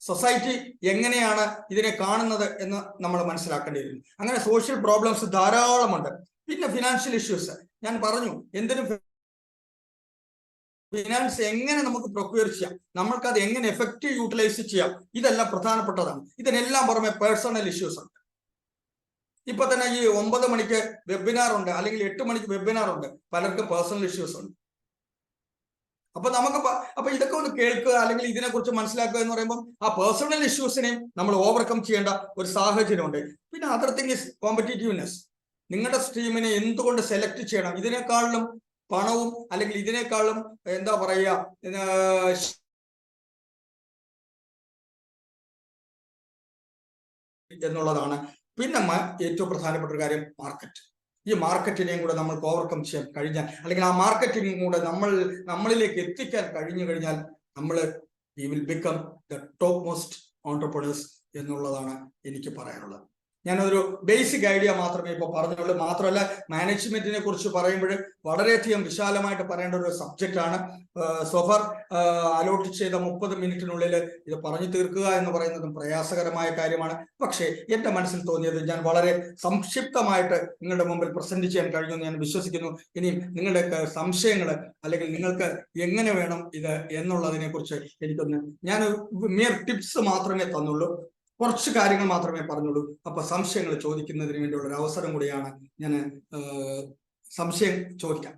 സൊസൈറ്റി എങ്ങനെയാണ് ഇതിനെ കാണുന്നത് എന്ന് നമ്മൾ മനസ്സിലാക്കേണ്ടിയിരുന്നു. അങ്ങനെ സോഷ്യൽ പ്രോബ്ലംസ് ധാരാളമുണ്ട്. പിന്നെ ഫിനാൻഷ്യൽ ഇഷ്യൂസ് ഞാൻ പറഞ്ഞു. എന്തിനും ഫിനാൻസ് എങ്ങനെ നമുക്ക് പ്രൊക്യൂർ ചെയ്യാം, നമ്മൾക്കത് എങ്ങനെ എഫക്റ്റീവ് യൂട്ടിലൈസ് ചെയ്യാം, ഇതെല്ലാം പ്രധാനപ്പെട്ടതാണ്. ഇതിനെല്ലാം പുറമെ പേഴ്സണൽ ഇഷ്യൂസ് ഉണ്ട്. ഇപ്പൊ തന്നെ ഈ 9 മണിക്ക് വെബിനാർ ഉണ്ട്, അല്ലെങ്കിൽ 8 മണിക്ക് വെബിനാർ ഉണ്ട്. പലർക്കും പേഴ്സണൽ ഇഷ്യൂസ് ഉണ്ട്. അപ്പൊ ഇതൊക്കെ ഒന്ന് കേൾക്കുക, അല്ലെങ്കിൽ ഇതിനെക്കുറിച്ച് മനസ്സിലാക്കുക എന്ന് പറയുമ്പോൾ ആ പേഴ്സണൽ ഇഷ്യൂസിനെയും നമ്മൾ ഓവർകം ചെയ്യേണ്ട ഒരു സാഹചര്യമുണ്ട്. പിന്നെ അതർ തിങ് ഇസ് കോമ്പറ്റീറ്റീവ്നെസ്. നിങ്ങളുടെ സ്ട്രീമിനെ എന്തുകൊണ്ട് സെലക്ട് ചെയ്യണം, ഇതിനേക്കാളും പണവും അല്ലെങ്കിൽ ഇതിനേക്കാളും എന്താ പറയുക എന്നുള്ളതാണ്. പിന്നെ ഏറ്റവും പ്രധാനപ്പെട്ട ഒരു കാര്യം മാർക്കറ്റ്. ഈ മാർക്കറ്റിനെയും കൂടെ നമ്മൾക്ക് ഓവർകം ചെയ്യാൻ കഴിഞ്ഞാൽ, അല്ലെങ്കിൽ ആ മാർക്കറ്റിനെയും കൂടെ നമ്മളിലേക്ക് എത്തിക്കാൻ കഴിഞ്ഞാൽ നമ്മൾ we will become the top most entrepreneurs എന്നുള്ളതാണ് എനിക്ക് പറയാനുള്ളത്. ഞാനൊരു ബേസിക് ഐഡിയ മാത്രമേ ഇപ്പോൾ പറഞ്ഞുള്ളൂ. മാത്രമല്ല, മാനേജ്മെന്റിനെ കുറിച്ച് പറയുമ്പോൾ വളരെയധികം വിശാലമായിട്ട് പറയേണ്ട ഒരു സബ്ജക്റ്റ് ആണ്. സോഫർ അലോട്ട് ചെയ്ത 30 മിനിറ്റിനുള്ളിൽ ഇത് പറഞ്ഞു തീർക്കുക എന്ന് പറയുന്നതും പ്രയാസകരമായ കാര്യമാണ്. പക്ഷേ എൻ്റെ മനസ്സിൽ തോന്നിയത് ഞാൻ വളരെ സംക്ഷിപ്തമായിട്ട് നിങ്ങളുടെ മുമ്പിൽ പ്രസന്റ് ചെയ്യാൻ കഴിഞ്ഞു ഞാൻ വിശ്വസിക്കുന്നു. ഇനിയും നിങ്ങളുടെ സംശയങ്ങൾ, അല്ലെങ്കിൽ നിങ്ങൾക്ക് എങ്ങനെ വേണം ഇത് എന്നുള്ളതിനെ കുറിച്ച് ഞാൻ മിയർ ടിപ്സ് മാത്രമേ തന്നുള്ളൂ, കുറച്ച് കാര്യങ്ങൾ മാത്രമേ പറഞ്ഞുള്ളൂ. അപ്പൊ സംശയങ്ങൾ ചോദിക്കുന്നതിന് വേണ്ടിയുള്ള ഒരു അവസരം കൂടിയാണ്. ഞാൻ സംശയം ചോദിക്കാം.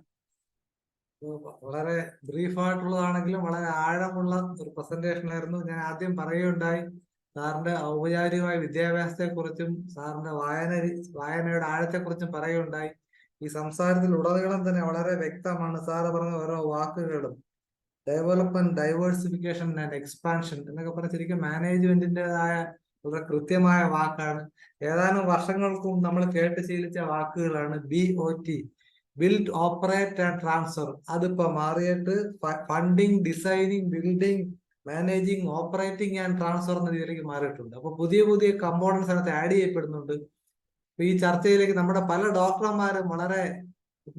വളരെ ബ്രീഫായിട്ടുള്ളതാണെങ്കിലും വളരെ ആഴമുള്ള ഒരു പ്രസന്റേഷൻ ആയിരുന്നു. ഞാൻ ആദ്യം പറയുകയുണ്ടായി സാറിന്റെ ഔപചാരികമായ വിദ്യാഭ്യാസത്തെക്കുറിച്ചും സാറിന്റെ വായനയുടെ ആഴത്തെക്കുറിച്ചും പറയുകയുണ്ടായി. ഈ സംസാരത്തിൽ ഉടനീളം തന്നെ വളരെ വ്യക്തമാണ് സാറ് പറഞ്ഞ ഓരോ വാക്കുകളും. ഡെവലപ്മെന്റ്, ഡൈവേഴ്സിഫിക്കേഷൻ ആൻഡ് എക്സ്പാൻഷൻ എന്നൊക്കെ പറഞ്ഞ ശരിക്കും മാനേജ്മെന്റിൻ്റെതായ വളരെ കൃത്യമായ വാക്കാണ്. ഏതാനും വർഷങ്ങൾക്ക് മുമ്പ് നമ്മൾ കേട്ട് ശീലിച്ച വാക്കുകളാണ്. BOT, build, operate and transfer. അതിപ്പോ മാറിയിട്ട് funding, designing, building, managing, operating and transfer എന്ന രീതിയിലേക്ക് മാറിയിട്ടുണ്ട്. അപ്പൊ പുതിയ പുതിയ കമ്പോണൻസ് അതിനകത്ത് ആഡ് ചെയ്യപ്പെടുന്നുണ്ട്. ഈ ചർച്ചയിലേക്ക് നമ്മുടെ പല ഡോക്ടർമാരും വളരെ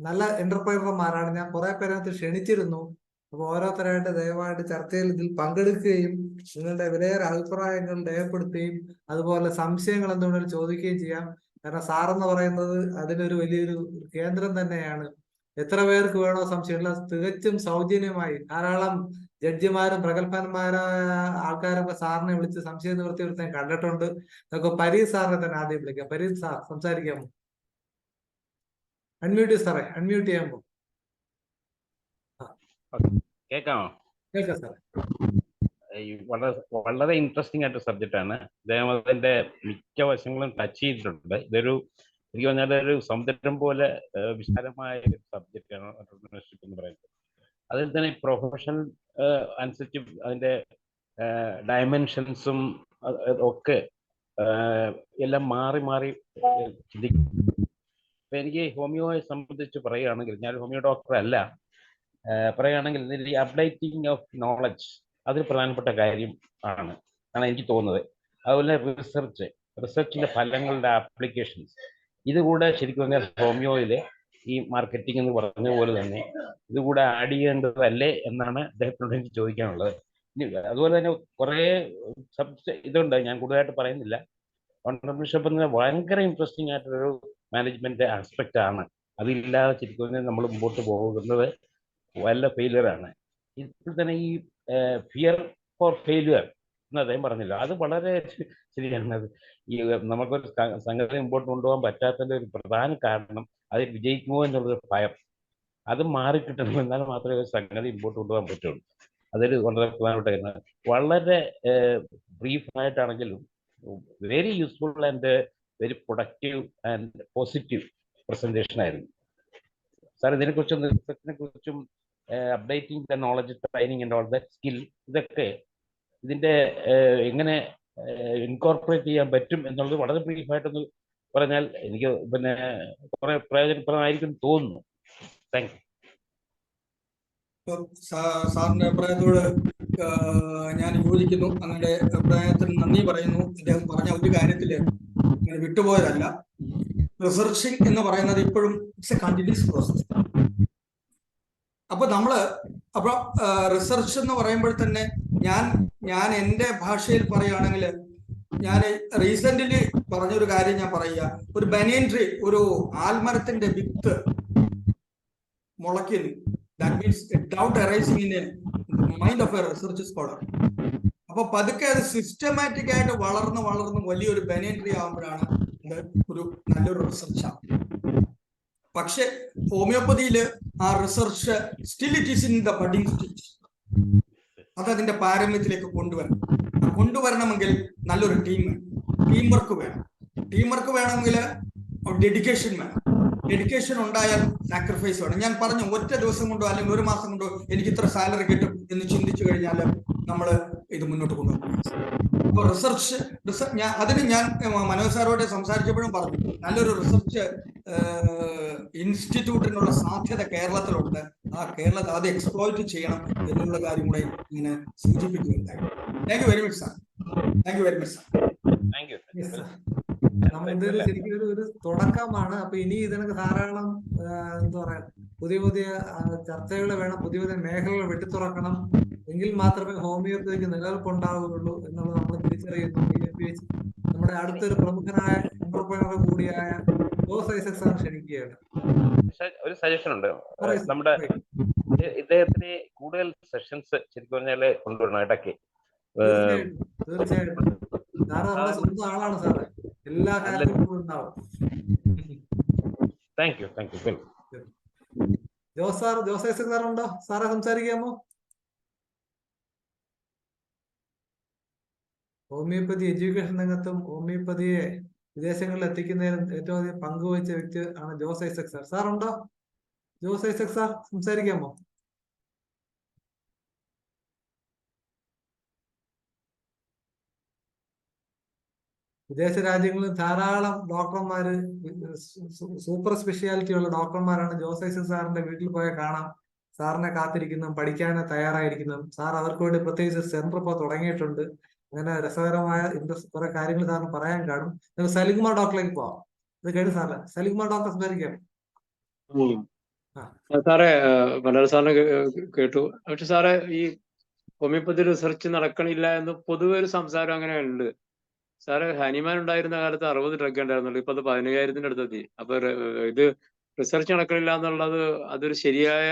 നല്ല എന്റർപ്രൈനർമാരാണ്. ഞാൻ കുറെ പേരകത്ത് ക്ഷണിച്ചിരുന്നു. അപ്പൊ ഓരോരുത്തരായിട്ട് ദയവായിട്ട് ചർച്ചയിൽ ഇതിൽ പങ്കെടുക്കുകയും നിങ്ങളുടെ വിലയേറെ അഭിപ്രായങ്ങൾ രേഖപ്പെടുത്തുകയും അതുപോലെ സംശയങ്ങൾ എന്തുകൊണ്ടും ചോദിക്കുകയും ചെയ്യാം. കാരണം സാറെന്ന് പറയുന്നത് അതിനൊരു വലിയൊരു കേന്ദ്രം തന്നെയാണ്. എത്ര പേർക്ക് വേണോ സംശയമുള്ള തികച്ചും സൗജന്യമായി ധാരാളം ജഡ്ജിമാരും പ്രഗത്ഭന്മാരായ ആൾക്കാരൊക്കെ സാറിനെ വിളിച്ച് സംശയ നിവൃത്തി ഞാൻ കണ്ടിട്ടുണ്ട്. നമുക്ക് പരീത് സാറിനെ തന്നെ ആദ്യം വിളിക്കാം. പരീത് സാർ സംസാരിക്കാമോ? അൺമ്യൂട്ട് സാറേ, അൺമ്യൂട്ട് ചെയ്യാമോ? കേൾക്കാമോ? കേൾക്കാം സാറേ. വളരെ ഇൻട്രസ്റ്റിംഗ് ആയിട്ട് സബ്ജക്റ്റ് ആണ്. അദ്ദേഹം അതിന്റെ മിക്ക വശങ്ങളും ടച്ച് ചെയ്തിട്ടുണ്ട്. ഇതൊരു എനിക്ക് പറഞ്ഞാൽ ഒരു സമുദ്രം പോലെ വിശാലമായ ഒരു സബ്ജക്റ്റാണ് എന്റർപ്രണർഷിപ്പ് എന്ന് പറയുന്നത്. അതിൽ തന്നെ പ്രൊഫഷണൽ അനുസരിച്ച് അതിന്റെ ഡയമെൻഷൻസും ഒക്കെ എല്ലാം മാറി മാറി ചിന്തിക്കും. ഇപ്പൊ എനിക്ക് ഹോമിയോയെ സംബന്ധിച്ച് പറയുകയാണെങ്കിൽ, ഞാൻ ഹോമിയോ ഡോക്ടർ അല്ല, പറയുകയാണെങ്കിൽ ഈ അപ്ഡേറ്റിംഗ് ഓഫ് നോളജ് അതൊരു പ്രധാനപ്പെട്ട കാര്യം ആണ് എനിക്ക് തോന്നുന്നത്. അതുപോലെ റിസർച്ചിന്റെ ഫലങ്ങളുടെ ആപ്ലിക്കേഷൻസ് ഇതുകൂടെ ശരിക്കും പറഞ്ഞാൽ ഹോമിയോയിലെ ഈ മാർക്കറ്റിംഗ് എന്ന് പറഞ്ഞ പോലെ തന്നെ ഇതുകൂടെ ആഡ് ചെയ്യേണ്ടതല്ലേ എന്നാണ് അദ്ദേഹത്തിനോട് എനിക്ക് ചോദിക്കാനുള്ളത്. അതുപോലെ തന്നെ കുറേ ഇതുണ്ട്, ഞാൻ കൂടുതലായിട്ട് പറയുന്നില്ല. ഓൺട്രപ്രണർഷിപ്പ് എന്ന് ഭയങ്കര ഇൻട്രസ്റ്റിംഗ് ആയിട്ടൊരു മാനേജ്മെന്റ് ആസ്പെക്റ്റ് ആണ്. അതില്ലാതെ ശരിക്കും പറഞ്ഞാൽ നമ്മൾ മുമ്പോട്ട് പോകുന്നത് വല്ല ഫെയിലിയറാണ്. ഇപ്പോൾ തന്നെ ഈ ഫിയർ ഫോർ ഫെയിലിയർ എന്ന് അദ്ദേഹം പറഞ്ഞില്ല, അത് വളരെ ശരിയാണ്. ഈ നമുക്കൊരു സംഗതി മുമ്പോട്ട് കൊണ്ടുപോകാൻ പറ്റാത്തതിൻ്റെ ഒരു പ്രധാന കാരണം അത് വിജയിക്കുമോ എന്നുള്ളൊരു ഭയം. അത് മാറിക്കിട്ടണം, എന്നാൽ മാത്രമേ ഒരു സംഗതി മുമ്പോട്ട് കൊണ്ടുപോകാൻ പറ്റുള്ളൂ. അതൊരു വളരെ പ്രധാനപ്പെട്ട കാര്യമാണ്. വളരെ ബ്രീഫായിട്ടാണെങ്കിലും very useful and very productive and positive presentation ആയിരുന്നു സാർ. ഇതിനെക്കുറിച്ചും റിസർച്ചിനെ കുറിച്ചും updating the knowledge, training and all that skill, ഇതൊക്കെ ഇതിന്റെ എങ്ങനെ ഇൻകോർപ്പറേറ്റ് ചെയ്യാൻ പറ്റും എന്നുള്ളത് വളരെ ബ്രീഫായിട്ടൊന്ന് പറഞ്ഞാൽ എനിക്ക് പിന്നെ കുറെ പ്രയോജനപ്രദമായിരിക്കും തോന്നുന്നു. Thank you. സാറിന്റെ അഭിപ്രായത്തോട് ഞാൻ യോജിക്കുന്നു. അങ്ങയുടെ അഭിപ്രായത്തിന് നന്ദി പറയുന്നു. അദ്ദേഹം പറഞ്ഞ ഒരു കാര്യത്തിൽ അങ്ങനെ വിട്ടുപോയതല്ല. റിസർച്ചിങ് എന്ന് പറയുന്നത് ഇപ്പോഴും ഇറ്റ്സ് എ കണ്ടിന്യൂസ് പ്രോസസ്. അപ്പൊ റിസർച്ച് എന്ന് പറയുമ്പോൾ തന്നെ ഞാൻ എൻ്റെ ഭാഷയിൽ പറയുകയാണെങ്കിൽ, ഞാൻ റീസെന്റ്ലി പറഞ്ഞൊരു കാര്യം ഞാൻ പറയുക. ഒരു ബനിയൻ ട്രീ, ഒരു ആൽമരത്തിന്റെ വിത്ത് മുളയ്ക്കുന്നു. That means a doubt arising in a mind of a research scholar. അപ്പൊ പതുക്കെ അത് സിസ്റ്റമാറ്റിക് ആയിട്ട് വളർന്ന് വലിയൊരു ബനിയൻ ട്രീ ആകുമ്പോഴാണ് അത് ഒരു നല്ലൊരു റിസർച്ചാണ്. പക്ഷെ ഹോമിയോപ്പതിയിൽ ആ research still it is in the budding stage. അതതിന്റെ പാരമ്യത്തിലേക്ക് കൊണ്ടുവരണമെങ്കിൽ നല്ലൊരു ടീം വർക്ക് വേണം. ടീം വർക്ക് വേണമെങ്കിൽ ഡെഡിക്കേഷൻ വേണം. ഡെഡിക്കേഷൻ ഉണ്ടായാൽ സാക്രിഫൈസ് വേണം. ഞാൻ പറഞ്ഞു, ഒറ്റ ദിവസം കൊണ്ടോ അല്ലെങ്കിൽ ഒരു മാസം കൊണ്ടോ എനിക്ക് ഇത്ര സാലറി കിട്ടും എന്ന് ചിന്തിച്ചു കഴിഞ്ഞാൽ നമ്മൾ ഇത് മുന്നോട്ട് കൊണ്ടുപോകും. അപ്പോൾ അതിന് ഞാൻ മനോജ് സാറോട് സംസാരിച്ചപ്പോഴും പറഞ്ഞു, നല്ലൊരു റിസർച്ച് ഇൻസ്റ്റിറ്റ്യൂട്ടിനുള്ള സാധ്യത കേരളത്തിലുണ്ട്. കേരളത്തിൽ അത് എക്സ്പ്ലോയിറ്റ് ചെയ്യണം എന്നുള്ള കാര്യം കൂടെ ഇങ്ങനെ സൂചിപ്പിക്കുകയുണ്ടായി. Thank you very much sir. Thank you very much sir. ഇതൊരു ശരിക്കും ഒരു തുടക്കമാണ്. അപ്പൊ ഇനി ഇതിനൊക്കെ ധാരാളം എന്താ പറയാ, പുതിയ ചർച്ചകൾ വേണം, പുതിയ മേഖലകൾ വെട്ടിത്തുറക്കണം. എങ്കിൽ മാത്രമേ ഹോമിയോപ്പതിക്ക് നിലനിൽപ്പുണ്ടാവുകയുള്ളൂ എന്നുള്ളത് നമ്മൾ തിരിച്ചറിയുന്നു. നമ്മുടെ അടുത്തൊരു പ്രമുഖനായ എന്റർപ്രൈനർ കൂടിയായ ജോസ് ഐസക് സാർ ക്ഷണിക്കുകയാണ്. ഒരു സജഷൻ ഉണ്ട്. നമ്മുടെ ഇദ്ദേഹത്തിന് കൂടുതൽ സെഷൻസ് ശരിക്കും പറഞ്ഞാല് കൊണ്ടുവരണം ഇടയ്ക്ക്. തീർച്ചയായിട്ടും സാറ് നമ്മുടെ സ്വന്തം ആളാണ് സാറ്. എല്ലാ കാര്യത്തിലും ഉണ്ടാവും. Thank you. Jose Isaac sir ഉണ്ടോ? സാറെ സംസാരിക്കാമോ? ഹോമിയോപ്പതി എഡ്യൂക്കേഷൻ രംഗത്തും ഹോമിയോപ്പതിയെ വിദേശങ്ങളിൽ എത്തിക്കുന്നതിനും ഏറ്റവും അധികം പങ്കുവഹിച്ച വ്യക്തി ആണ് ജോസ് ഐസക് സാർ. സാർ ഉണ്ടോ? ജോസ് ഐസക് സാർ സംസാരിക്കാമോ? വിദേശ രാജ്യങ്ങളിൽ ധാരാളം ഡോക്ടർമാര്, സൂപ്പർ സ്പെഷ്യാലിറ്റി ഉള്ള ഡോക്ടർമാരാണ് ജോസ് ഐസക് സാറിന്റെ വീട്ടിൽ പോയാൽ കാണാം. സാറിനെ കാത്തിരിക്കുന്നതും പഠിക്കാൻ തയ്യാറായിരിക്കുന്നതും. സാർ അവർക്ക് വേണ്ടി പ്രത്യേകിച്ച് സെന്റർ ഇപ്പോൾ തുടങ്ങിയിട്ടുണ്ട്. അങ്ങനെ രസകരമായ കുറെ കാര്യങ്ങൾ സാറിന് പറയാൻ കാണും. നമുക്ക് സലികുമാർ ഡോക്ടറിലേക്ക് പോവാം. ഇത് കേട്ടു സാറേ. സലികുമാർ ഡോക്ടർ സംസാരിക്കാം. സാറേ, മലയാള സാറിനെ കേട്ടു. പക്ഷെ സാറേ, ഈ ഹോമിയോപ്പതി റിസർച്ച് നടക്കണില്ല എന്ന് പൊതുവെ ഒരു സംസാരം അങ്ങനെ ഉണ്ട്. സാറ് ഹനിമാൻ ഉണ്ടായിരുന്ന കാലത്ത് 60 ഡ്രഗ് ഉണ്ടായിരുന്നുള്ളൂ. ഇപ്പൊ അത് 15,000-ന്റെ അടുത്തെത്തി. അപ്പൊ ഇത് റിസർച്ച് നടക്കണില്ല എന്നുള്ളത് അതൊരു ശരിയായ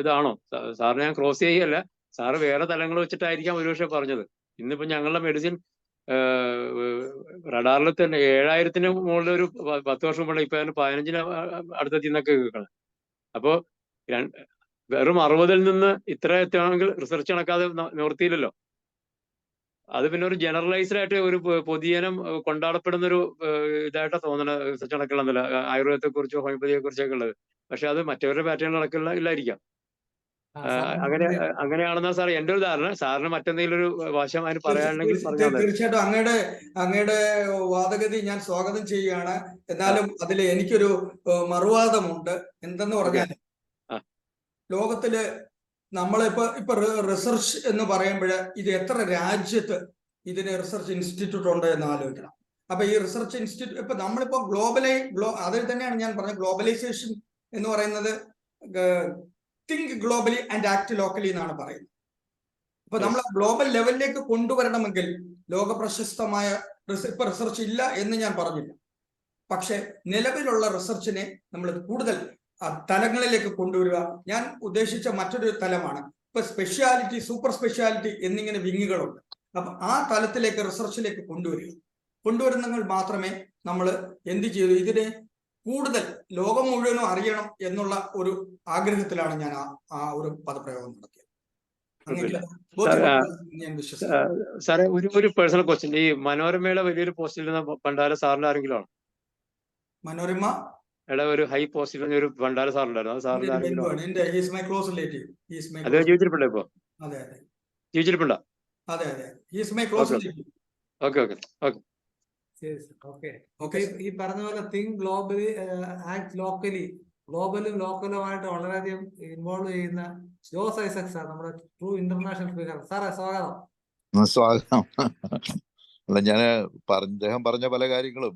ഇതാണോ? സാറിനെ ഞാൻ ക്രോസ് ചെയ്യല്ല. സാറ് വേറെ തലങ്ങൾ വെച്ചിട്ടായിരിക്കാം ഒരുപക്ഷെ പറഞ്ഞത്. ഇന്നിപ്പോ ഞങ്ങളുടെ മെഡിസിൻ റഡാറിൽ തന്നെ 7,000-ന് മുകളിൽ ഒരു 10 വർഷം മുകളിൽ ഇപ്പൊ 15-ന് അടുത്തെത്തി എന്നൊക്കെ കേൾക്കണം. അപ്പോ വെറും 60-ൽ നിന്ന് ഇത്ര എത്തുകയാണെങ്കിൽ റിസർച്ച് നടക്കാതെ നിവർത്തിയില്ലല്ലോ. അത് പിന്നെ ഒരു ജനറലൈസ്ഡ് ആയിട്ട് ഒരു പൊതുജനം കൊണ്ടാടപ്പെടുന്ന ഒരു ഇതായിട്ടാണ് തോന്നുന്നത്. റിസർച്ച് നടക്കണമെന്നില്ല. ആയുർവേദത്തെ കുറിച്ചോ ഹോമിയോപ്പതിയെ കുറിച്ചൊക്കെ ഉള്ളത്. പക്ഷെ അത് മറ്റവരുടെ പാറ്റേൺ ഇല്ലായിരിക്കാം. അങ്ങനെയാണെന്നാ സാർ എന്റെ ഒരു ധാരണ. സാറിന് മറ്റെന്തെങ്കിലും ഒരു വശം അതിന് പറയാനുണ്ടെങ്കിൽ പറഞ്ഞാൽ. തീർച്ചയായിട്ടും അങ്ങയുടെ വാദഗതി ഞാൻ സ്വാഗതം ചെയ്യുകയാണ്. എന്നാലും അതിൽ എനിക്കൊരു മറുവാദമുണ്ട്. എന്തെന്ന് പറഞ്ഞാൽ, ലോകത്തില് നമ്മളിപ്പോ റിസർച്ച് എന്ന് പറയുമ്പോൾ ഇത് എത്ര രാജ്യത്ത് ഇതിന് റിസർച്ച് ഇൻസ്റ്റിറ്റ്യൂട്ട് ഉണ്ട് എന്ന് ആലോചിക്കണം. അപ്പൊ ഈ റിസർച്ച് ഇൻസ്റ്റിറ്റ്യൂട്ട് ഇപ്പൊ നമ്മളിപ്പോ അതിൽ തന്നെയാണ് ഞാൻ പറഞ്ഞത്, ഗ്ലോബലൈസേഷൻ എന്ന് പറയുന്നത് think globally and act locally എന്നാണ് പറയുന്നത്. അപ്പൊ നമ്മൾ ഗ്ലോബൽ ലെവലിലേക്ക് കൊണ്ടുവരണമെങ്കിൽ ലോക പ്രശസ്തമായ ഇപ്പൊ റിസർച്ച് ഇല്ല എന്ന് ഞാൻ പറഞ്ഞില്ല. പക്ഷെ നിലവിലുള്ള റിസർച്ചിനെ നമ്മൾ കൂടുതൽ തലങ്ങളിലേക്ക് കൊണ്ടുവരിക. ഞാൻ ഉദ്ദേശിച്ച മറ്റൊരു തലമാണ് ഇപ്പൊ സ്പെഷ്യാലിറ്റി, സൂപ്പർ സ്പെഷ്യാലിറ്റി എന്നിങ്ങനെ വിങ്ങുകളുണ്ട്. അപ്പൊ ആ തലത്തിലേക്ക് റിസർച്ചിലേക്ക് കൊണ്ടുവരുന്നെങ്കിൽ മാത്രമേ നമ്മൾ എന്ത് ചെയ്തു ഇതിനെ കൂടുതൽ ലോകം മുഴുവനും അറിയണം എന്നുള്ള ഒരു ആഗ്രഹത്തിലാണ് ഞാൻ ആ ഒരു പദപ്രയോഗം നടത്തിയത്. ഞാൻ വിശ്വസിക്കുന്നു. സാറേ, ഒരു പേഴ്സണൽ ക്വസ്റ്റ്യൻ. ഈ മനോരമയുടെ വലിയൊരു പോസ്റ്റിൽ നിന്ന് പണ്ടാര സാറിന്റെ ആരെങ്കിലും ആണോ? മനോരമ ഒരു ഹൈ പോസ്റ്റിൽ ഒരു ഭണ്ഡാര സാറുണ്ടായിരുന്നു. അത് സാറിന്റെ ആരെങ്കിലും അദ്ദേഹം ജീവിച്ചിരിപ്പുണ്ടോ ഇപ്പൊ? ജീവിച്ചിരിപ്പുണ്ടോ? ഈ പറഞ്ഞ പോലെ തിങ്ക് ഗ്ലോബലി ആക്ട് ലോക്കലി ഗ്ലോബലും ലോക്കലുമായിട്ട് വളരെയധികം ഇൻവോൾവ് ചെയ്യുന്ന ജോസ് ഐസക്സ് ആണ് നമ്മുടെ ട്രൂ ഇന്റർനാഷണൽ സ്പീക്കർ. സാറേ സ്വാഗതം. സ്വാഗതം. അല്ല, ഞാൻ അദ്ദേഹം പറഞ്ഞ പല കാര്യങ്ങളും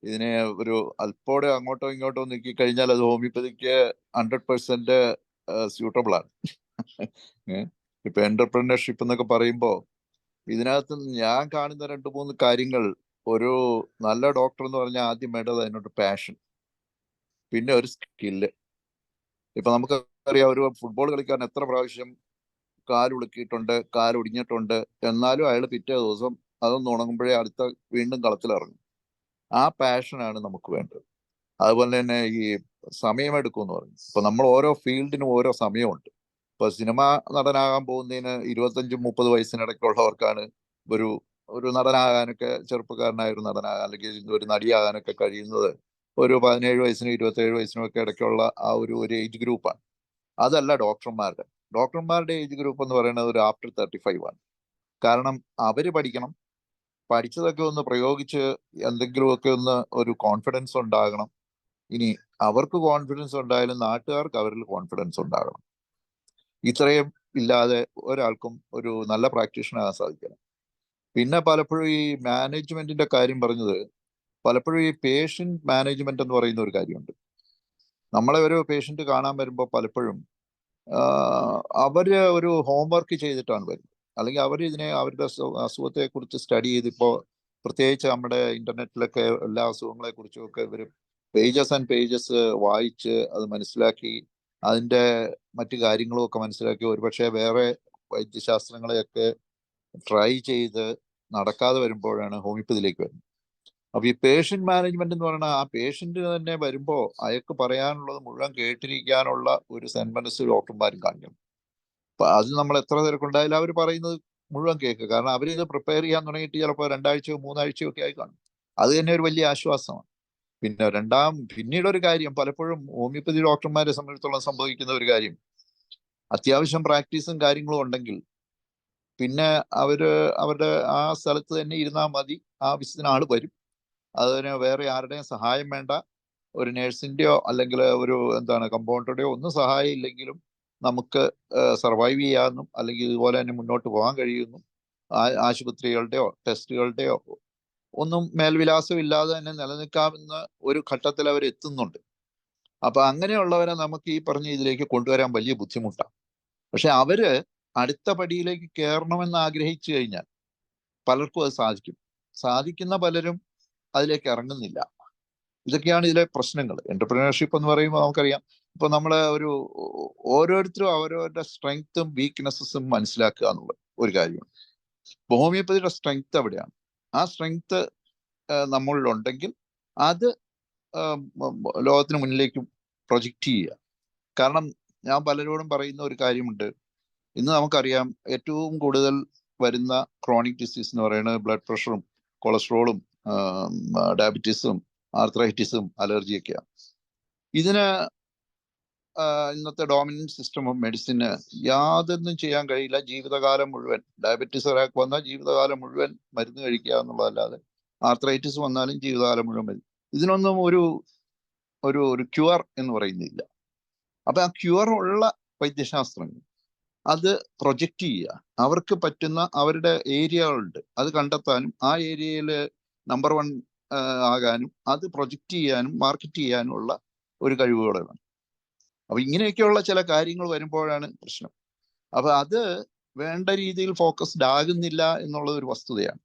ഇതിനെ ഒരു അല്പോടെ അങ്ങോട്ടോ ഇങ്ങോട്ടോ നീക്കി കഴിഞ്ഞാൽ അത് ഹോമിയോപ്പതിക്ക് 100% സ്യൂട്ടബിൾ ആണ്. ഇപ്പൊ എന്റർപ്രണർഷിപ്പ് എന്നൊക്കെ പറയുമ്പോൾ ഇതിനകത്ത് ഞാൻ കാണുന്ന 2-3 കാര്യങ്ങൾ, ഒരു നല്ല ഡോക്ടർ എന്ന് പറഞ്ഞാൽ ആദ്യം വേണ്ടത് അതിനൊരു പാഷൻ, പിന്നെ ഒരു സ്കില്ല്. ഇപ്പൊ നമുക്കറിയാം, ഒരു ഫുട്ബോൾ കളിക്കാരൻ എത്ര പ്രാവശ്യം കാലുളുക്കിയിട്ടുണ്ട്, കാലൊടിഞ്ഞിട്ടുണ്ട്, എന്നാലും അയാൾ പിറ്റേ ദിവസം അതൊന്ന് ഉണങ്ങുമ്പോഴേ അടുത്ത വീണ്ടും കളത്തിലിറങ്ങും. ആ പാഷനാണ് നമുക്ക് വേണ്ടത്. അതുപോലെ തന്നെ ഈ സമയമെടുക്കുമെന്ന് പറഞ്ഞു. ഇപ്പൊ നമ്മൾ ഓരോ ഫീൽഡിനും ഓരോ സമയമുണ്ട്. ഇപ്പൊ സിനിമ നടനാകാൻ പോകുന്നതിന് 25-30 വയസ്സിനിടയ്ക്കുള്ളവർക്കാണ് ഒരു നടനാകാനൊക്കെ, ചെറുപ്പക്കാരനായ ഒരു നടനാകാൻ അല്ലെങ്കിൽ ഒരു നടിയാകാനൊക്കെ കഴിയുന്നത് ഒരു 17 വയസ്സിനും 27 വയസ്സിനും ഒക്കെ ഇടയ്ക്കുള്ള ആ ഒരു ഏജ് ഗ്രൂപ്പാണ്. അതല്ല ഡോക്ടർമാരുടെ ഏജ് ഗ്രൂപ്പ് എന്ന് പറയുന്നത് ഒരു ആഫ്റ്റർ 35 ആണ്. കാരണം അവര് പഠിക്കണം, പഠിച്ചതൊക്കെ ഒന്ന് പ്രയോഗിച്ച് എന്തെങ്കിലുമൊക്കെ ഒന്ന് ഒരു കോൺഫിഡൻസ് ഉണ്ടാകണം. ഇനി അവർക്ക് കോൺഫിഡൻസ് ഉണ്ടായാലും നാട്ടുകാർക്ക് അവരിൽ കോൺഫിഡൻസ് ഉണ്ടാകണം. ഇത്രയും ഇല്ലാതെ ഒരാൾക്കും ഒരു നല്ല പ്രാക്ടീഷണർ ആകാൻ സാധിക്കില്ല. പിന്നെ പലപ്പോഴും ഈ മാനേജ്മെന്റിന്റെ കാര്യം പറഞ്ഞത്, പലപ്പോഴും ഈ പേഷ്യന്റ് മാനേജ്മെന്റ് എന്ന് പറയുന്ന ഒരു കാര്യമുണ്ട്. നമ്മളെ ഒരു പേഷ്യന്റ് കാണാൻ വരുമ്പോൾ പലപ്പോഴും അവര് ഒരു ഹോംവർക്ക് ചെയ്തിട്ടാണ് വരുന്നത്, അല്ലെങ്കിൽ അവർ അവരുടെ അസുഖത്തെ കുറിച്ച് സ്റ്റഡി ചെയ്ത്, ഇപ്പോൾ പ്രത്യേകിച്ച് നമ്മുടെ ഇന്റർനെറ്റിലൊക്കെ എല്ലാ അസുഖങ്ങളെ കുറിച്ചും ഒക്കെ ഇവർ പേജസ് ആൻഡ് പേജസ് വായിച്ച് അത് മനസ്സിലാക്കി അതിന്റെ മറ്റു കാര്യങ്ങളും ഒക്കെ മനസ്സിലാക്കി ഒരുപക്ഷെ വേറെ വൈദ്യശാസ്ത്രങ്ങളെയൊക്കെ ട്രൈ ചെയ്ത് നടക്കാതെ വരുമ്പോഴാണ് ഹോമിയോപ്പതിയിലേക്ക് വരുന്നത്. അപ്പൊ ഈ പേഷ്യന്റ് മാനേജ്മെന്റ് എന്ന് പറയുന്നത്, ആ പേഷ്യന്റിന് തന്നെ വരുമ്പോൾ അയാൾക്ക് പറയാനുള്ളത് മുഴുവൻ കേട്ടിരിക്കാനുള്ള ഒരു സന്മനസ് ഡോക്ടർമാരും കാണിക്കണം. അപ്പൊ അത് നമ്മൾ എത്ര തിരക്കുണ്ടായാലും അവർ പറയുന്നത് മുഴുവൻ കേൾക്കുക. കാരണം അവരിത് പ്രിപ്പയർ ചെയ്യാൻ തുടങ്ങിയിട്ട് ചിലപ്പോൾ 2 ആഴ്ചയോ 3 ആഴ്ചയോ ഒക്കെ ആയി കാണും. അത് തന്നെ ഒരു വലിയ ആശ്വാസമാണ്. പിന്നെ പിന്നീടൊരു കാര്യം, പലപ്പോഴും ഹോമിയോപ്പതി ഡോക്ടർമാരെ സംബന്ധിച്ചിടത്തോളം സംഭവിക്കുന്ന ഒരു കാര്യം, അത്യാവശ്യം പ്രാക്ടീസും കാര്യങ്ങളും ഉണ്ടെങ്കിൽ പിന്നെ അവരുടെ ആ സ്ഥലത്ത് തന്നെ ഇരുന്നാൽ മതി. ആവശ്യത്തിന് ആള് വരും. അതിന് വേറെ ആരുടെയും സഹായം വേണ്ട. ഒരു നേഴ്സിന്റെയോ അല്ലെങ്കിൽ ഒരു കമ്പൗണ്ടറുടെയോ ഒന്നും സഹായം ഇല്ലെങ്കിലും നമുക്ക് സർവൈവ് ചെയ്യാമെന്നും അല്ലെങ്കിൽ ഇതുപോലെ തന്നെ മുന്നോട്ട് പോകാൻ കഴിയുന്നു. ആശുപത്രികളുടെയോ ടെസ്റ്റുകളുടെയോ ഒന്നും മേൽവിലാസം ഇല്ലാതെ തന്നെ നിലനിൽക്കാമെന്ന ഒരു ഘട്ടത്തിൽ അവർ എത്തുന്നുണ്ട്. അപ്പൊ അങ്ങനെയുള്ളവരെ നമുക്ക് ഈ പറഞ്ഞ ഇതിലേക്ക് കൊണ്ടുവരാൻ വലിയ ബുദ്ധിമുട്ടാണ്. പക്ഷെ അവര് അടുത്ത പടിയിലേക്ക് കയറണമെന്ന് ആഗ്രഹിച്ചു കഴിഞ്ഞാൽ പലർക്കും അത് സാധിക്കുന്ന പലരും അതിലേക്ക് ഇറങ്ങുന്നില്ല. ഇതൊക്കെയാണ് ഇതിലെ പ്രശ്നങ്ങൾ. എന്റർപ്രണർഷിപ്പ് എന്ന് പറയുമ്പോൾ നമുക്കറിയാം, ഇപ്പൊ നമ്മള് ഓരോരുത്തരും അവരവരുടെ സ്ട്രെങ്ത്തും വീക്ക്നെസ്സും മനസ്സിലാക്കുക എന്നുള്ള ഒരു കാര്യമാണ്. ഹോമിയോപ്പതിയുടെ സ്ട്രെങ്ത് അവിടെയാണ്. ആ സ്ട്രെങ്ത് നമ്മളിലുണ്ടെങ്കിൽ അത് ലോകത്തിന് മുന്നിലേക്ക് പ്രൊജക്റ്റ് ചെയ്യുക. കാരണം ഞാൻ പലരോടും പറയുന്ന ഒരു കാര്യമുണ്ട്. ഇന്ന് നമുക്കറിയാം, ഏറ്റവും കൂടുതൽ വരുന്ന ക്രോണിക് ഡിസീസ് എന്ന് പറയുന്നത് ബ്ലഡ് പ്രഷറും കൊളസ്ട്രോളും ഡയബറ്റീസും ആർത്രൈറ്റിസും അലർജിയൊക്കെയാണ്. ഇതിന് ഇന്നത്തെ ഡോമിനന്റ് സിസ്റ്റം ഓഫ് മെഡിസിന് യാതൊന്നും ചെയ്യാൻ കഴിയില്ല. ജീവിതകാലം മുഴുവൻ ഡയബറ്റീസ് ഒരാൾക്ക് വന്നാൽ ജീവിതകാലം മുഴുവൻ മരുന്ന് കഴിക്കുക എന്നുള്ളതല്ലാതെ, ആർത്രൈറ്റിസ് വന്നാലും ജീവിതകാലം മുഴുവൻ മരുന്ന്. ഇതിനൊന്നും ഒരു ക്യൂർ എന്ന് പറയുന്നില്ല. അപ്പൊ ആ ക്യൂർ ഉള്ള വൈദ്യശാസ്ത്രങ്ങൾ അത് പ്രൊജക്റ്റ് ചെയ്യുക. അവർക്ക് പറ്റുന്ന അവരുടെ ഏരിയകളുണ്ട്, അത് കണ്ടെത്താനും ആ ഏരിയയിൽ നമ്പർ 1 ആകാനും അത് പ്രൊജക്റ്റ് ചെയ്യാനും മാർക്കറ്റ് ചെയ്യാനുള്ള ഒരു കഴിവുകളെ വേണം. അപ്പൊ ഇങ്ങനെയൊക്കെയുള്ള ചില കാര്യങ്ങൾ വരുമ്പോഴാണ് പ്രശ്നം. അപ്പൊ അത് വേണ്ട രീതിയിൽ ഫോക്കസ്ഡ് ആകുന്നില്ല എന്നുള്ളത് ഒരു വസ്തുതയാണ്.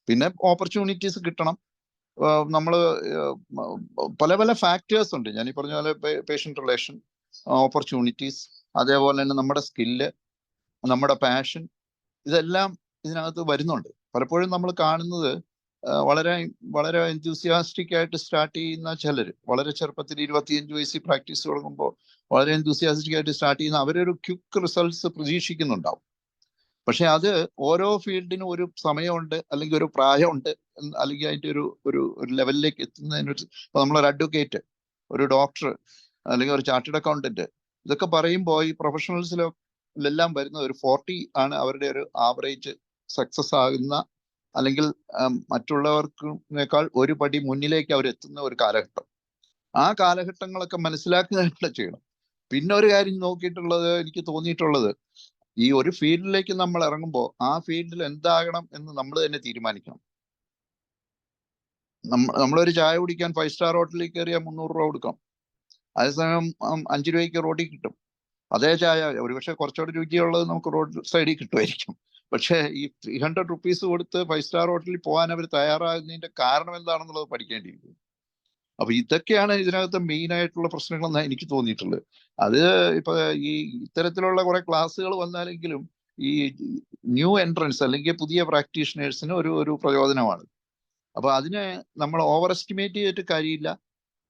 പിന്നെ ഓപ്പർച്യൂണിറ്റീസ് കിട്ടണം. നമ്മൾ പല പല ഫാക്ടേഴ്സ് ഉണ്ട്. ഞാൻ ഈ പറഞ്ഞ പോലെ പേഷ്യന്റ് റിലേഷൻ, ഓപ്പർച്യൂണിറ്റീസ്, അതേപോലെ തന്നെ നമ്മുടെ സ്കില്ല്, നമ്മുടെ പാഷൻ, ഇതെല്ലാം ഇതിനകത്ത് വരുന്നുണ്ട്. പലപ്പോഴും നമ്മൾ കാണുന്നത് വളരെ വളരെ എന്തൂസിയാസ്റ്റിക് ആയിട്ട് സ്റ്റാർട്ട് ചെയ്യുന്ന ചിലർ, വളരെ ചെറുപ്പത്തിൽ 25 വയസ്സിൽ പ്രാക്ടീസ് തുടങ്ങുമ്പോൾ വളരെ എന്തൂസിയാസ്റ്റിക് ആയിട്ട് സ്റ്റാർട്ട് ചെയ്യുന്ന അവരൊരു ക്വിക്ക് റിസൾട്ട്സ് പ്രതീക്ഷിക്കുന്നുണ്ടാവും. പക്ഷെ അത് ഓരോ ഫീൽഡിനും ഒരു സമയമുണ്ട്, അല്ലെങ്കിൽ ഒരു പ്രായമുണ്ട്, അല്ലെങ്കിൽ അതിൻ്റെ ഒരു ലെവലിലേക്ക് എത്തുന്നതിനൊരു, ഇപ്പൊ നമ്മളൊരു അഡ്വക്കേറ്റ്, ഒരു ഡോക്ടർ, അല്ലെങ്കിൽ ഒരു ചാർട്ടേഡ് അക്കൗണ്ടന്റ്, ഇതൊക്കെ പറയുമ്പോൾ ഈ പ്രൊഫഷണൽസിലെല്ലാം വരുന്ന ഒരു 40 ആണ് അവരുടെ ഒരു ആവറേജ് സക്സസ് ആകുന്ന, അല്ലെങ്കിൽ മറ്റുള്ളവർക്കിനേക്കാൾ ഒരു പടി മുന്നിലേക്ക് അവരെത്തുന്ന ഒരു കാലഘട്ടം. ആ കാലഘട്ടങ്ങളൊക്കെ മനസ്സിലാക്കുക ചെയ്യണം. പിന്നെ ഒരു കാര്യം നോക്കിയിട്ടുള്ളത്, എനിക്ക് തോന്നിയിട്ടുള്ളത്, ഈ ഒരു ഫീൽഡിലേക്ക് നമ്മൾ ഇറങ്ങുമ്പോൾ ആ ഫീൽഡിൽ എന്താകണം എന്ന് നമ്മൾ തന്നെ തീരുമാനിക്കണം. നമ്മളൊരു ചായ കുടിക്കാൻ 5 സ്റ്റാർ ഹോട്ടലിൽ കയറിയാൽ 300 രൂപ കൊടുക്കണം. അതേസമയം 5 രൂപയ്ക്ക് റോഡിൽ കിട്ടും അതേ ചായ. ഒരുപക്ഷെ കുറച്ചുകൂടി രുചിയുള്ളത് നമുക്ക് റോഡ് സൈഡിൽ കിട്ടുമായിരിക്കും. പക്ഷേ ഈ 300 റുപ്പീസ് കൊടുത്ത് 5 സ്റ്റാർ ഹോട്ടലിൽ പോകാൻ അവർ തയ്യാറാകുന്നതിന്റെ കാരണം എന്താണെന്നുള്ളത് പഠിക്കേണ്ടിയിരിക്കുന്നു. അപ്പൊ ഇതൊക്കെയാണ് ഇതിനകത്ത് മെയിൻ ആയിട്ടുള്ള പ്രശ്നങ്ങളെന്നാണ് എനിക്ക് തോന്നിയിട്ടുള്ളത്. അത് ഇപ്പൊ ഈ ഇത്തരത്തിലുള്ള കുറെ ക്ലാസ്സുകൾ വന്നാലെങ്കിലും ഈ ന്യൂ എൻട്രൻസ് അല്ലെങ്കിൽ പുതിയ പ്രാക്ടീഷണേഴ്സിന് ഒരു പ്രചോദനമാണ്. അപ്പൊ അതിനെ നമ്മൾ ഓവർ എസ്റ്റിമേറ്റ് ചെയ്തിട്ട് കാര്യമില്ല,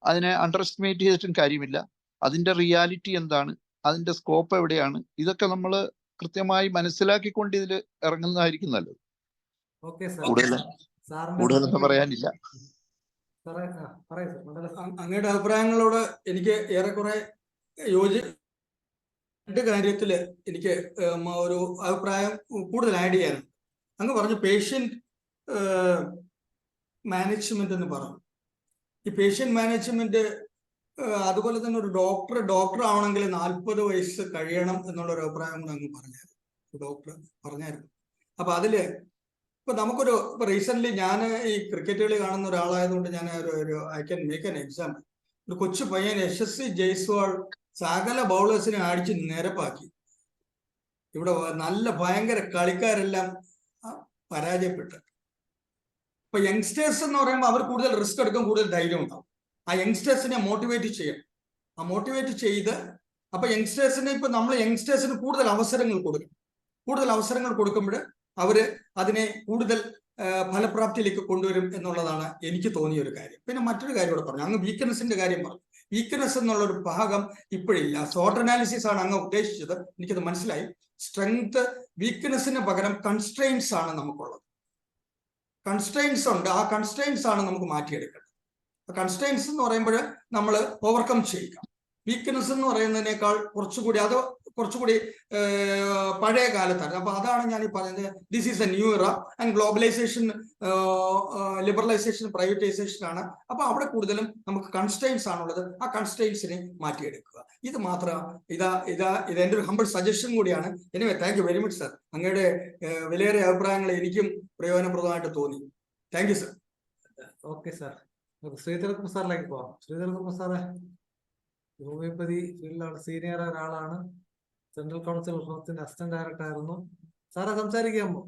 അതിനെ അണ്ടർ എസ്റ്റിമേറ്റ് ചെയ്തിട്ടും കാര്യമില്ല. അതിന്റെ റിയാലിറ്റി എന്താണ്, അതിന്റെ സ്കോപ്പ് എവിടെയാണ്, ഇതൊക്കെ നമ്മൾ കൃത്യമായി മനസ്സിലാക്കിക്കൊണ്ട് ഇതിൽ ഇറങ്ങുന്നതായിരിക്കും നല്ലത്. കൂടുതലൊന്നും പറയാനില്ല. അങ്ങയുടെ അഭിപ്രായങ്ങളോട് എനിക്ക് ഏറെക്കുറെ രണ്ട് കാര്യത്തില് എനിക്ക് ഒരു അഭിപ്രായം കൂടുതൽ ആഡ് ചെയ്യാനുണ്ട്. അങ്ങ് പറഞ്ഞു പേഷ്യന്റ് മാനേജ്മെന്റ് എന്ന് പറഞ്ഞു. ഈ പേഷ്യന്റ് മാനേജ്മെന്റ് അതുപോലെ തന്നെ ഒരു ഡോക്ടർ ആവണമെങ്കിൽ 40 വയസ്സ് കഴിയണം എന്നുള്ളൊരു അഭിപ്രായം കൂടെ അങ്ങ് പറഞ്ഞായിരുന്നു, ഡോക്ടർ പറഞ്ഞായിരുന്നു. അപ്പൊ അതില് ഇപ്പൊ നമുക്കൊരു റീസെന്റ് ഞാൻ ഈ ക്രിക്കറ്റ് കളി കാണുന്ന ഒരാളായതുകൊണ്ട് ഞാൻ I can make an example. ഒരു കൊച്ചു പയ്യൻ യശസ്വി ജയ്സ്വാൾ സകല ബൗളേഴ്സിനെ അടിച്ച് നിരപ്പാക്കി. ഇവിടെ നല്ല ഭയങ്കര കളിക്കാരെല്ലാം പരാജയപ്പെട്ടു. ഇപ്പൊ യങ്സ്റ്റേഴ്സ് എന്ന് പറയുമ്പോൾ അവർ കൂടുതൽ റിസ്ക് എടുക്കും, കൂടുതൽ ധൈര്യം ഉണ്ടാവും. ആ യങ്സ്റ്റേഴ്സിനെ മോട്ടിവേറ്റ് ചെയ്യണം. ആ മോട്ടിവേറ്റ് ചെയ്ത് അപ്പൊ യങ്സ്റ്റേഴ്സിനെ ഇപ്പൊ നമ്മൾ യങ്സ്റ്റേഴ്സിന് കൂടുതൽ അവസരങ്ങൾ കൊടുക്കും. കൂടുതൽ അവസരങ്ങൾ കൊടുക്കുമ്പോൾ അവര് അതിനെ കൂടുതൽ ഫലപ്രാപ്തിയിലേക്ക് കൊണ്ടുവരും എന്നുള്ളതാണ് എനിക്ക് തോന്നിയ ഒരു കാര്യം. പിന്നെ മറ്റൊരു കാര്യം കൂടെ പറഞ്ഞു, അങ്ങ് വീക്ക്നെസിന്റെ കാര്യം പറഞ്ഞു. വീക്ക്നെസ് എന്നുള്ള ഒരു ഭാഗം ഇപ്പോഴില്ല. സോർട്ട് അനാലിസിസ് ആണ് അങ്ങ് ഉദ്ദേശിച്ചത്, എനിക്കത് മനസ്സിലായി. സ്ട്രെങ്ത്, വീക്ക്നെസ്സിന് പകരം കൺസ്ട്രെയിൻസ് ആണ് നമുക്കുള്ളത്. കൺസ്ട്രെയിൻസ് ഉണ്ട്, ആ കൺസ്ട്രെയിൻസ് ആണ് നമുക്ക് മാറ്റിയെടുക്കേണ്ടത്. കൺസ്ട്രെയിൻസ് എന്ന് പറയുമ്പോൾ നമ്മൾ ഓവർകം ചെയ്യുക. വീക്ക്നെസ് എന്ന് പറയുന്നതിനേക്കാൾ കുറച്ചുകൂടി പഴയ കാലത്താണ്. അപ്പൊ അതാണ് ഞാൻ ഈ പറയുന്നത്. ദിസ് ഈസ് എ ന്യൂ ഇറ ആൻഡ് ഗ്ലോബലൈസേഷൻ, ലിബറലൈസേഷൻ, പ്രൈവറ്റൈസേഷൻ ആണ്. അപ്പൊ അവിടെ കൂടുതലും നമുക്ക് കൺസ്ട്രെയിൻസ് ആണുള്ളത്. ആ കൺസ്ട്രെയിൻസിനെ മാറ്റിയെടുക്കുക. ഇത് മാത്രം ഇത് എൻ്റെ ഒരു ഹംബിൾ സജഷൻ കൂടിയാണ്. Anyway thank you very much sir. അങ്ങയുടെ വിലയേറിയ അഭിപ്രായങ്ങൾ എനിക്കും പ്രയോജനപ്രദമായിട്ട് തോന്നി. Thank you sir. Okay sir, Sreedharakumar സാറിലേക്ക് പോവാം. ശ്രീധരകുമാർ സാറെ ഹോമിയോപ്പതി ഫീൽഡിലാണ്, സീനിയർ ഒരാളാണ്. സെൻട്രൽ കൗൺസിൽ ഓഫ് ഹെൽത്തിന്റെ അസിസ്റ്റന്റ് ഡയറക്ടർ ആയിരുന്നു. സാറെ സംസാരിക്കാമോ?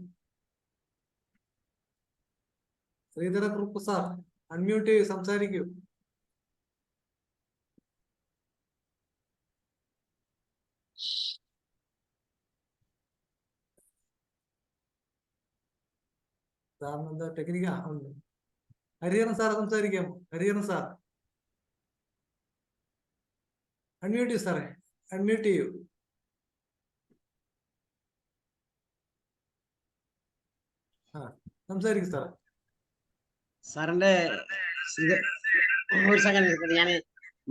ശ്രീധരകുമാർ സാർ അൺമ്യൂട്ട് ചെയ്ത് സംസാരിക്കൂ. സാറിന് എന്താ ടെക്നിക്കാ ഉണ്ട്? ഹരിഹരൻ സാർ സംസാരിക്കാമോ? ഹരിഹരൻ സാർ അൺമ്യൂട്ട് ചെയ്യൂ. സാറേ അൺമ്യൂട്ട് ചെയ്യൂ. സംസാരിക്കും സാറേ. സാറിന്റെ ഒരു സെക്കൻഡ്, ഞാൻ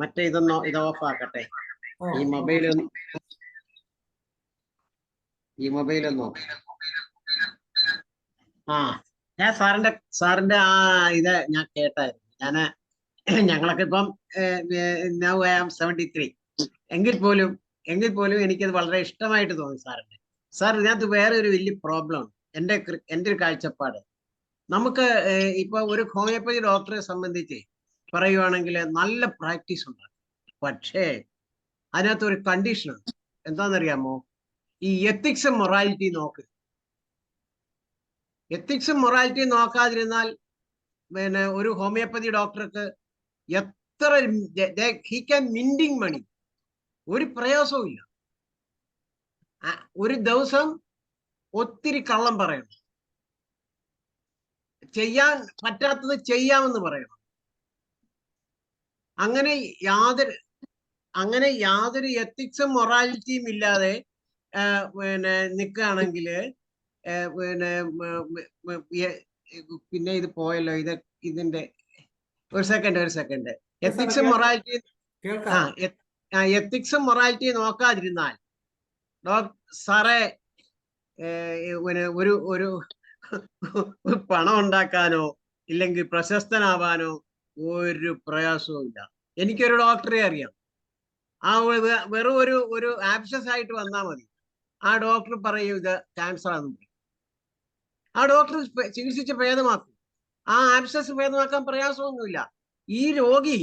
മറ്റേ ഇത് ഓഫ് ആക്കട്ടെ. ഈ മൊബൈലൊന്നോ ഞാൻ സാറിന്റെ ആ ഇത് ഞാൻ കേട്ടായിരുന്നു. ഞങ്ങളൊക്കെ ഇപ്പം now I am 73. എങ്കിൽ പോലും എനിക്കത് വളരെ ഇഷ്ടമായിട്ട് തോന്നി സാറിന്റെ. സാർ, ഇതിനകത്ത് വേറെ ഒരു വലിയ പ്രോബ്ലം ഉണ്ട്. എൻ്റെ ഒരു കാഴ്ചപ്പാട്. നമുക്ക് ഇപ്പൊ ഒരു ഹോമിയോപ്പതി ഡോക്ടറെ സംബന്ധിച്ച് പറയുവാണെങ്കിൽ നല്ല പ്രാക്ടീസ് ഉണ്ടാകും. പക്ഷേ അതിനകത്ത് ഒരു കണ്ടീഷനുണ്ട്. എന്താണെന്നറിയാമോ? ഈ എത്തിക്സും മൊറാലിറ്റി നോക്ക്. എത്തിക്സും മൊറാലിറ്റി നോക്കാതിരുന്നാൽ പിന്നെ ഒരു ഹോമിയോപ്പതി ഡോക്ടർക്ക് എത്ര ഹി ക്യാൻ മിൻഡിങ് മണി, ഒരു പ്രയാസവും ഇല്ല. ഒരു ദിവസം ഒത്തിരി കള്ളം പറയണം, ചെയ്യാൻ പറ്റാത്തത് ചെയ്യാമെന്ന് പറയണം. അങ്ങനെ യാതൊരു എത്തിക്സും മൊറാലിറ്റിയും ഇല്ലാതെ നിൽക്കുകയാണെങ്കിൽ പിന്നെ ഇത് പോയല്ലോ. ഇതിന്റെ ഒരു സെക്കൻഡ് എത്തിക്സും മൊറാലിറ്റി നോക്കാതിരുന്നാൽ സാറേ ഒരു പണം ഉണ്ടാക്കാനോ ഇല്ലെങ്കിൽ പ്രശസ്തനാവാനോ ഒരു പ്രയാസവും ഇല്ല. എനിക്കൊരു ഡോക്ടറെ അറിയാം. ആ വെറും ഒരു ആബ്സസ് ആയിട്ട് വന്നാൽ മതി, ആ ഡോക്ടർ പറയും ഇത് ക്യാൻസർ ആണെന്ന് പറയും. ആ ഡോക്ടർ ചികിത്സിച്ച് ഭേദമാക്കും. ആ ആബ്സസ് ഭേദമാക്കാൻ പ്രയാസമൊന്നുമില്ല. ഈ രോഗി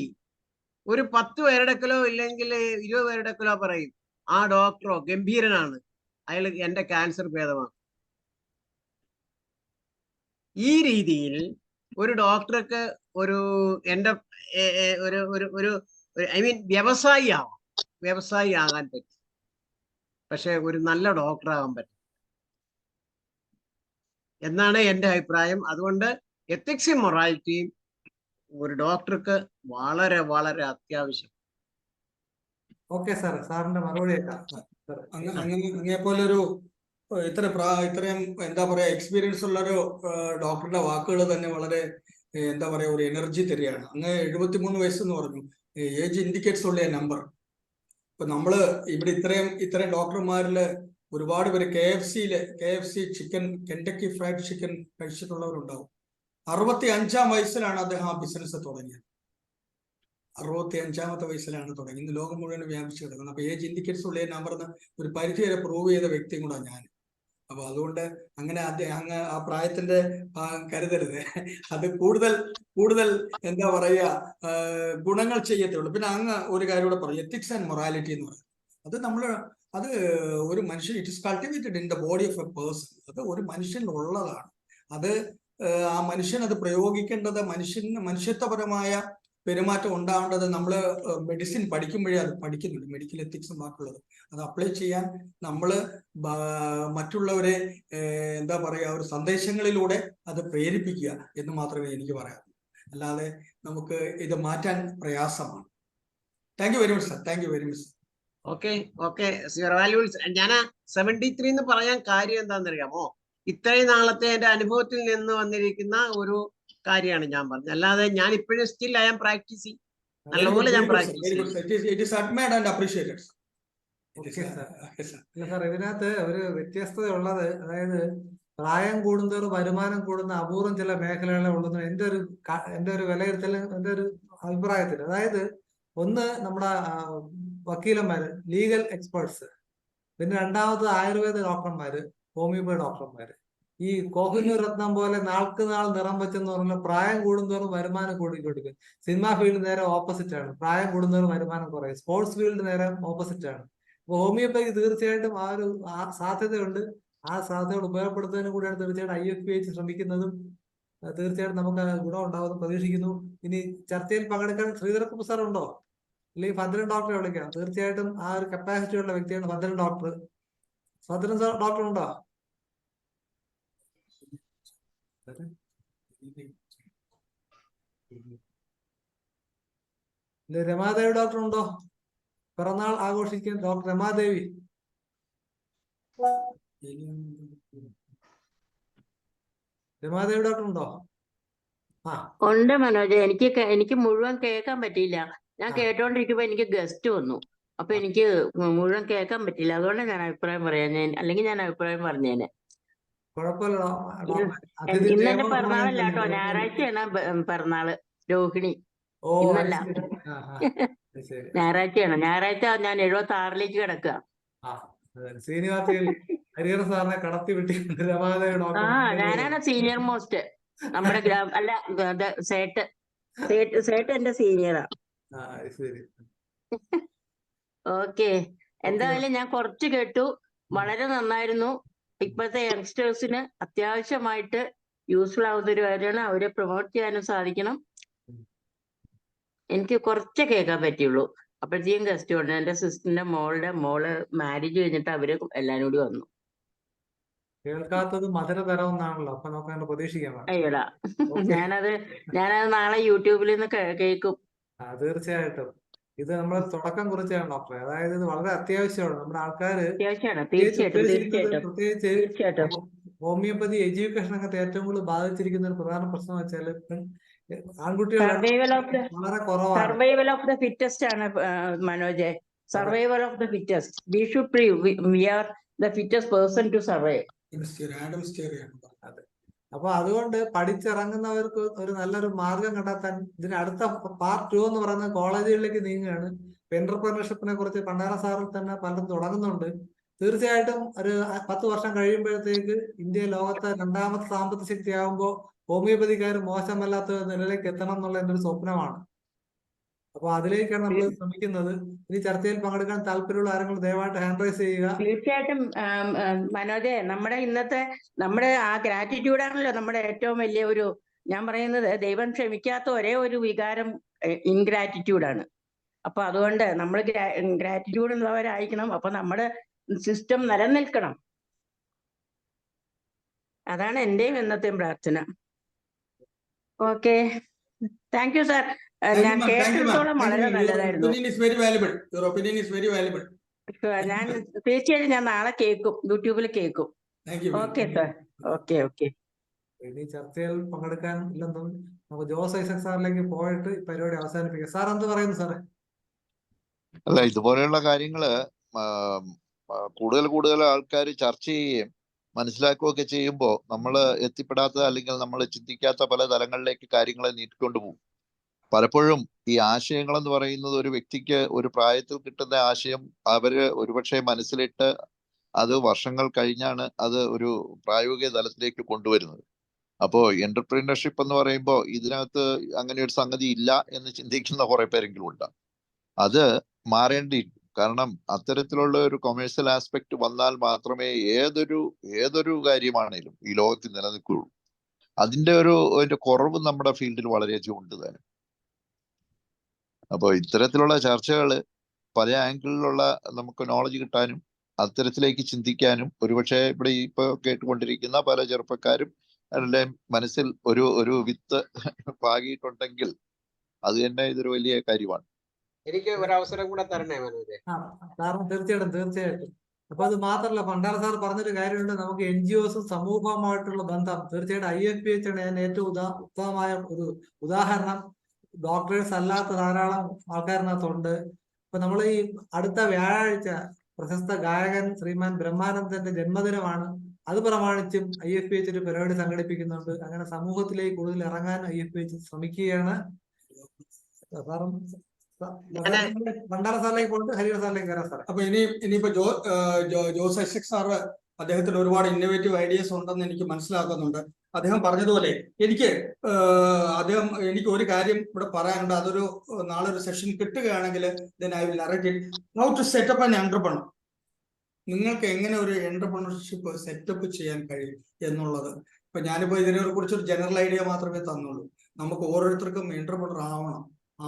ഒരു 10 പേരെടുക്കലോ ഇല്ലെങ്കിൽ 20 പേരെടുക്കലോ പറയും ആ ഡോക്ടറോ ഗംഭീരനാണ്, അയാൾ എൻ്റെ ക്യാൻസർ ഭേദമാക്കും. ഈ രീതിയിൽ ഒരു ഡോക്ടർക്ക് ഒരു ഐ മീൻ വ്യവസായി ആകാൻ പറ്റും. പക്ഷെ ഒരു നല്ല ഡോക്ടർ ആകാൻ പറ്റും എന്നാണ് എൻ്റെ അഭിപ്രായം. അതുകൊണ്ട് എത്തിക്സും മൊറാലിറ്റിയും ഒരു ഡോക്ടർക്ക് വളരെ വളരെ അത്യാവശ്യം. ഓക്കെ സാർ, സാറിന്റെ മറുപടി അങ്ങേ പോലൊരു ഇത്രയും എന്താ പറയാ എക്സ്പീരിയൻസ് ഉള്ളൊരു ഡോക്ടറുടെ വാക്കുകൾ തന്നെ വളരെ എന്താ പറയാ ഒരു എനർജി തരികയാണ്. അങ്ങ് 73 വയസ്സെന്ന് പറഞ്ഞു, ഏജ് ഇൻഡിക്കേറ്റ്സ് ഉള്ള നമ്പർ. ഇപ്പൊ നമ്മള് ഇവിടെ ഇത്രയും ഡോക്ടർമാരില് ഒരുപാട് പേര് KFC chicken, Kentucky fried chicken കഴിച്ചിട്ടുള്ളവരുണ്ടാവും. 65-ാം വയസ്സിലാണ് അദ്ദേഹം ആ ബിസിനസ് തുടങ്ങിയത്. 65-ാമത്തെ വയസ്സിലാണ് തുടങ്ങി. ഇന്ന് ലോകം മുഴുവൻ വ്യാപിച്ചു കിടക്കുന്നത്. അപ്പൊ ഏജ് ഇൻഡിക്കേറ്റ്സ് ഉള്ള നമ്പറിന് ഒരു പരിധി വരെ പ്രൂവ് ചെയ്ത വ്യക്തിയും കൂടെ ഞാൻ. അപ്പൊ അതുകൊണ്ട് അങ്ങനെ അങ്ങ് ആ പ്രായത്തിന്റെ കരുതരുത്. അത് കൂടുതൽ എന്താ പറയുക ഗുണങ്ങൾ ചെയ്യത്തുള്ളൂ. പിന്നെ അങ്ങ് ഒരു കാര്യം കൂടെ പറയും, എത്തിക്സ് ആൻഡ് മൊറാലിറ്റി എന്ന് പറയുന്നത്. അത് ഒരു മനുഷ്യൻ, it is cultivated in the body of A person. അത് ഒരു മനുഷ്യനുള്ളതാണ്. അത് ആ മനുഷ്യൻ അത് പ്രയോഗിക്കേണ്ടത്, മനുഷ്യത്വപരമായ പെരുമാറ്റം ഉണ്ടാവേണ്ടത് നമ്മൾ മെഡിസിൻ പഠിക്കുമ്പോഴേ അത് പഠിക്കുന്നുണ്ട്. മെഡിക്കൽ എത്തിക്സും ബാക്കിയുള്ളത് അത് അപ്ലൈ ചെയ്യാൻ നമ്മൾ മറ്റുള്ളവരെ എന്താ പറയുക ഒരു സന്ദേശങ്ങളിലൂടെ അത് പ്രേരിപ്പിക്കുക എന്ന് മാത്രമേ എനിക്ക് പറയാറുള്ളൂ. അല്ലാതെ നമുക്ക് ഇത് മാറ്റാൻ പ്രയാസമാണ്. Thank you very much sir. Thank you very much. Okay ഞാൻ 73 എന്ന് പറയാൻ കാര്യം എന്താണെന്നറിയാമോ? ഇത്രയും നാളത്തെ എൻ്റെ അനുഭവത്തിൽ നിന്ന് വന്നിരിക്കുന്ന ഒരു കാര്യമാണ് ഞാൻ പറഞ്ഞത്. അല്ലാതെ ഞാൻ ഇപ്പോഴും സ്റ്റിൽ ഐ ആം പ്രാക്ടീസിങ്, നല്ലപോലെ ഞാൻ പ്രാക്ടീസ്. സാർ, ഇതിനകത്ത് ഒരു വ്യത്യസ്തത ഉള്ളത്, അതായത് പ്രായം കൂടുന്നതോറും വരുമാനം കൂടുന്ന അപൂർവം ചില മേഖലകളെ ഉള്ളൂ എൻ്റെ ഒരു വിലയിരുത്തൽ, എൻ്റെ ഒരു അഭിപ്രായത്തിൽ. അതായത് ഒന്ന് നമ്മുടെ വക്കീലന്മാര്, ലീഗൽ എക്സ്പേർട്സ്, പിന്നെ രണ്ടാമത് ആയുർവേദ ഡോക്ടർമാര്, ഹോമിയോപ്പതി ഡോക്ടർമാര്. ഈ കോഹിനൂർ രത്നം പോലെ നാൾക്ക് നാൾ നിറം വെച്ചെന്ന് പറഞ്ഞാൽ പ്രായം കൂടുന്തോറും വരുമാനം കൂടിക്കൊണ്ടിരിക്കും. സിനിമാ ഫീൽഡ് നേരെ ഓപ്പോസിറ്റ് ആണ്, പ്രായം കൂടുന്തോറും വരുമാനം കുറയും. സ്പോർട്സ് ഫീൽഡ് നേരെ ഓപ്പോസിറ്റ് ആണ്. അപ്പൊ ഹോമിയോപ്പതി തീർച്ചയായിട്ടും ആ ഒരു സാധ്യതയുണ്ട്. ആ സാധ്യതകൾ ഉപയോഗപ്പെടുത്തുന്നതിന് കൂടിയാണ് തീർച്ചയായിട്ടും IFPH ശ്രമിക്കുന്നതും. തീർച്ചയായിട്ടും നമുക്ക് ഗുണം ഉണ്ടാവുമെന്ന് പ്രതീക്ഷിക്കുന്നു. ഇനി ചർച്ചയിൽ പങ്കെടുക്കാൻ ശ്രീധരക്കുപ്പ് സാർ ഉണ്ടോ? അല്ലെങ്കിൽ ഭദ്രൻ ഡോക്ടറെ വിളിക്കാം. തീർച്ചയായിട്ടും ആ ഒരു കപ്പാസിറ്റി ഉള്ള വ്യക്തിയാണ് Bhadran doctor. Bhadran sir doctor ഉണ്ടോ? രമാദേവി ഡോക്ടർ ഉണ്ടോ? പിറന്നാൾ ആഘോഷിക്കാൻ ഡോക്ടർ രമാദേവി. രമാദേവി ഡോക്ടർ ഉണ്ടോ? ഉണ്ട് മനോജ്. എനിക്ക് മുഴുവൻ കേൾക്കാൻ പറ്റിയില്ല. ഞാൻ കേട്ടോണ്ടിരിക്കുമ്പോ എനിക്ക് ഗസ്റ്റ് വന്നു. അപ്പൊ എനിക്ക് മുഴുവൻ കേൾക്കാൻ പറ്റില്ല. അതുകൊണ്ട് ഞാൻ അഭിപ്രായം പറയാം. അല്ലെങ്കിൽ ഞാൻ അഭിപ്രായം പറഞ്ഞേനെ. ഇന്നെന്റെ പിറന്നാളല്ല കേട്ടോ, ഞായറാഴ്ചയാണ് പിറന്നാള്. രോഹിണി ഇന്നല്ല, ഞായറാഴ്ചയാണ്. ഞായറാഴ്ച ഞാൻ 76-ലേക്ക് കിടക്കുക. ഞാനാണ് സീനിയർ മോസ്റ്റ് നമ്മുടെ അല്ല സേട്ട് എന്റെ സീനിയറാ. ഓക്കെ, എന്തായാലും ഞാൻ കുറച്ച് കേട്ടു, വളരെ നന്നായിരുന്നു. ഇപ്പോഴത്തെ യങ്സ്റ്റേഴ്സിന് അത്യാവശ്യമായിട്ട് യൂസ്ഫുൾ ആവുന്ന ഒരു കാര്യമാണ്. അവരെ പ്രൊമോട്ട് ചെയ്യാനും സാധിക്കണം. എനിക്ക് കുറച്ചേ കേൾക്കാൻ പറ്റുള്ളൂ. അപ്പോഴത്തേക്കും ഗസ്റ്റ് ഉണ്ട്. എന്റെ സിസ്റ്ററിന്റെ മോള് മാരേജ് കഴിഞ്ഞിട്ട് അവര് എല്ലാരും കൂടി വന്നു. കേൾക്കാത്തത് മധുരതരം എന്നാണല്ലോ, അപ്പൊ നമുക്ക് പ്രതീക്ഷിക്കാം. അയ്യോടാ, ഞാനത് നാളെ യൂട്യൂബിൽ നിന്ന് കേൾക്കും. തീർച്ചയായിട്ടും ഇത് നമ്മൾ തുടക്കം കുറിച്ചാണ് ഡോക്ടറെ. അതായത് ഇത് വളരെ അത്യാവശ്യമാണ്. നമ്മുടെ ആൾക്കാര് പ്രത്യേകിച്ച് ഹോമിയോപ്പതി എഡ്യൂക്കേഷൻ രംഗത്ത് ഏറ്റവും കൂടുതൽ ബാധിച്ചിരിക്കുന്ന ഒരു പ്രധാന പ്രശ്നം വെച്ചാൽ ആൺകുട്ടികൾ വളരെ കുറവാണ്. സർവൈവൽ ഓഫ് ദ ഫിറ്റസ്റ്റ് ആണ് Manoj. Survival of the fittest. We should prove we are the fittest person to survive. അപ്പൊ അതുകൊണ്ട് പഠിച്ചിറങ്ങുന്നവർക്ക് ഒരു നല്ലൊരു മാർഗം കണ്ടെത്താൻ ഇതിന് അടുത്ത പാർട്ട് 2 എന്ന് പറയുന്നത് കോളേജുകളിലേക്ക് നീങ്ങുകയാണ്. എന്റർപ്രണർഷിപ്പിനെ കുറിച്ച് പണ്ടാര സാറിൽ തന്നെ പലരും തുടങ്ങുന്നുണ്ട്. തീർച്ചയായിട്ടും ഒരു 10 വർഷം കഴിയുമ്പോഴത്തേക്ക് ഇന്ത്യ ലോകത്തെ 2ാമത്തെ സാമ്പത്തിക ശക്തിയാകുമ്പോൾ ഹോമിയോപ്പതിക്കാർ മോശമല്ലാത്ത നിലയിലേക്ക് എത്തണം എന്നുള്ള എൻ്റെ ഒരു സ്വപ്നമാണ്. അപ്പൊ അതിലേക്കാണ് നമ്മൾ ശ്രമിക്കുന്നത്. ഈ ചർച്ചയിൽ പങ്കെടുക്കാൻ താല്പര്യമുള്ള ആരെങ്കിലും ദയവായിട്ട് ഹാൻഡ് റൈസ് ചെയ്യുക. തീർച്ചയായിട്ടും മനോജെ, നമ്മുടെ ആ ഗ്രാറ്റിറ്റ്യൂഡാണല്ലോ നമ്മുടെ ഏറ്റവും വലിയ ഒരു, ഞാൻ പറയുന്നത് ദൈവം ക്ഷമിക്കാത്ത ഒരേ ഒരു വികാരം ഇൻഗ്രാറ്റിറ്റ്യൂഡാണ്. അപ്പൊ അതുകൊണ്ട് നമ്മൾ ഗ്രാറ്റിറ്റ്യൂഡ് ഉള്ളവരായിരിക്കണം. അപ്പൊ നമ്മുടെ സിസ്റ്റം നിലനിൽക്കണം. അതാണ് എന്റെയും എന്നത്തെയും പ്രാർത്ഥന. Okay, thank you sir. ഞാൻ കേട്ടിടത്തോളം വളരെ നല്ലതായിരുന്നു. ഞാൻ തീർച്ചയായും ഞാൻ നാളെ കേൾക്കും, യൂട്യൂബിൽ കേൾക്കും. Okay sir, okay okay. ഇനി ചർച്ചയിൽ പങ്കെടുക്കാൻ ഇല്ലെന്നും നമുക്ക് ജോസ് ഐസക് സാറിലേക്ക് പോയിട്ട് പരിപാടി അവസാനിപ്പിക്കാം. സാർ എന്ത് പറയുന്നു സാറേ? അല്ല, ഇതുപോലെയുള്ള കാര്യങ്ങള് കൂടുതൽ ആൾക്കാർ ചർച്ച ചെയ്യുകയും മനസ്സിലാക്കുകയൊക്കെ ചെയ്യുമ്പോൾ നമ്മൾ എത്തിപ്പെടാത്ത അല്ലെങ്കിൽ നമ്മൾ ചിന്തിക്കാത്ത പല തലങ്ങളിലേക്ക് കാര്യങ്ങളെ നീട്ടിക്കൊണ്ടുപോകും. പലപ്പോഴും ഈ ആശയങ്ങൾ എന്ന് പറയുന്നത് ഒരു വ്യക്തിക്ക് ഒരു പ്രായത്തിൽ കിട്ടുന്ന ആശയം അവര് ഒരുപക്ഷെ മനസ്സിലിട്ട് അത് വർഷങ്ങൾ കഴിഞ്ഞാണ് അത് ഒരു പ്രായോഗിക തലത്തിലേക്ക് കൊണ്ടുവരുന്നത്. അപ്പോൾ എന്റർപ്രീനർഷിപ്പ് എന്ന് പറയുമ്പോൾ ഇതിനകത്ത് അങ്ങനെ ഒരു സംഗതി ഇല്ല എന്ന് ചിന്തിക്കുന്ന കുറെ പേരെങ്കിലും ഉണ്ടാകും. അത് മാറേണ്ടിയിരിക്കും. കാരണം അത്തരത്തിലുള്ള ഒരു കൊമേഴ്സ്യൽ ആസ്പെക്ട് വന്നാൽ മാത്രമേ ഏതൊരു കാര്യമാണേലും ഈ ലോകത്തിൽ നിലനിൽക്കുകയുള്ളൂ. അതിന്റെ കുറവ് നമ്മുടെ ഫീൽഡിൽ വളരെയധികം ഉണ്ട് തന്നെ. അപ്പോൾ ഇത്തരത്തിലുള്ള ചർച്ചകൾ പല ആംഗിളിലുള്ള നമുക്ക് നോളജ് കിട്ടാനും അത്തരത്തിലേക്ക് ചിന്തിക്കാനും ഒരുപക്ഷെ ഇവിടെ ഇപ്പൊ കേട്ടുകൊണ്ടിരിക്കുന്ന പല ചെറുപ്പക്കാരും അവരുടെ മനസ്സിൽ ഒരു വിത്ത് പാകിയിട്ടുണ്ടെങ്കിൽ അത് തന്നെ ഇതൊരു വലിയ കാര്യമാണ്. എനിക്ക് ഒരു അവസരം കൂടെ തരണേ മനോജെ. കാരണം തീർച്ചയായിട്ടും. അപ്പൊ അത് മാത്രമല്ല, പണ്ടാര സാർ പറഞ്ഞൊരു കാര്യമുണ്ട്, നമുക്ക് NGOസും സമൂഹവുമായിട്ടുള്ള ബന്ധം. തീർച്ചയായിട്ടും IFPH ആണ് ഞാൻ ഏറ്റവും ഉത്തമമായ ഒരു ഉദാഹരണം. ഡോക്ടേഴ്സ് അല്ലാത്ത ധാരാളം ആൾക്കാരിനകത്തുണ്ട്. ഇപ്പൊ നമ്മൾ ഈ അടുത്ത വ്യാഴാഴ്ച പ്രശസ്ത ഗായകൻ ശ്രീമാൻ ബ്രഹ്മാനന്ദന്റെ ജന്മദിനമാണ്. അത് പ്രമാണിച്ചും IFPH ഒരു പരിപാടി സംഘടിപ്പിക്കുന്നുണ്ട്. അങ്ങനെ സമൂഹത്തിലേക്ക് കൂടുതൽ ഇറങ്ങാൻ IFPH ശ്രമിക്കുകയാണ്. പണ്ടാര സാറിലേക്ക് പോയിട്ട് ഹരിഹര സാറിലേക്ക് വരാം സാർ. അപ്പൊ ഇനിയിപ്പോ ജോസ് ഐസക് സാറ് അദ്ദേഹത്തിന് ഒരുപാട് ഇന്നോവേറ്റീവ് ഐഡിയാസ് ഉണ്ടെന്ന് എനിക്ക് മനസ്സിലാക്കുന്നുണ്ട്. അദ്ദേഹം പറഞ്ഞതുപോലെ എനിക്ക് ഒരു കാര്യം ഇവിടെ പറയാനുണ്ട്. അതൊരു നാളെ ഒരു സെഷൻ കിട്ടുകയാണെങ്കിൽ then I will narrate it. How to set up an entrepreneur. നിങ്ങൾക്ക് എങ്ങനെ ഒരു എന്റർപ്രണർഷിപ്പ് സെറ്റപ്പ് ചെയ്യാൻ കഴിയും എന്നുള്ളത്. ഇപ്പൊ ഞാനിപ്പോ ഇതിനെ കുറിച്ചൊരു ജനറൽ ഐഡിയ മാത്രമേ തന്നുള്ളൂ. നമുക്ക് ഓരോരുത്തർക്കും എന്റർപ്രണർ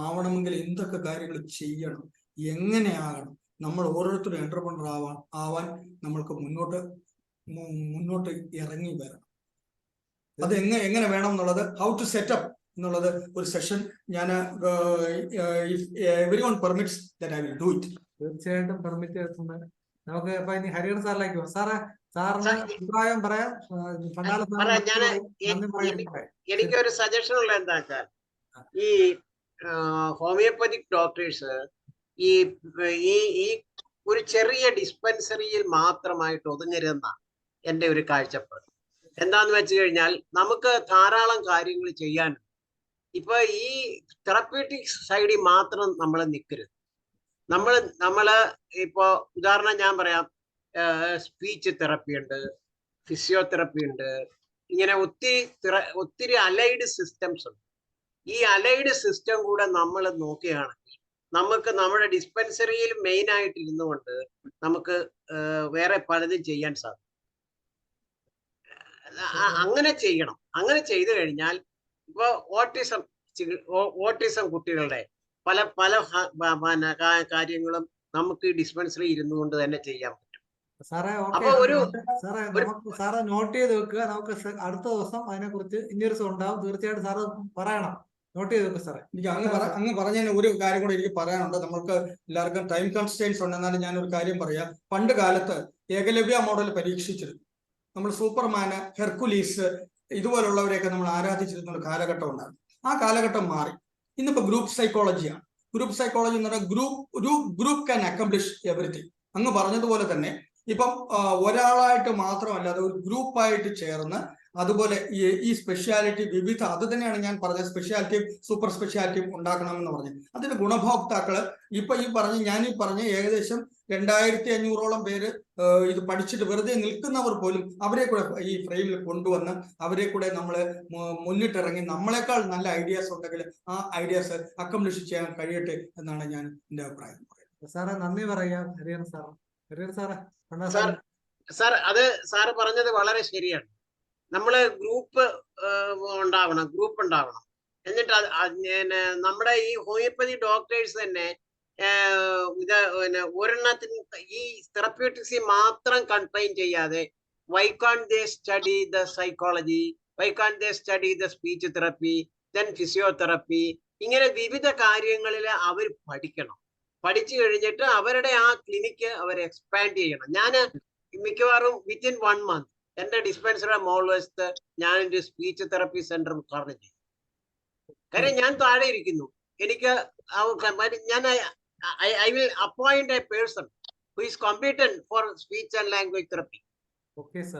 ആവണമെങ്കിൽ എന്തൊക്കെ കാര്യങ്ങൾ ചെയ്യണം, എങ്ങനെയാകണം, നമ്മൾ ഓരോരുത്തരും എന്റർപ്രണർ ആവാൻ നമ്മൾക്ക് മുന്നോട്ട് ഇറങ്ങി വരണം. അത് എങ്ങനെ വേണം എന്നുള്ളത്, ഹൗ ടു സെറ്റപ്പ് എന്നുള്ളത് ഒരു സെഷൻ ഞാൻ everyone permits that I will do it. തീർച്ചയായിട്ടും പെർമിറ്റ് ചെയ്തിട്ടുണ്ട്. നമുക്ക് ഇപ്പൊ ഇനി ഹരിഹർ സാറിലേക്ക് പോകാം. സാറിന് അഭിപ്രായം പറയാം. എനിക്കൊരു സജഷൻ ഉള്ള എന്താ വെച്ചാൽ, ഈ ഹോമിയോപ്പതിക് ഡോക്ടേഴ്സ് ഈ ഒരു ചെറിയ ഡിസ്പെൻസറിയിൽ മാത്രമായിട്ട് ഒതുങ്ങരുതെന്ന എൻ്റെ ഒരു കാഴ്ചപ്പാട്. എന്താന്ന് വെച്ച് കഴിഞ്ഞാൽ നമുക്ക് ധാരാളം കാര്യങ്ങൾ ചെയ്യാനുണ്ട്. ഇപ്പൊ ഈ തെറപ്യൂട്ടിക് സൈഡിൽ മാത്രം നമ്മൾ നിൽക്കരുത്. നമ്മള് ഇപ്പോ ഉദാഹരണം ഞാൻ പറയാം, സ്പീച്ച് തെറപ്പി ഉണ്ട്, ഫിസിയോതെറപ്പി ഉണ്ട്, ഇങ്ങനെ ഒത്തിരി അലൈഡ് സിസ്റ്റംസ് ഉണ്ട്. ഈ അലൈഡ് സിസ്റ്റം കൂടെ നമ്മൾ നോക്കുകയാണെങ്കിൽ നമുക്ക് നമ്മുടെ ഡിസ്പെൻസറിയിൽ മെയിൻ ആയിട്ട് ഇരുന്നുകൊണ്ട് നമുക്ക് വേറെ പലതും ചെയ്യാൻ സാധിക്കും. അങ്ങനെ ചെയ്യണം. അങ്ങനെ ചെയ്തു കഴിഞ്ഞാൽ ഇപ്പൊ ഓട്ടിസം കുട്ടികളുടെ പല കാര്യങ്ങളും നമുക്ക് ഡിസ്പെൻസറി ഇരുന്നുകൊണ്ട് തന്നെ ചെയ്യാൻ പറ്റും. അപ്പൊ സാറ് നോട്ട് ചെയ്ത് വെക്കുക. നമുക്ക് അടുത്ത ദിവസം അതിനെ കുറിച്ച് ഇനിയൊരു ദിവസം ഉണ്ടാവും. തീർച്ചയായിട്ടും സാറ് പറയണം. നോട്ട് ചെയ്ത് വെക്കുക സാറേ. എനിക്ക് അങ്ങ് പറഞ്ഞതിന് ഒരു കാര്യം കൂടെ എനിക്ക് പറയാനുണ്ട്. നമ്മൾക്ക് എല്ലാവർക്കും ടൈം കൺസ്ട്രെയിൻസ് ഉണ്ട്. എന്നാലും ഞാനൊരു കാര്യം പറയാം. പണ്ട് കാലത്ത് ഏകലവ്യ മോഡൽ പരീക്ഷിച്ചിരുന്നു. നമ്മൾ സൂപ്പർമാന്, ഹെർക്കുലീസ് ഇതുപോലുള്ളവരെയൊക്കെ നമ്മൾ ആരാധിച്ചിരുന്ന ഒരു കാലഘട്ടം ഉണ്ടായിരുന്നു. ആ കാലഘട്ടം മാറി. ഇന്നിപ്പോ ഗ്രൂപ്പ് സൈക്കോളജിയാണ്. ഗ്രൂപ്പ് സൈക്കോളജി എന്ന് പറഞ്ഞാൽ ഗ്രൂപ്പ് ക്യാൻ അക്കംപ്ലിഷ് എവറിത്തിങ്. അങ്ങ് പറഞ്ഞതുപോലെ തന്നെ ഇപ്പം ഒരാളായിട്ട് മാത്രമല്ലാതെ ഒരു ഗ്രൂപ്പായിട്ട് ചേർന്ന് അതുപോലെ ഈ സ്പെഷ്യാലിറ്റി വിവിധ, അത് തന്നെയാണ് ഞാൻ പറഞ്ഞ സ്പെഷ്യാലിറ്റിയും സൂപ്പർ സ്പെഷ്യാലിറ്റിയും ഉണ്ടാക്കണമെന്ന് പറഞ്ഞു. അതിന്റെ ഗുണഭോക്താക്കള് ഞാൻ ഈ പറഞ്ഞ ഏകദേശം 2500ഓളം പേര് ഇത് പഠിച്ചിട്ട് വെറുതെ നിൽക്കുന്നവർ പോലും അവരെ കൂടെ ഈ ഫ്രെയിമിൽ കൊണ്ടുവന്ന് അവരെ കൂടെ നമ്മൾ മുന്നിട്ടിറങ്ങി നമ്മളെക്കാൾ നല്ല ഐഡിയാസ് ഉണ്ടെങ്കിൽ ആ ഐഡിയാസ് അക്കംപ്ലിഷ് ചെയ്യാൻ കഴിയട്ടെ എന്നാണ് ഞാൻ എന്റെ അഭിപ്രായം പറയുന്നത്. സാറേ നന്ദി പറയാം. ഹരിഹരൻ സാറേ. സാർ അത് സാറ് പറഞ്ഞത് വളരെ ശരിയാണ്. നമ്മള് ഗ്രൂപ്പ് ഉണ്ടാവണം. എന്നിട്ട് നമ്മുടെ ഈ ഹോമിയോപ്പതി ഡോക്ടേഴ്സ് തന്നെ ഒരെണ്ണത്തിന് ഈ തെറപ്യൂട്ടിക്സ് മാത്രം കൺഫൈൻ ചെയ്യാതെ why can't they study the psychology, why can't they study the speech therapy, then physiotherapy, ഇങ്ങനെ വിവിധ കാര്യങ്ങളിൽ അവർ പഠിക്കണം. പഠിച്ചു കഴിഞ്ഞിട്ട് അവരുടെ ആ ക്ലിനിക്ക് അവർ എക്സ്പാൻഡ് ചെയ്യണം. ഞാൻ മിക്കവാറും വിത്തിൻ 1 month എന്റെ ഡിസ്പെൻസറിയുടെ മോൾവശത്ത് ഞാനൊരു സ്പീച്ച് തെറപ്പി സെന്റർ ഉദ്ഘാടനം ചെയ്യും. കാര്യം ഞാൻ താഴെ ഇരിക്കുന്നു. എനിക്ക് ഞാൻ I will appoint a person who is competent for speech and language therapy.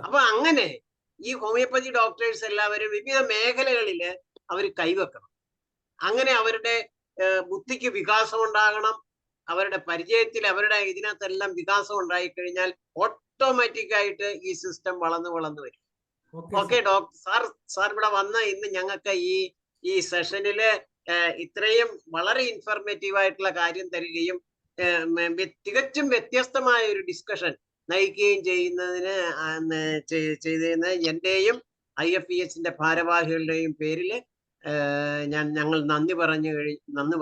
അപ്പൊ അങ്ങനെ ഈ ഹോമിയോപ്പതി ഡോക്ടേഴ്സ് എല്ലാവരും വിവിധ മേഖലകളിൽ അവർ കൈവെക്കണം. അങ്ങനെ അവരുടെ ബുദ്ധിക്ക് വികാസം ഉണ്ടാകണം. അവരുടെ പരിചയത്തിൽ അവരുടെ ഇതിനകത്തെല്ലാം വികാസം ഉണ്ടായി കഴിഞ്ഞാൽ ഓട്ടോമാറ്റിക് ആയിട്ട് ഈ സിസ്റ്റം വളർന്നു വരും. ഓക്കെ ഡോക്ടർ സാർ ഇവിടെ വന്ന ഇന്ന് ഞങ്ങൾക്ക് ഈ സെഷനില് ഇത്രയും വളരെ ഇൻഫർമേറ്റീവ് ആയിട്ടുള്ള കാര്യം തരികയും തികച്ചും വ്യത്യസ്തമായ ഒരു ഡിസ്കഷൻ നയിക്കുകയും ചെയ്തതിന് എന്റെയും IFPHന്റെ ഭാരവാഹികളുടെയും പേരിൽ ഞങ്ങൾ നന്ദി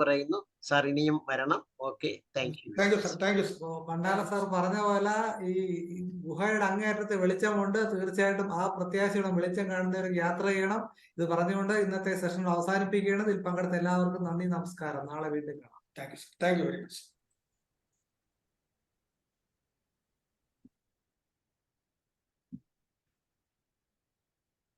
പറയുന്നു. സാർ ഇനിയും വരണം. Okay, thank you. Pandala sir പറഞ്ഞ പോലെ ഈ ഗുഹയുടെ അങ്ങേയറ്റത്തെ വെളിച്ചമുണ്ട്. തീർച്ചയായിട്ടും ആ പ്രത്യാശയുടെ വെളിച്ചം കാണുന്നവർക്ക് യാത്ര ചെയ്യണം. ഇത് പറഞ്ഞുകൊണ്ട് ഇന്നത്തെ സെഷൻ അവസാനിപ്പിക്കുകയാണ്. ഇതിൽ പങ്കെടുത്ത എല്ലാവർക്കും നന്ദി, നമസ്കാരം. നാളെ വീണ്ടും കാണാം. Thank you very much.